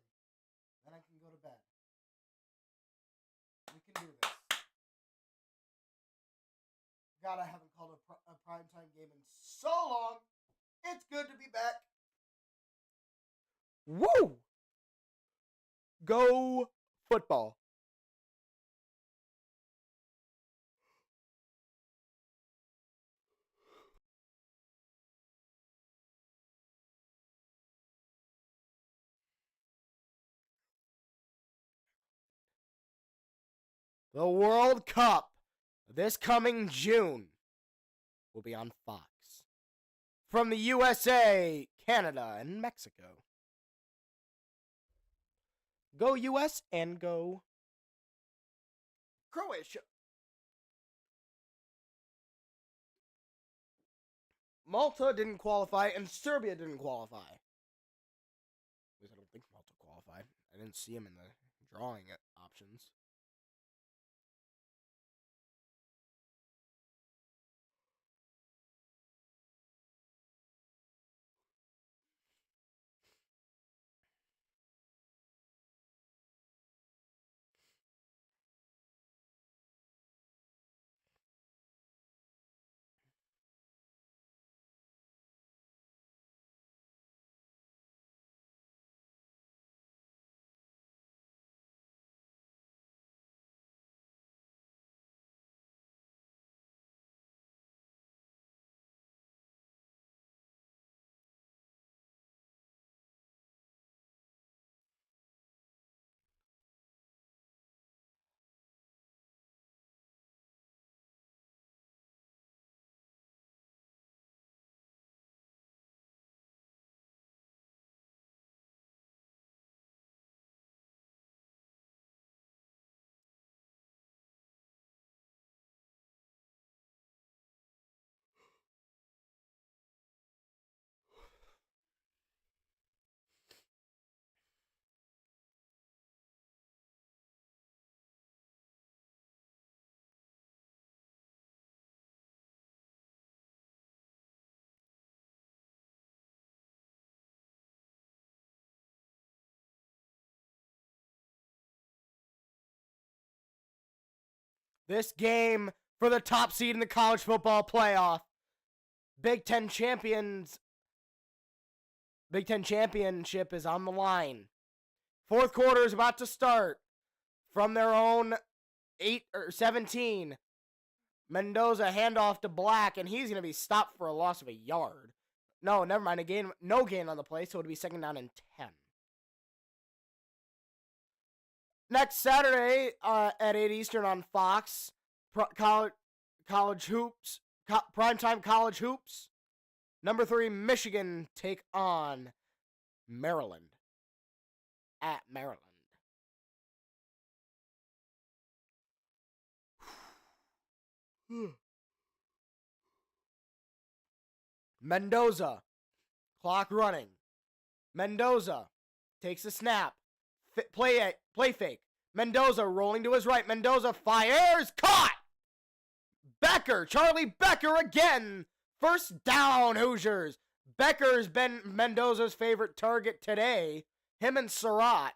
S1: Then I can go to bed. We can do this. God, I haven't called a primetime game in so long. It's good to be back. Woo! Go football. The World Cup this coming June will be on Fox. From the USA, Canada, and Mexico. Go US and go Croatia. Malta didn't qualify, and Serbia didn't qualify. At least I don't think Malta qualified. I didn't see them in the drawing options. This game for the top seed in the college football playoff. Big Ten championship is on the line. Fourth quarter is about to start. From their own 8 or 17, Mendoza handoff to Black, and he's going to be stopped for a loss of a yard. No, never mind. No gain on the play, so it'll be second down and 10. Next Saturday at 8 Eastern on Fox, college hoops, primetime college hoops. Number 3, Michigan take on Maryland at Maryland. Mendoza, clock running. Mendoza takes a snap. Play fake. Mendoza rolling to his right. Mendoza fires. Caught! Becker. Charlie Becker again. First down, Hoosiers. Becker's been Mendoza's favorite target today. Him and Surratt.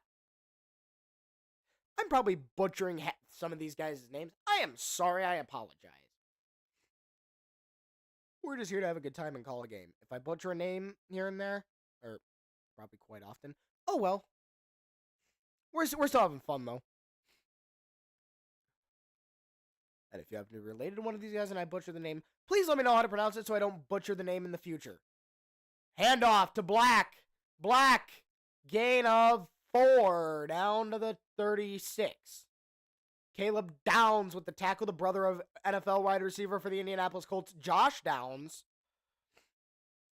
S1: I'm probably butchering some of these guys' names. I am sorry. I apologize. We're just here to have a good time and call a game. If I butcher a name here and there, or probably quite often, oh well. We're still having fun, though. And if you happen to be related to one of these guys and I butcher the name, please let me know how to pronounce it so I don't butcher the name in the future. Handoff to Black. Black. Gain of 4 down to the 36. Caleb Downs with the tackle, the brother of NFL wide receiver for the Indianapolis Colts, Josh Downs.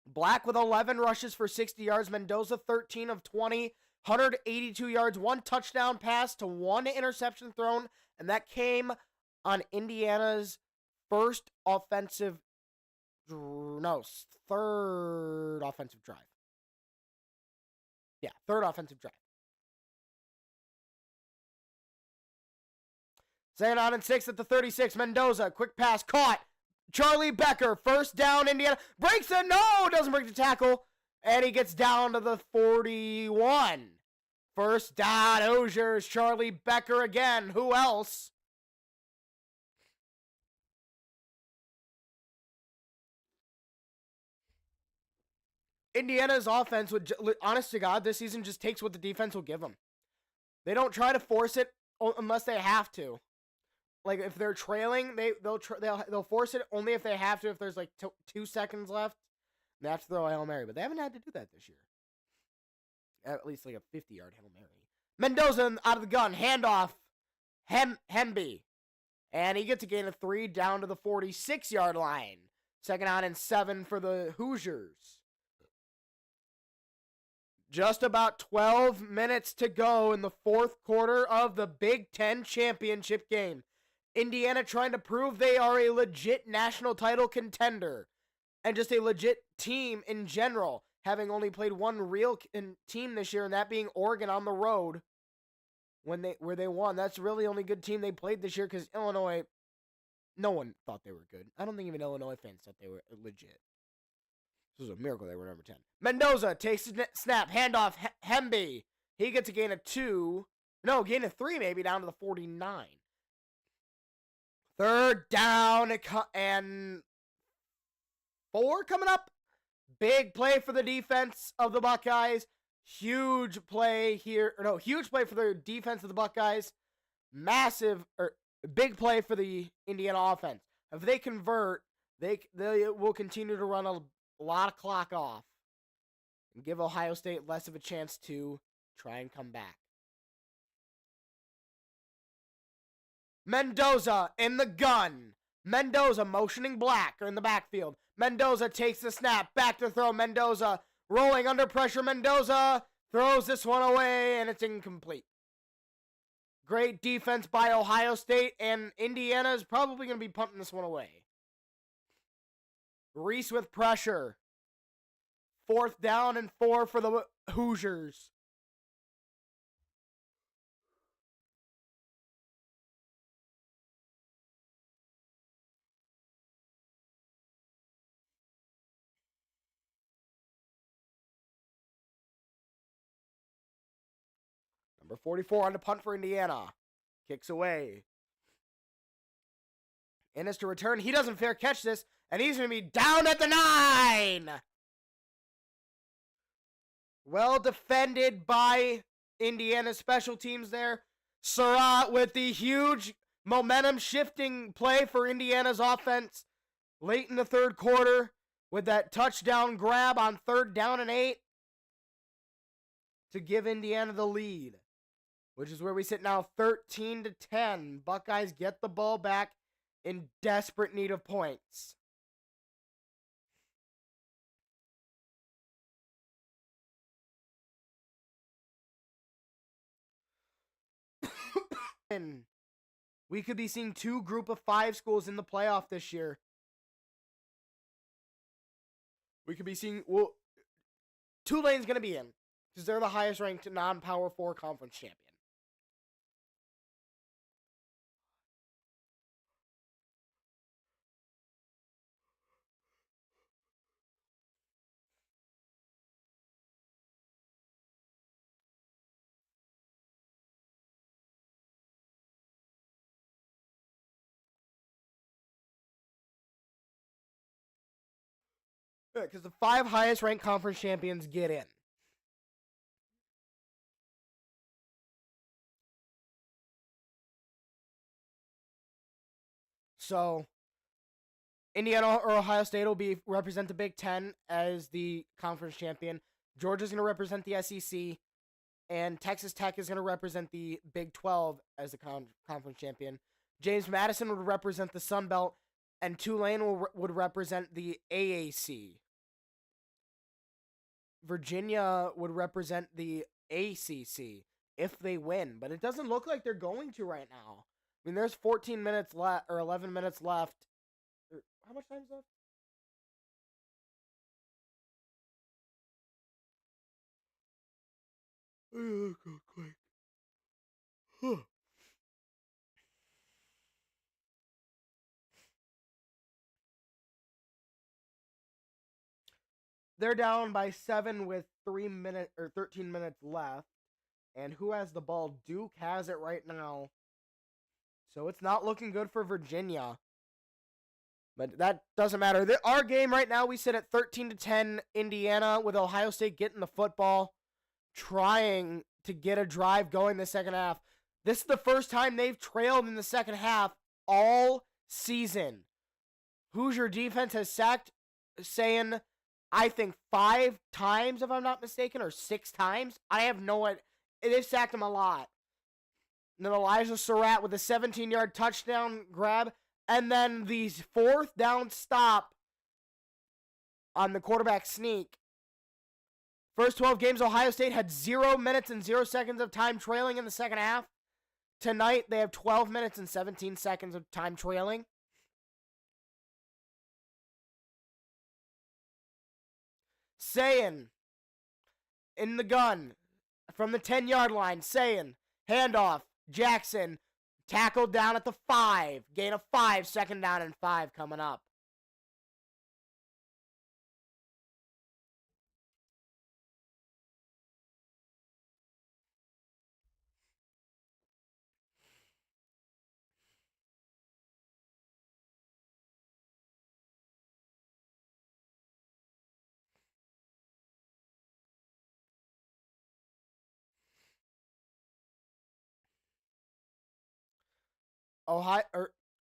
S1: Black with 11 rushes for 60 yards. Mendoza 13 of 20. 182 yards, 1 touchdown pass to 1 interception thrown, and that came on Indiana's third offensive drive. Yeah, third offensive drive. 2nd down and 6 at the 36. Mendoza, quick pass, caught. Charlie Becker, first down, Indiana. Breaks it, no, doesn't break the tackle. And he gets down to the 41. First down, Hoosiers. Charlie Becker again. Who else? Indiana's offense would, honest to God, this season just takes what the defense will give them. They don't try to force it unless they have to. Like if they're trailing, they'll force it only if they have to. If there's like 2 seconds left, they have to throw a Hail Mary. But they haven't had to do that this year. At least like a 50-yard Hail Mary. Mendoza out of the gun, handoff. Hemby. And he gets a gain of 3 down to the 46-yard line. 2nd down and 7 for the Hoosiers. Just about 12 minutes to go in the 4th quarter of the Big Ten championship game. Indiana trying to prove they are a legit national title contender and just a legit team in general, having only played one real team this year, and that being Oregon on the road where they won. That's really the only good team they played this year, because Illinois, no one thought they were good. I don't think even Illinois fans thought they were legit. This was a miracle they were number 10. Mendoza takes a snap, handoff, Hemby. He gets a gain of 3 maybe, down to the 49. 3rd down and 4 coming up. Big play for the defense of the Buckeyes. Huge play for the defense of the Buckeyes. Big play for the Indiana offense. If they convert, they will continue to run a lot of clock off and give Ohio State less of a chance to try and come back. Mendoza in the gun. Mendoza motioning Black in the backfield. Mendoza takes the snap. Back to throw. Mendoza rolling under pressure. Mendoza throws this one away, and it's incomplete. Great defense by Ohio State, and Indiana is probably going to be punting this one away. Reese with pressure. 4th down and 4 for the Hoosiers. Number 44 on the punt for Indiana. Kicks away. Ennis to return. He doesn't fair catch this, and he's going to be down at the 9. Well defended by Indiana's special teams there. Surratt with the huge momentum shifting play for Indiana's offense late in the 3rd quarter with that touchdown grab on 3rd down and 8 to give Indiana the lead, which is where we sit now, 13-10. Buckeyes get the ball back in desperate need of points. And we could be seeing 2 group of 5 schools in the playoff this year. We could be seeing, Tulane's going to be in, because they're the highest ranked non-Power 4 conference champion. Because the 5 highest ranked conference champions get in. So, Indiana or Ohio State will represent the Big Ten as the conference champion. Georgia's going to represent the SEC. And Texas Tech is going to represent the Big 12 as the conference champion. James Madison would represent the Sun Belt. And Tulane would represent the AAC. Virginia would represent the ACC if they win. But it doesn't look like they're going to right now. I mean, there's 14 minutes left, or 11 minutes left. How much time's left? Go quick. Huh. They're down by 7 with 13 minutes left. And who has the ball? Duke has it right now. So it's not looking good for Virginia. But that doesn't matter. Our game right now, we sit at 13-10 Indiana with Ohio State getting the football, trying to get a drive going the second half. This is the first time they've trailed in the second half all season. Hoosier defense has sacked Sayin, I think 5 times, if I'm not mistaken, or 6 times. I have no idea. They've sacked him a lot. And then Elijah Surratt with a 17-yard touchdown grab. And then the 4th down stop on the quarterback sneak. First 12 games, Ohio State had 0 minutes and 0 seconds of time trailing in the second half. Tonight, they have 12 minutes and 17 seconds of time trailing. Sayin in the gun from the 10-yard line. Sayin, handoff, Jackson, tackled down at the 5. Gain of 5, second down and 5 coming up.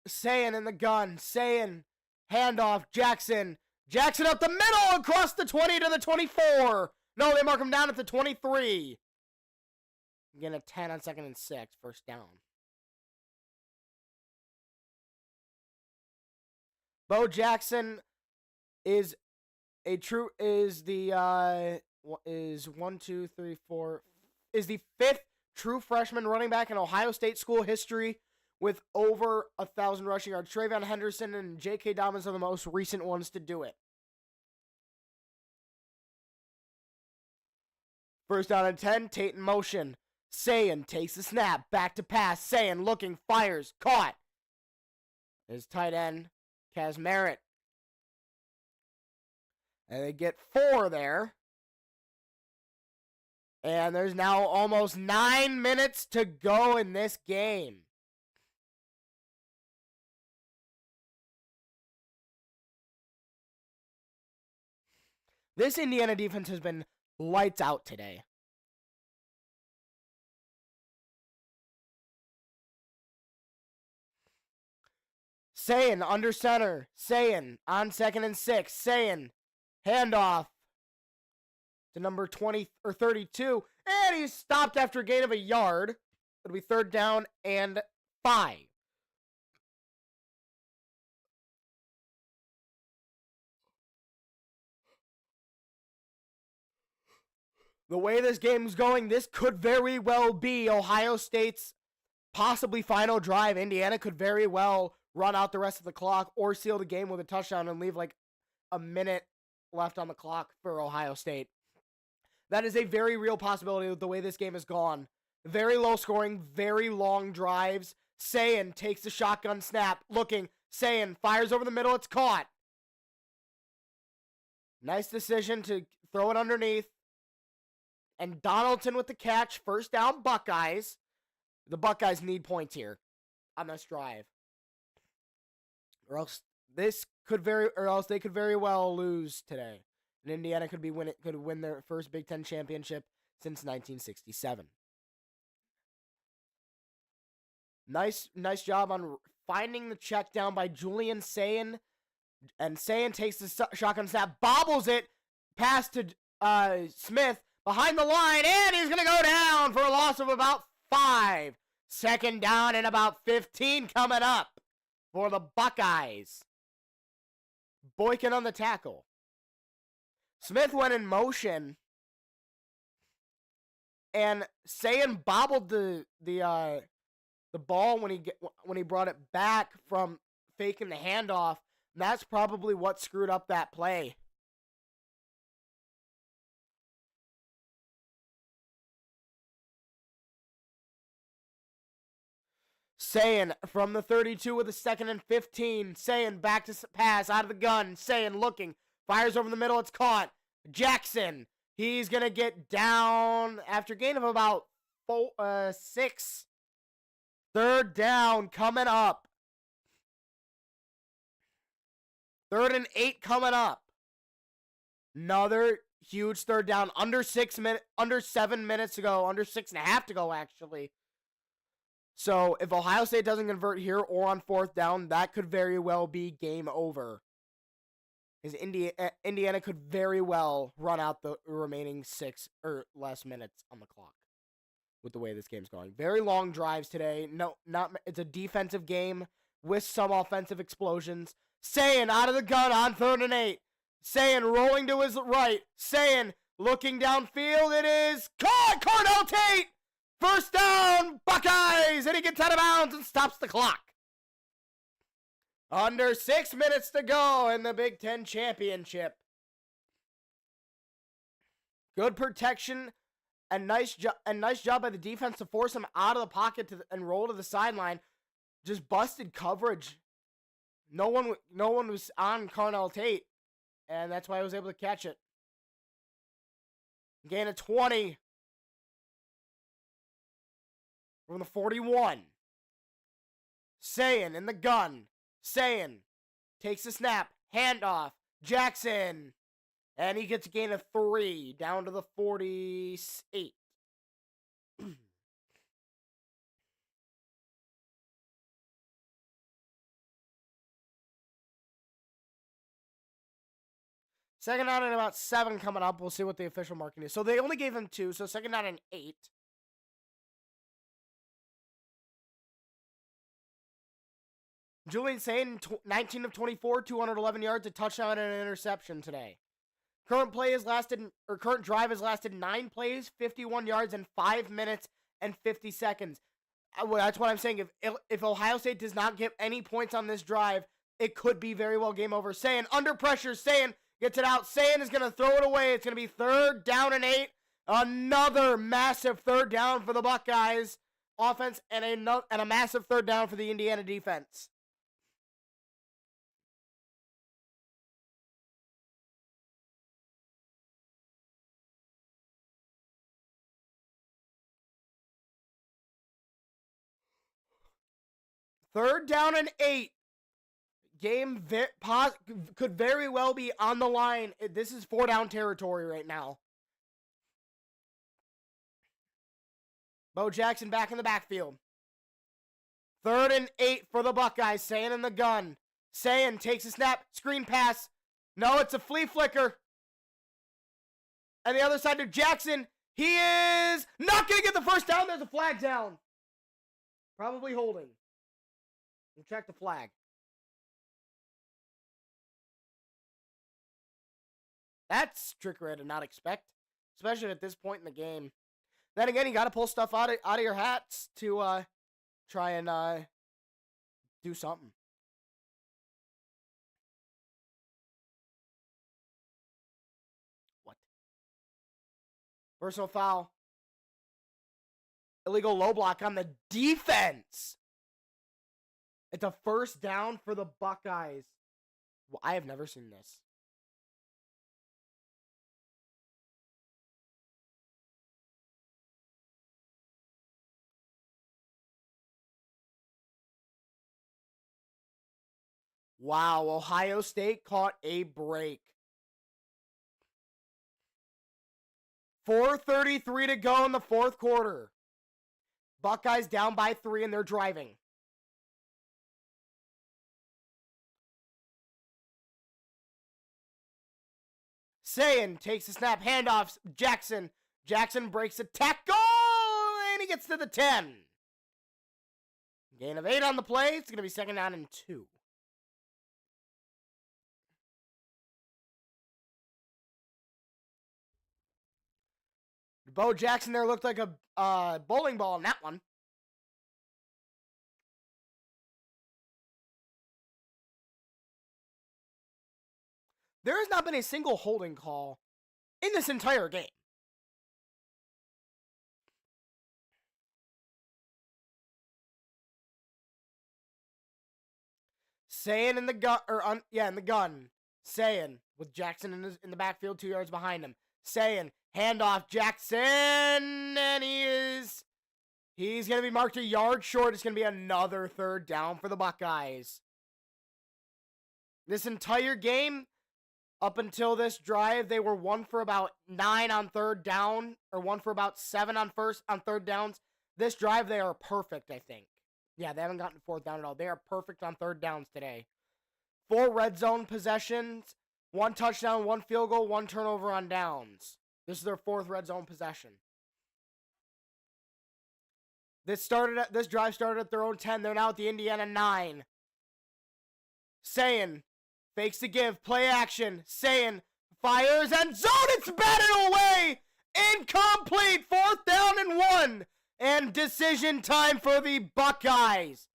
S1: Sayin in the gun. Sayin, handoff, Jackson. Jackson up the middle across the 20 to the 24. No, they mark him down at the 23. Again, a 10 on 2nd and 6, first down. Bo Jackson is the 5th true freshman running back in Ohio State school history with over 1,000 rushing yards. Travion Henderson and J.K. Dobbins are the most recent ones to do it. First down and 10, Tate in motion. Sayin takes the snap, back to pass. Sayin looking, fires, caught. His tight end, Kaz Merritt. And they get 4 there. And there's now almost 9 minutes to go in this game. This Indiana defense has been lights out today. Sayin under center. Sayin on 2nd and 6. Sayin handoff to number 20 or 32. And he's stopped after a gain of a yard. It'll be 3rd down and 5. The way this game's going, this could very well be Ohio State's possibly final drive. Indiana could very well run out the rest of the clock or seal the game with a touchdown and leave like a minute left on the clock for Ohio State. That is a very real possibility with the way this game has gone. Very low scoring, very long drives. Sayin takes the shotgun snap, looking. Sayin fires over the middle, it's caught. Nice decision to throw it underneath. And Donaldson with the catch, first down Buckeyes. The Buckeyes need points here on this drive. Or else they could very well lose today. And Indiana could win their first Big Ten championship since 1967. Nice job on finding the check down by Julian Sayin. And Sayin takes the shotgun snap, bobbles it, pass to Smith behind the line, and he's going to go down for a loss of about 5. Second down and about 15 coming up for the Buckeyes. Boykin on the tackle. Smith went in motion, and Sayin bobbled the ball when he brought it back from faking the handoff. And that's probably what screwed up that play. Sayin from the 32 with a 2nd and 15. Sayin back to pass out of the gun. Sayin looking. Fires over the middle. It's caught. Jackson. He's going to get down after a gain of about 6. 3rd down coming up. 3rd and 8 coming up. Another huge 3rd down. Under 7 minutes to go. Under 6.5 to go, actually. So if Ohio State doesn't convert here or on 4th down, that could very well be game over. Because Indiana could very well run out the remaining 6 or less minutes on the clock. with the way this game's going. Very long drives today. No, it's a defensive game with some offensive explosions. Sayin out of the gun on 3rd and 8. Sayin rolling to his right. Sayin looking downfield. It is caught. Cardell Tate. First down, Buckeyes. And he gets out of bounds and stops the clock. Under 6 minutes to go in the Big Ten Championship. Good protection and nice job by the defense to force him out of the pocket and roll to the sideline. Just busted coverage. No one was on Cardell Tate, and that's why I was able to catch it. Gain of 20 from the 41. Sayin in the gun. Sayin takes the snap. Handoff. Jackson. And he gets a gain of 3 down to the 48. Second down and about 7 coming up. We'll see what the official marking is. So they only gave him 2, so second down and 8. Julian Sayin, 19 of 24, 211 yards, a touchdown and an interception today. Current drive has lasted 9 plays, 51 yards, and 5 minutes and 50 seconds. That's what I'm saying. If Ohio State does not get any points on this drive, it could be very well game over. Sayin under pressure. Sayin gets it out. Sayin is going to throw it away. It's going to be 3rd down and 8. Another massive 3rd down for the Buckeyes offense and a massive 3rd down for the Indiana defense. Third down and 8. Game could very well be on the line. This is 4-down territory right now. Bo Jackson back in the backfield. 3rd and 8 for the Buckeyes. Sayin in the gun. Sayin takes a snap. Screen pass. No, it's a flea flicker. And the other side to Jackson. He is not going to get the first down. There's a flag down. Probably holding. We'll check the flag. That's trickery I did not expect, especially at this point in the game. Then again, you got to pull stuff out of your hats to try and do something. What? Personal foul. Illegal low block on the defense. It's a first down for the Buckeyes. Well, I have never seen this. Wow, Ohio State caught a break. 4:33 to go in the 4th quarter. Buckeyes down by 3 and they're driving. Sayin takes the snap, handoffs, Jackson. Jackson breaks a tackle, and he gets to the 10. Gain of 8 on the play. It's going to be 2nd down and 2. Bo Jackson there looked like a bowling ball in that one. There has not been a single holding call in this entire game. Sayin in the gun, in the gun. Sayin with Jackson in the backfield, 2 yards behind him. Sayin, handoff Jackson, and he's going to be marked a yard short. It's going to be another 3rd down for the Buckeyes. This entire game, up until this drive, they were 1 for about 9 on 3rd down, or 1 for about 7 on 3rd downs. This drive, they are perfect, I think. Yeah, they haven't gotten 4th down at all. They are perfect on 3rd downs today. 4 red zone possessions, 1 touchdown, 1 field goal, 1 turnover on downs. This is their 4th red zone possession. This drive started at their own 10. They're now at the Indiana 9. Sayin fakes the give, play action. Sayin fires and zone. It's batted away. Incomplete. 4th down and 1. And decision time for the Buckeyes.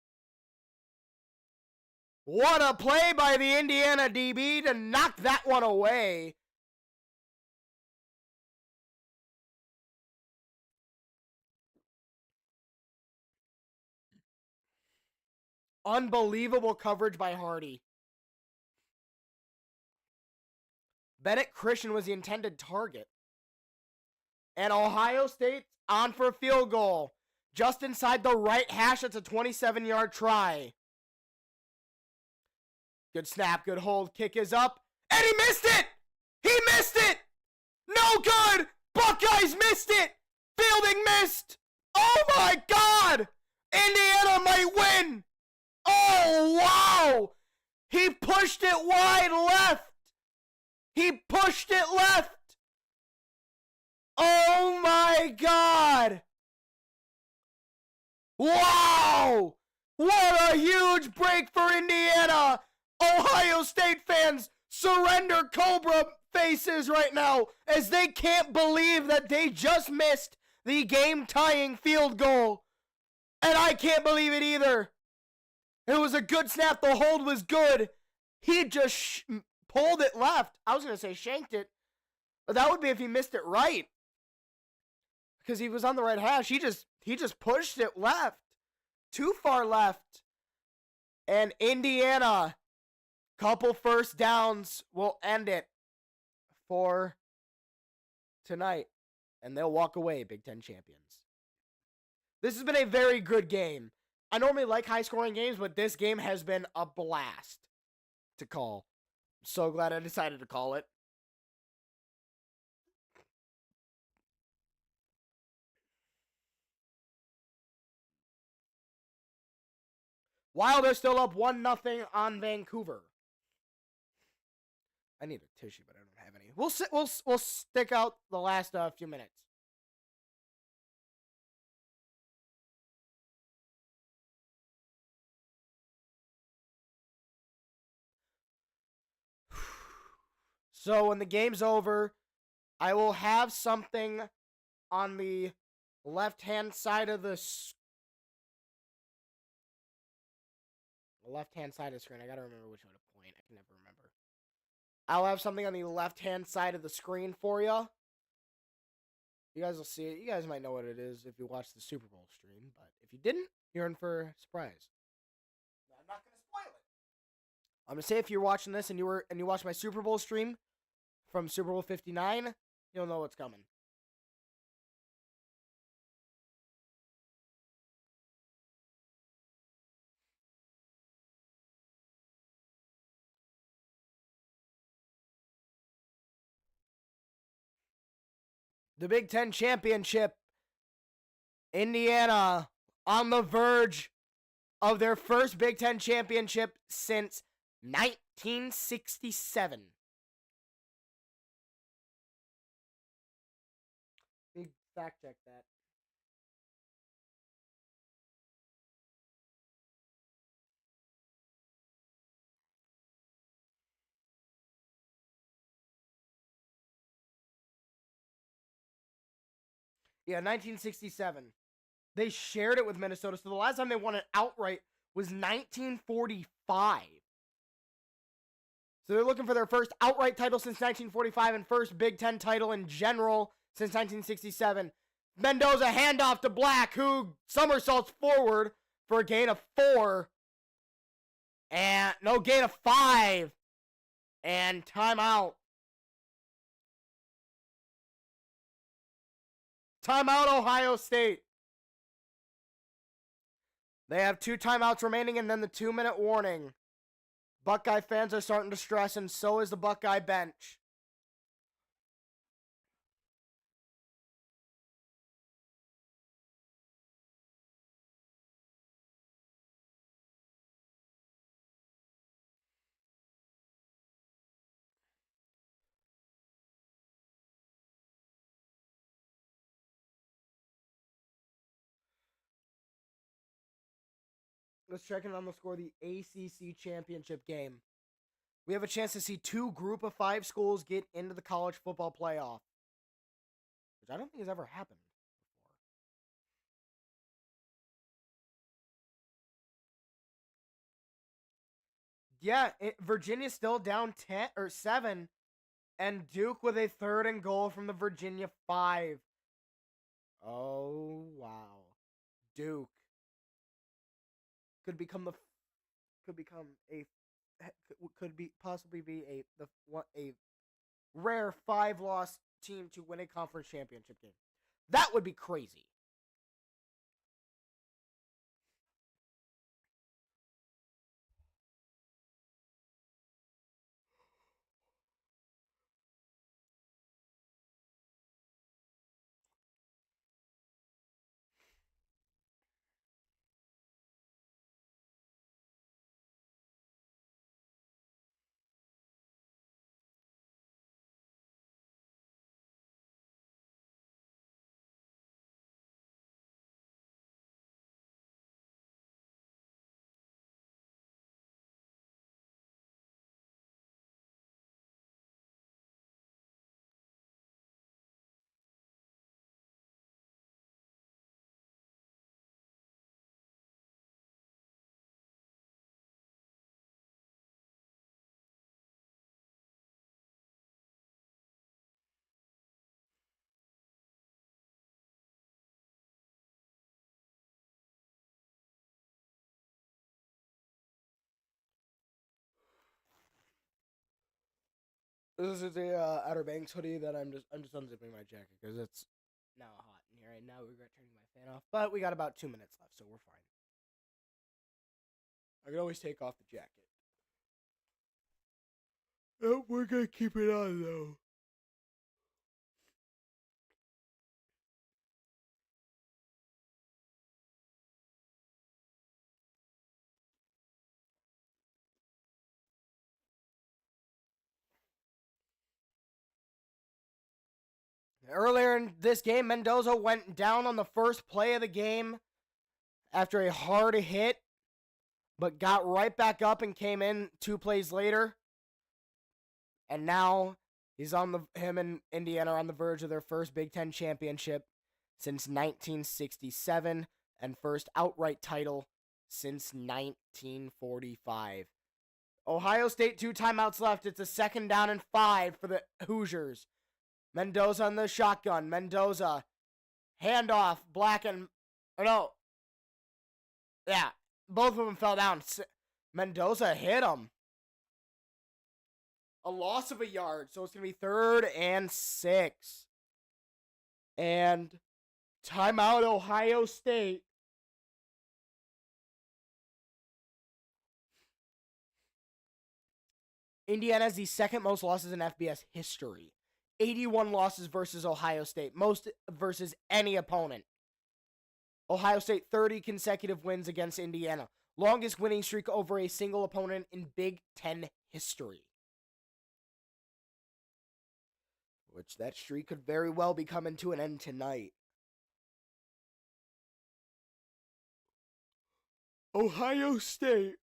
S1: What a play by the Indiana DB to knock that one away. Unbelievable coverage by Hardy. Bennett Christian was the intended target. And Ohio State on for a field goal. Just inside the right hash. It's a 27-yard try. Good snap, good hold. Kick is up. And he missed it! He missed it! No good! Buckeyes missed it! Fielding missed! Oh my God! Indiana might win! Oh, wow! He pushed it wide left! He pushed it left! Oh my God! Wow! What a huge break for Indiana! Ohio State fans surrender Cobra faces right now as they can't believe that they just missed the game-tying field goal. And I can't believe it either. It was a good snap. The hold was good. He just pulled it left. I was going to say shanked it. But that would be if he missed it right. Because he was on the right hash. He just pushed it left. Too far left. And Indiana, couple first downs will end it for tonight. And they'll walk away Big Ten champions. This has been a very good game. I normally like high-scoring games, but this game has been a blast to call. I'm so glad I decided to call it. Wild are still up 1-0 on Vancouver. I need a tissue, but I don't have any. We'll stick out the last few minutes. So when the game's over, I will have something on the left-hand side of the screen. I gotta remember which way to point. I can never remember. I'll have something on the left-hand side of the screen for you. You guys will see it. You guys might know what it is if you watch the Super Bowl stream, but if you didn't, you're in for a surprise. I'm not gonna spoil it. I'm gonna say if you're watching this and you watched my Super Bowl stream from Super Bowl 59, you'll know what's coming. The Big Ten Championship. Indiana on the verge of their first Big Ten Championship since 1967. Let me fact check that. Yeah, 1967. They shared it with Minnesota. So the last time they won it outright was 1945. So they're looking for their first outright title since 1945 and first Big Ten title in general since 1967. Mendoza handoff to Black, who somersaults forward for a gain of 4. And no, gain of 5. And timeout. Timeout, Ohio State. They have 2 timeouts remaining and then the 2-minute warning. Buckeye fans are starting to stress, and so is the Buckeye bench. Let's check in on the score of the ACC championship game. We have a chance to see 2 group of 5 schools get into the college football playoff, which I don't think has ever happened before. Yeah, Virginia's still down 10 or 7, and Duke with a 3rd and goal from the Virginia 5. Oh wow, Duke could become possibly be a rare 5-loss team to win a conference championship game. That would be crazy. This is the Outer Banks hoodie that I'm just unzipping my jacket because it's now hot in here. And now I regret turning my fan off, but we got about 2 minutes left, so we're fine. I can always take off the jacket. Oh, we're gonna keep it on though. Earlier in this game, Mendoza went down on the first play of the game after a hard hit, but got right back up and came in 2 plays later. And now him and Indiana are on the verge of their first Big Ten championship since 1967 and first outright title since 1945. Ohio State 2 timeouts left. It's a 2nd down and 5 for the Hoosiers. Mendoza on the shotgun. Mendoza. Handoff. Yeah. Both of them fell down. Mendoza hit him. A loss of a yard. So it's going to be 3rd and 6. And timeout Ohio State. Indiana has the 2nd most losses in FBS history. 81 losses versus Ohio State, most versus any opponent. Ohio State 30 consecutive wins against Indiana. Longest winning streak over a single opponent in Big Ten history. Which that streak could very well be coming to an end tonight. Ohio State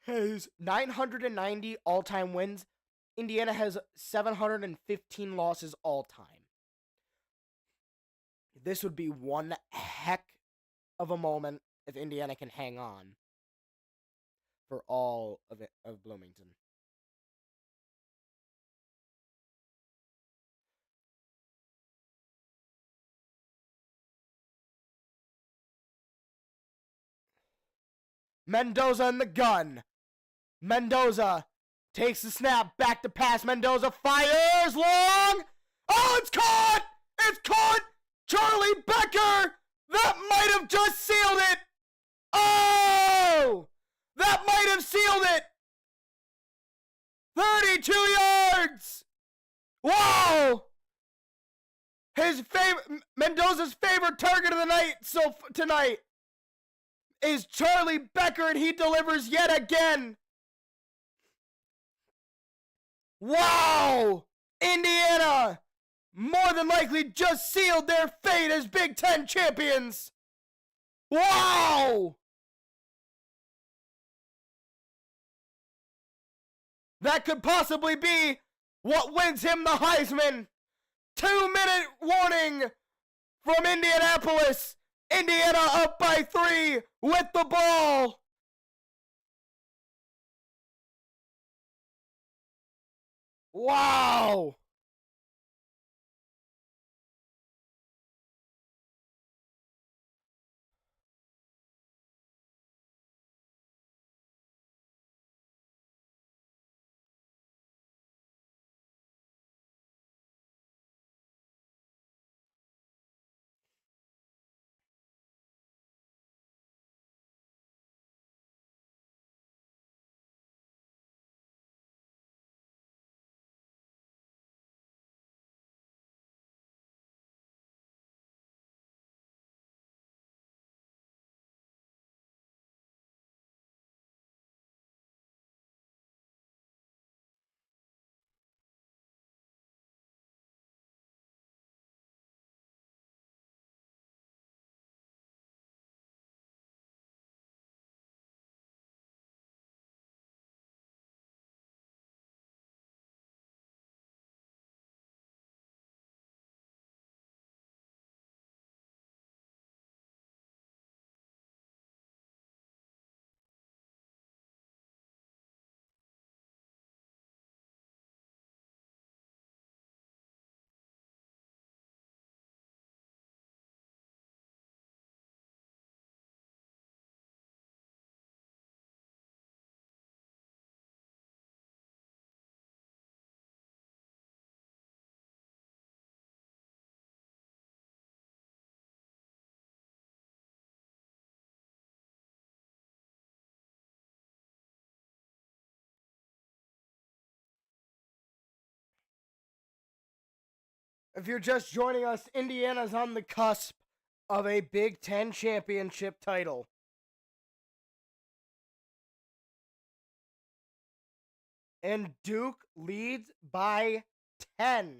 S1: has 990 all-time wins. Indiana has 715 losses all time. This would be one heck of a moment if Indiana can hang on for all of Bloomington. Mendoza in the gun. Mendoza takes the snap, back to pass. Mendoza fires long. Oh, it's caught! It's caught! Charlie Becker! That might have just sealed it! Oh! That might have sealed it! 32 yards! Whoa! Mendoza's favorite target of the night tonight is Charlie Becker, and he delivers yet again. Wow! Indiana more than likely just sealed their fate as Big Ten champions. Wow! that could possibly be what wins him the Heisman. 2-minute warning from Indianapolis. Indiana up by 3 with the ball. Wow. If you're just joining us, Indiana's on the cusp of a Big Ten championship title. And Duke leads by 10.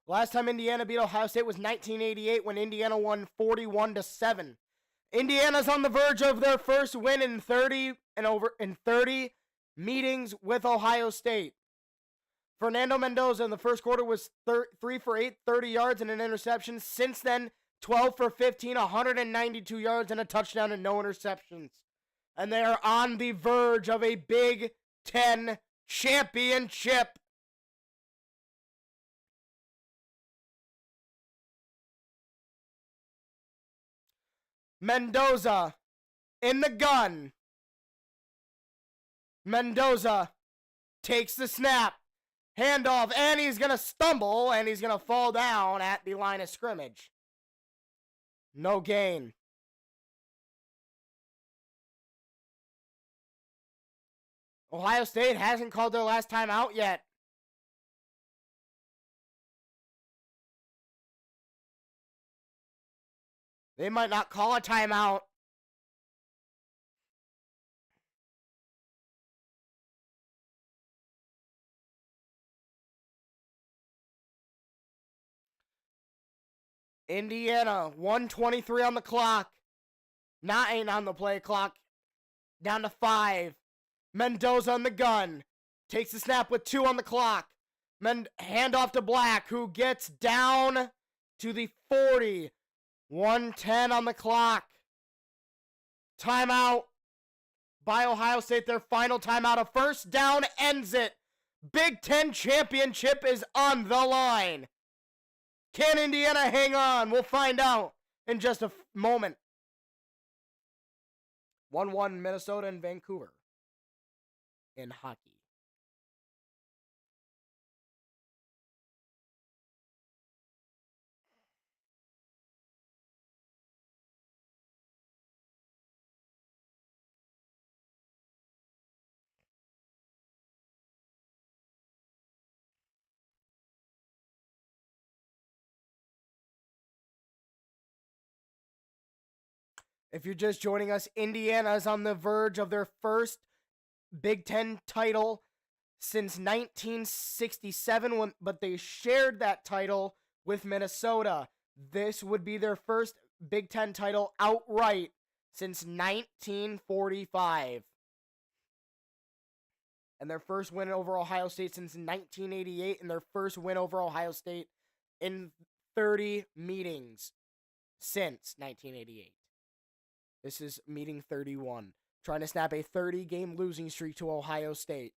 S1: Last time Indiana beat Ohio State was 1988 when Indiana won 41-7. Indiana's on the verge of their first win in 30 meetings with Ohio State. Fernando Mendoza in the first quarter was 3 for 8, 30 yards and an interception. Since then, 12 for 15, 192 yards and a touchdown and no interceptions. And they are on the verge of a Big Ten championship. Mendoza in the gun. Mendoza takes the snap. Handoff, and he's going to stumble, and he's going to fall down at the line of scrimmage. No gain. Ohio State hasn't called their last time out yet. They might not call a timeout. Indiana, 1:23 on the clock. 9 on the play clock. Down to 5. Mendoza on the gun. Takes the snap with 2 on the clock. Hand off to Black, who gets down to the 40. 1:10 on the clock. Timeout by Ohio State. Their final timeout. A first down ends it. Big Ten championship is on the line. Can Indiana hang on? We'll find out in just a moment. 1-1 Minnesota and Vancouver in hockey. If you're just joining us, Indiana is on the verge of their first Big Ten title since 1967, but they shared that title with Minnesota. This would be their first Big Ten title outright since 1945. And their first win over Ohio State since 1988, and their first win over Ohio State in 30 meetings since 1988. This is meeting 31, trying to snap a 30-game losing streak to Ohio State.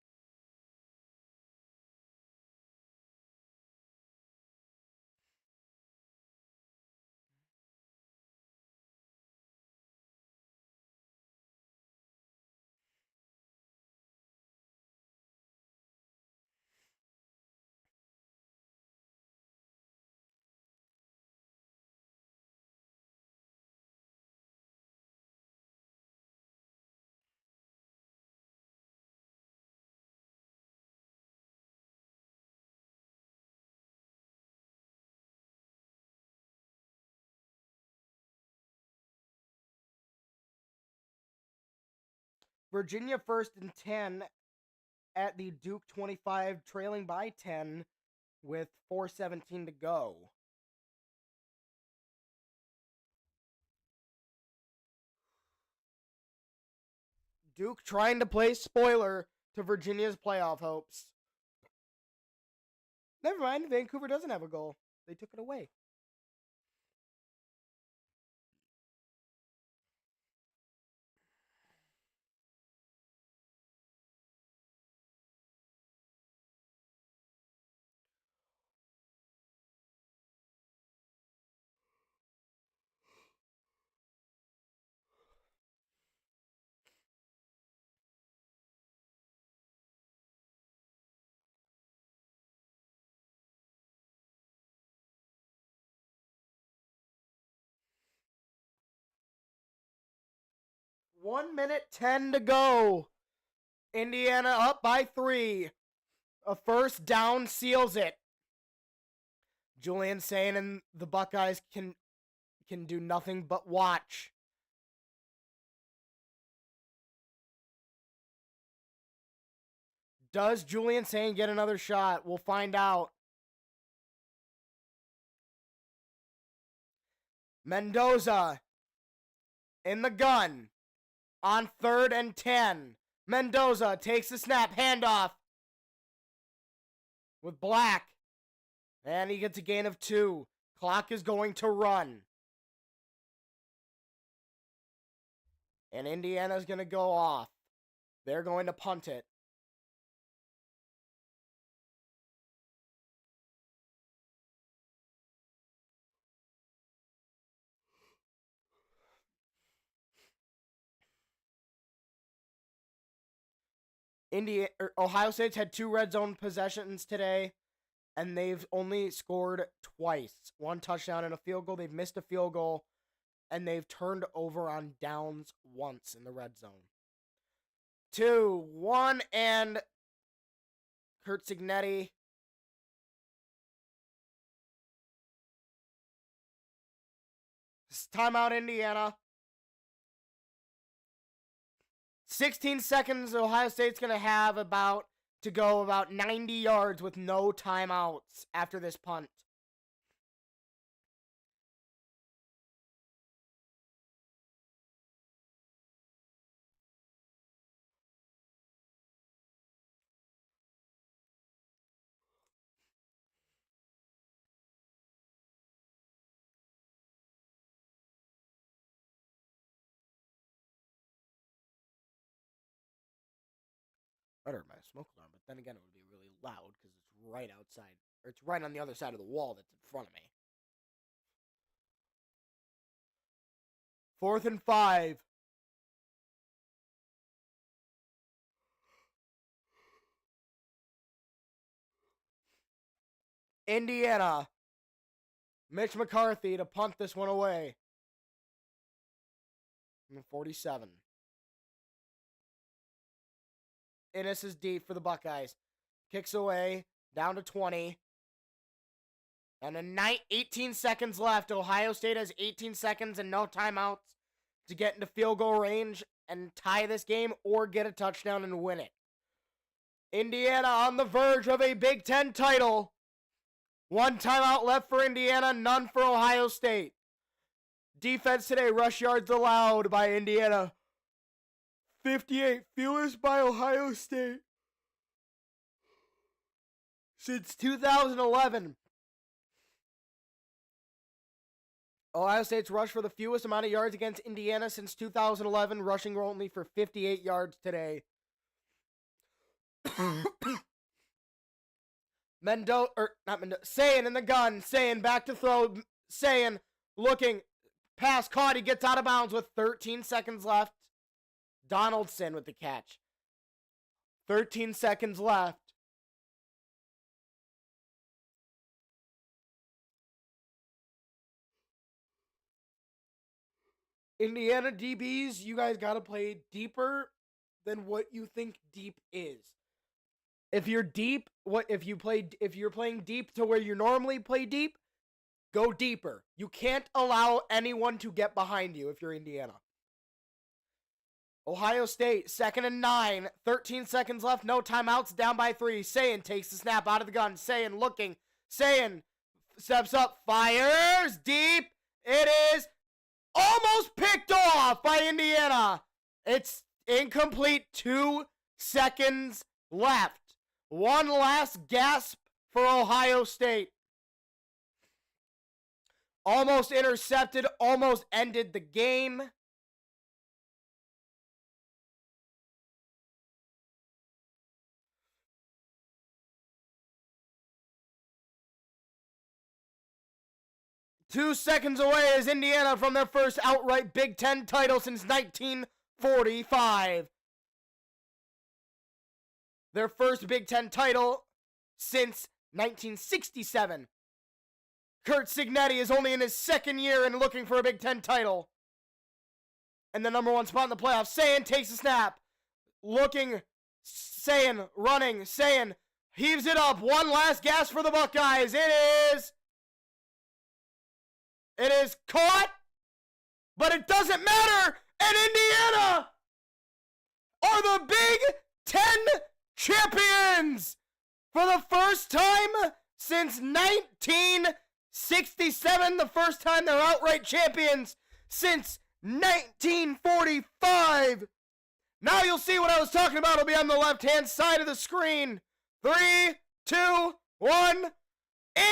S1: Virginia first and 10 at the Duke 25, trailing by 10 with 4:17 to go. Duke trying to play spoiler to Virginia's playoff hopes. Never mind, Vancouver doesn't have a goal. They took it away. One minute 10 to go. Indiana up by 3. A first down seals it. Julian Sain and the Buckeyes can do nothing but watch. Does Julian Sain get another shot? We'll find out. Mendoza in the gun on 3rd and 10. Mendoza takes the snap, handoff with Black. And he gets a gain of 2. Clock is going to run. And Indiana's going to go off. They're going to punt it. Ohio State's had 2 red zone possessions today, and they've only scored twice. 1 touchdown and a field goal. They've missed a field goal, and they've turned over on downs once in the red zone. 2-1, and Curt Cignetti. Timeout, Indiana. 16 seconds, Ohio State's going to have to go about 90 yards with no timeouts after this punt. Better my smoke alarm, but then again, it would be really loud because it's right outside, or it's right on the other side of the wall that's in front of me. 4th and 5. Indiana. Mitch McCarthy to punt this one away. 47. Innes is deep for the Buckeyes. Kicks away, down to 20. And 18 seconds left. Ohio State has 18 seconds and no timeouts to get into field goal range and tie this game or get a touchdown and win it. Indiana on the verge of a Big Ten title. 1 timeout left for Indiana, none for Ohio State. Defense today, rush yards allowed by Indiana. 58, fewest by Ohio State since 2011. Ohio State's rushed for the fewest amount of yards against Indiana since 2011, rushing only for 58 yards today. Sayin in the gun, Sayin back to throw, Sayin looking, pass caught, he gets out of bounds with 13 seconds left. Donaldson with the catch. 13 seconds left. Indiana DBs, you guys got to play deeper than what you think deep is. If you're deep, if you're playing deep to where you normally play deep, go deeper. You can't allow anyone to get behind you if you're Indiana. Ohio State, 2nd and 9, 13 seconds left, no timeouts, down by 3. Sayin takes the snap out of the gun. Sayin looking. Sayin steps up, fires deep. It is almost picked off by Indiana. It's incomplete. 2 seconds left. One last gasp for Ohio State. Almost intercepted, almost ended the game. Two seconds away is Indiana from their first outright Big Ten title since 1945. Their first Big Ten title since 1967. Curt Cignetti is only in his 2nd year and looking for a Big Ten title. And the number 1 spot in the playoffs. Sayin takes the snap. Looking, Sayin running, Sayin heaves it up. One last gasp for the Buckeyes. It is caught, but it doesn't matter. And Indiana are the Big Ten champions for the first time since 1967. The first time they're outright champions since 1945. Now you'll see what I was talking about. It'll be on the left-hand side of the screen. 3, 2, 1.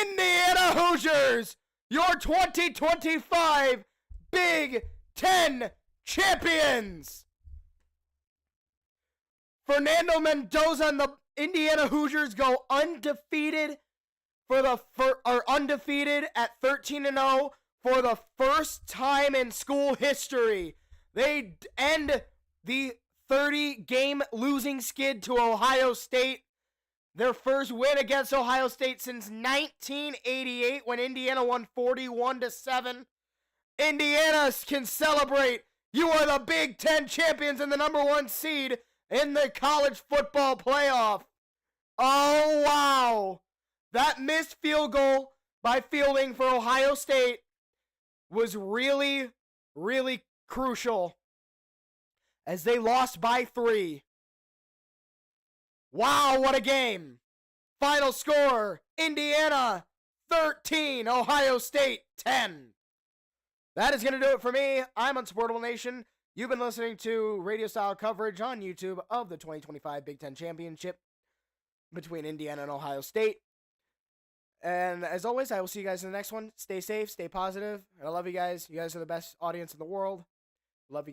S1: Indiana Hoosiers, your 2025 Big Ten champions. Fernando Mendoza and the Indiana Hoosiers go undefeated undefeated at 13-0 for the first time in school history. They end the 30-game losing skid to Ohio State. Their first win against Ohio State since 1988 when Indiana won 41-7. Indiana can celebrate. You are the Big Ten champions and the number 1 seed in the college football playoff. Oh, wow. That missed field goal by Fielding for Ohio State was really, really crucial as they lost by 3. Wow, what a game. Final score, Indiana 13, Ohio State 10. That is going to do it for me. I'm Unsupportable Nation. You've been listening to radio-style coverage on YouTube of the 2025 Big Ten Championship between Indiana and Ohio State. And as always, I will see you guys in the next one. Stay safe, stay positive. I love you guys. You guys are the best audience in the world. Love you guys.